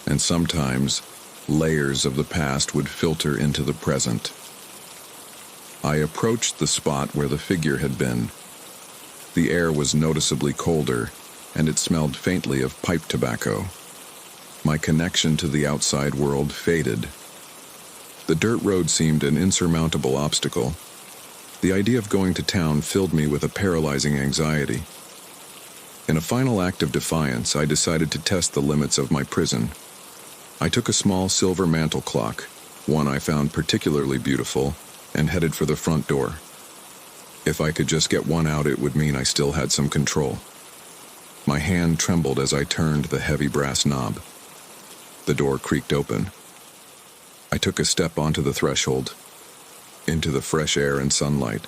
and sometimes layers of the past would filter into the present. I approached the spot where the figure had been. The air was noticeably colder, and it smelled faintly of pipe tobacco. My connection to the outside world faded. The dirt road seemed an insurmountable obstacle. The idea of going to town filled me with a paralyzing anxiety. In a final act of defiance, I decided to test the limits of my prison. I took a small silver mantel clock, one I found particularly beautiful, and headed for the front door. If I could just get one out, it would mean I still had some control. My hand trembled as I turned the heavy brass knob. The door creaked open. I took a step onto the threshold, into the fresh air and sunlight.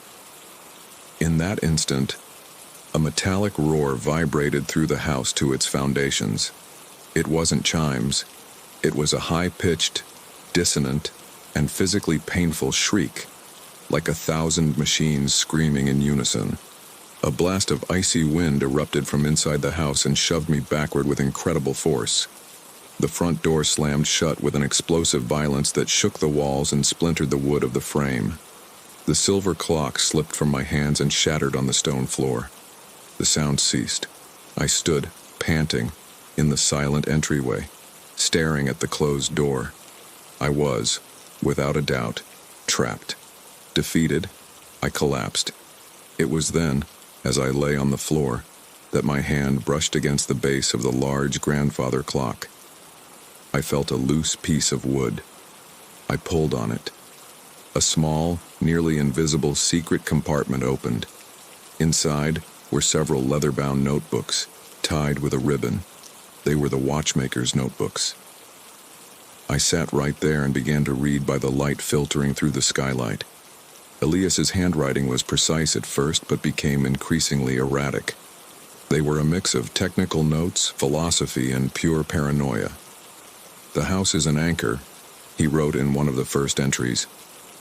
In that instant, a metallic roar vibrated through the house to its foundations. It wasn't chimes. It was a high-pitched, dissonant, and physically painful shriek, like 1,000 machines screaming in unison. A blast of icy wind erupted from inside the house and shoved me backward with incredible force. The front door slammed shut with an explosive violence that shook the walls and splintered the wood of the frame. The silver clock slipped from my hands and shattered on the stone floor. The sound ceased. I stood, panting, in the silent entryway, staring at the closed door. I was, without a doubt, trapped. Defeated, I collapsed. It was then, as I lay on the floor, that my hand brushed against the base of the large grandfather clock. I felt a loose piece of wood. I pulled on it. A small, nearly invisible secret compartment opened. Inside were several leather-bound notebooks, tied with a ribbon. They were the watchmaker's notebooks. I sat right there and began to read by the light filtering through the skylight. Elias's handwriting was precise at first, but became increasingly erratic. They were a mix of technical notes, philosophy, and pure paranoia. The house is an anchor, He wrote in one of the first entries,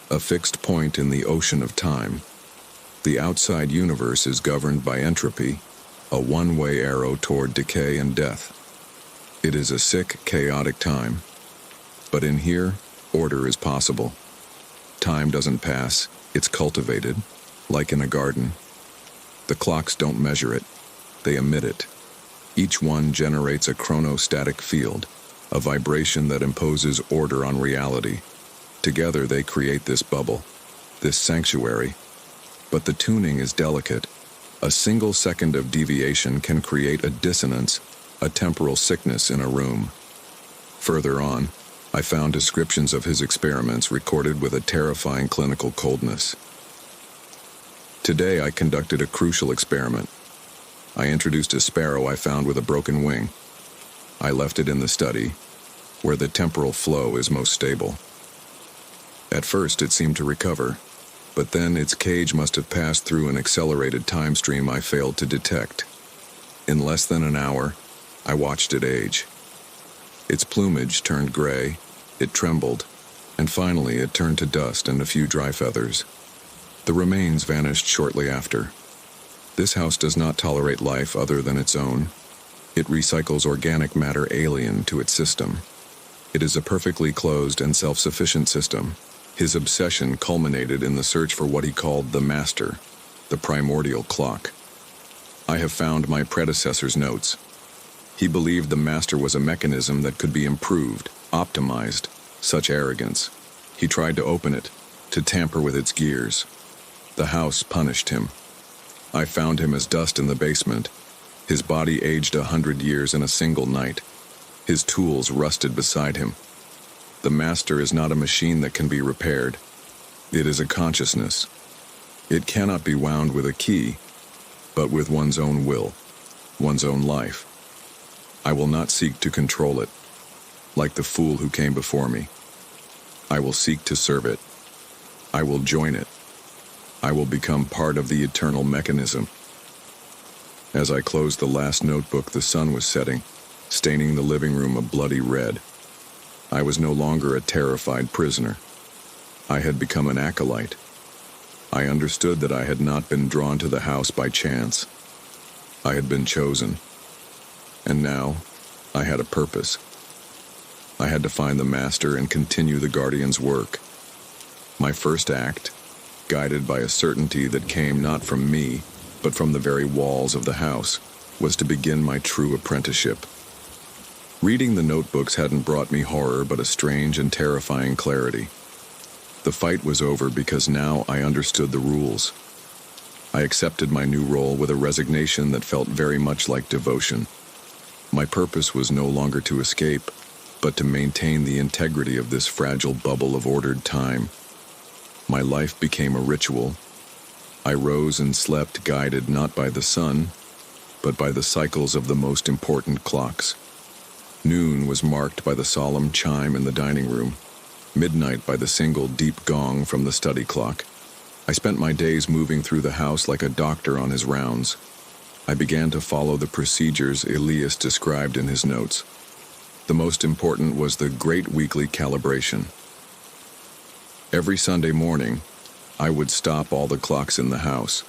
"A fixed point in the ocean of time. The outside universe is governed by entropy, a one-way arrow toward decay and death. It is a sick, chaotic time. But in here, order is possible. Time doesn't pass, it's cultivated, like in a garden. The clocks don't measure it, they emit it. Each one generates a chronostatic field, a vibration that imposes order on reality. Together they create this bubble, this sanctuary. But the tuning is delicate. A single second of deviation can create a dissonance, a temporal sickness in a room." Further on, I found descriptions of his experiments recorded with a terrifying clinical coldness. Today I conducted a crucial experiment. I introduced a sparrow I found with a broken wing. I left it in the study, where the temporal flow is most stable. At first it seemed to recover, but then its cage must have passed through an accelerated time stream I failed to detect. In less than an hour, I watched it age. Its plumage turned gray, it trembled, and finally it turned to dust and a few dry feathers. The remains vanished shortly after. This house does not tolerate life other than its own. It recycles organic matter alien to its system. It is a perfectly closed and self-sufficient system. His obsession culminated in the search for what he called the master, the primordial clock. I have found my predecessor's notes. He believed the master was a mechanism that could be improved, optimized. Such arrogance. He tried to open it, to tamper with its gears. The house punished him. I found him as dust in the basement. His body aged 100 years in a single night. His tools rusted beside him. The master is not a machine that can be repaired. It is a consciousness. It cannot be wound with a key, but with one's own will, one's own life. I will not seek to control it, like the fool who came before me. I will seek to serve it. I will join it. I will become part of the eternal mechanism. As I closed the last notebook, the sun was setting, staining the living room a bloody red. I was no longer a terrified prisoner. I had become an acolyte. I understood that I had not been drawn to the house by chance. I had been chosen. And now, I had a purpose. I had to find the master and continue the guardian's work. My first act, guided by a certainty that came not from me, but from the very walls of the house, was to begin my true apprenticeship. Reading the notebooks hadn't brought me horror, but a strange and terrifying clarity. The fight was over because now I understood the rules. I accepted my new role with a resignation that felt very much like devotion. My purpose was no longer to escape, but to maintain the integrity of this fragile bubble of ordered time. My life became a ritual. I rose and slept guided not by the sun, but by the cycles of the most important clocks. Noon was marked by the solemn chime in the dining room, midnight by the single deep gong from the study clock. I spent my days moving through the house like a doctor on his rounds. I began to follow the procedures Elias described in his notes. The most important was the great weekly calibration. Every Sunday morning, I would stop all the clocks in the house.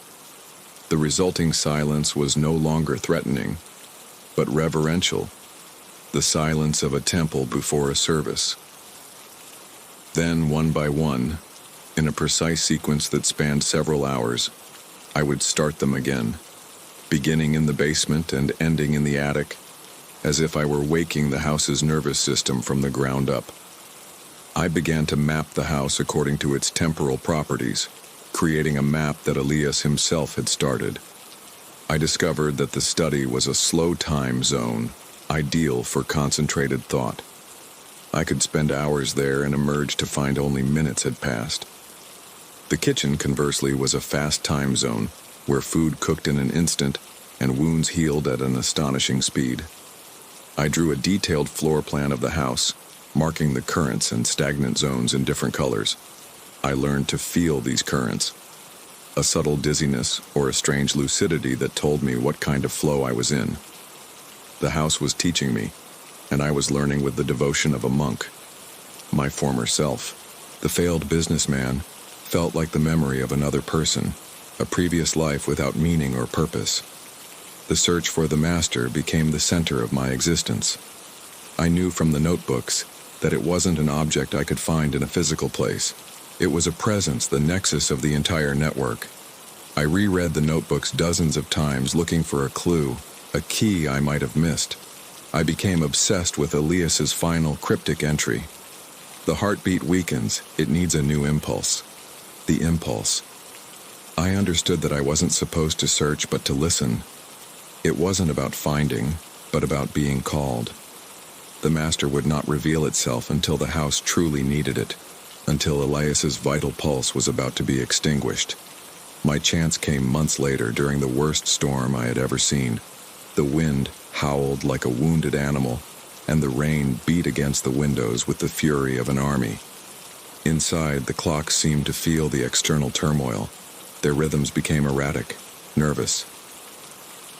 The resulting silence was no longer threatening, but reverential, the silence of a temple before a service. Then, one by one, in a precise sequence that spanned several hours, I would start them again, beginning in the basement and ending in the attic, as if I were waking the house's nervous system from the ground up. I began to map the house according to its temporal properties, creating a map that Elias himself had started. I discovered that the study was a slow time zone, ideal for concentrated thought. I could spend hours there and emerge to find only minutes had passed. The kitchen, conversely, was a fast time zone, where food cooked in an instant and wounds healed at an astonishing speed. I drew a detailed floor plan of the house, marking the currents and stagnant zones in different colors. I learned to feel these currents, a subtle dizziness or a strange lucidity that told me what kind of flow I was in. The house was teaching me, and I was learning with the devotion of a monk. My former self, the failed businessman, felt like the memory of another person, a previous life without meaning or purpose. The search for the master became the center of my existence. I knew from the notebooks that it wasn't an object I could find in a physical place. It was a presence, the nexus of the entire network. I reread the notebooks dozens of times looking for a clue, a key I might have missed. I became obsessed with Elias's final cryptic entry. The heartbeat weakens, it needs a new impulse. The impulse. I understood that I wasn't supposed to search but to listen. It wasn't about finding, but about being called. The master would not reveal itself until the house truly needed it, until Elias's vital pulse was about to be extinguished. My chance came months later during the worst storm I had ever seen. The wind howled like a wounded animal, and the rain beat against the windows with the fury of an army. Inside, the clocks seemed to feel the external turmoil. Their rhythms became erratic, nervous.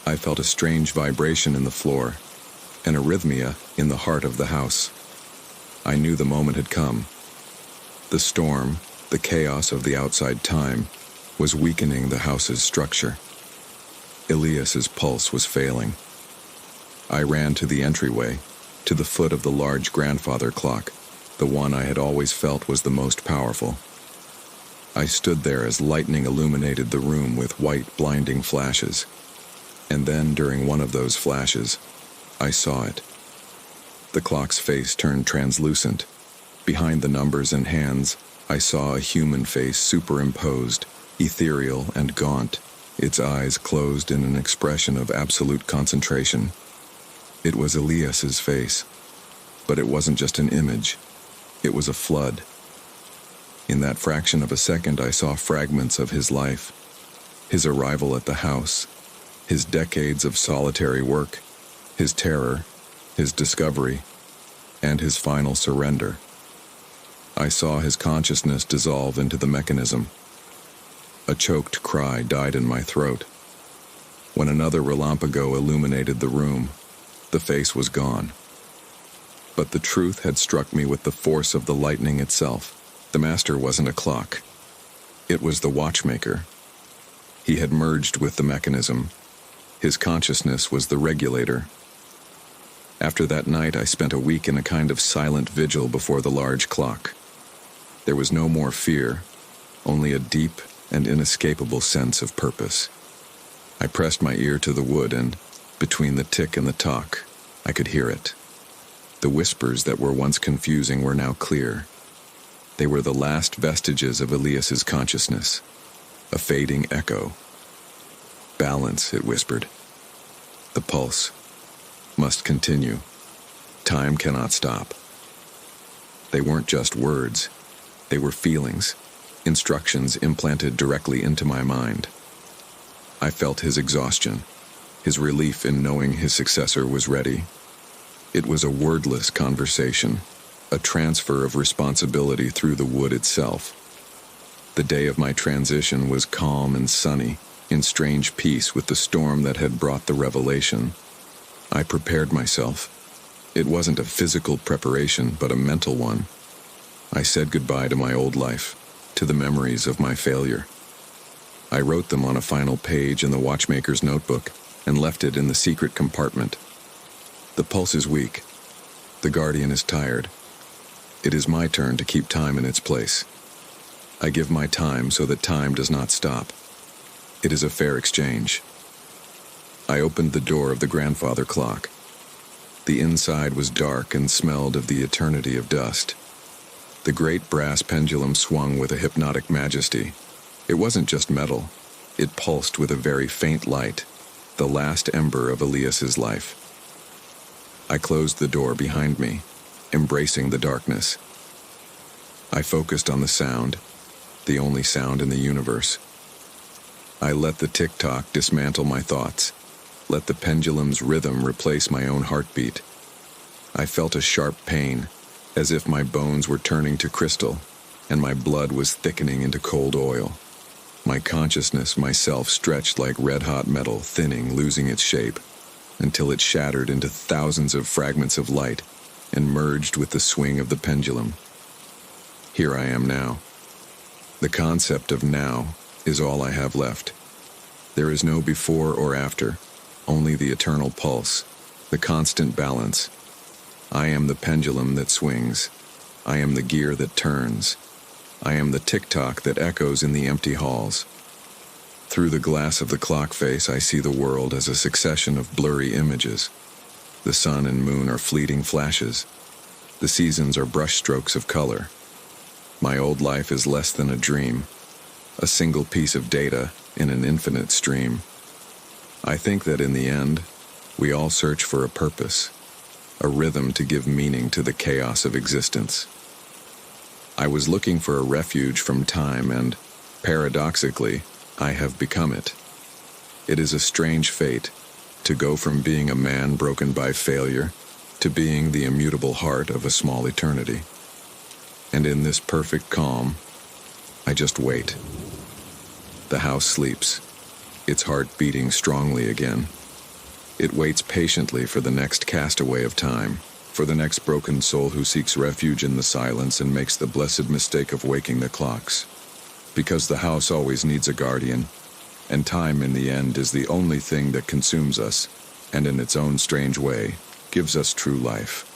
I felt a strange vibration in the floor, an arrhythmia in the heart of the house. I knew the moment had come. The storm, the chaos of the outside time, was weakening the house's structure. Elias's pulse was failing. I ran to the entryway, to the foot of the large grandfather clock, the one I had always felt was the most powerful. I stood there as lightning illuminated the room with white, blinding flashes. And then, during one of those flashes, I saw it. The clock's face turned translucent. Behind the numbers and hands, I saw a human face superimposed, ethereal and gaunt, its eyes closed in an expression of absolute concentration. It was Elias's face, but it wasn't just an image. It was a flood. In that fraction of a second, I saw fragments of his life, his arrival at the house, his decades of solitary work, his terror, his discovery, and his final surrender. I saw his consciousness dissolve into the mechanism. A choked cry died in my throat. When another relampago illuminated the room, the face was gone. But the truth had struck me with the force of the lightning itself. The master wasn't a clock. It was the watchmaker. He had merged with the mechanism. His consciousness was the regulator. After that night, I spent a week in a kind of silent vigil before the large clock. There was no more fear, only a deep and inescapable sense of purpose. I pressed my ear to the wood, and between the tick and the tock, I could hear it. The whispers that were once confusing were now clear. They were the last vestiges of Elias's consciousness, a fading echo. Balance, it whispered. The pulse must continue. Time cannot stop. They weren't just words. They were feelings, instructions implanted directly into my mind. I felt his exhaustion, his relief in knowing his successor was ready. It was a wordless conversation, a transfer of responsibility through the wood itself. The day of my transition was calm and sunny, in strange peace with the storm that had brought the revelation. I prepared myself. It wasn't a physical preparation, but a mental one. I said goodbye to my old life, to the memories of my failure. I wrote them on a final page in the watchmaker's notebook and left it in the secret compartment. The pulse is weak. The guardian is tired. It is my turn to keep time in its place. I give my time so that time does not stop. It is a fair exchange. I opened the door of the grandfather clock. The inside was dark and smelled of the eternity of dust. The great brass pendulum swung with a hypnotic majesty. It wasn't just metal. It pulsed with a very faint light, the last ember of Elias's life. I closed the door behind me, embracing the darkness. I focused on the sound, the only sound in the universe. I let the tick-tock dismantle my thoughts, let the pendulum's rhythm replace my own heartbeat. I felt a sharp pain, as if my bones were turning to crystal, and my blood was thickening into cold oil. My consciousness, myself, stretched like red-hot metal, thinning, losing its shape, until it shattered into thousands of fragments of light and merged with the swing of the pendulum. Here I am now. The concept of now is all I have left. There is no before or after, only the eternal pulse, the constant balance. I am the pendulum that swings. I am the gear that turns. I am the tick-tock that echoes in the empty halls. Through the glass of the clock face, I see the world as a succession of blurry images. The sun and moon are fleeting flashes. The seasons are brushstrokes of color. My old life is less than a dream, a single piece of data in an infinite stream. I think that in the end, we all search for a purpose, a rhythm to give meaning to the chaos of existence. I was looking for a refuge from time and, paradoxically, I have become it. It is a strange fate to go from being a man broken by failure to being the immutable heart of a small eternity. And in this perfect calm, I just wait. The house sleeps, its heart beating strongly again. It waits patiently for the next castaway of time, for the next broken soul who seeks refuge in the silence and makes the blessed mistake of waking the clocks. Because the house always needs a guardian, and time in the end is the only thing that consumes us, and in its own strange way, gives us true life.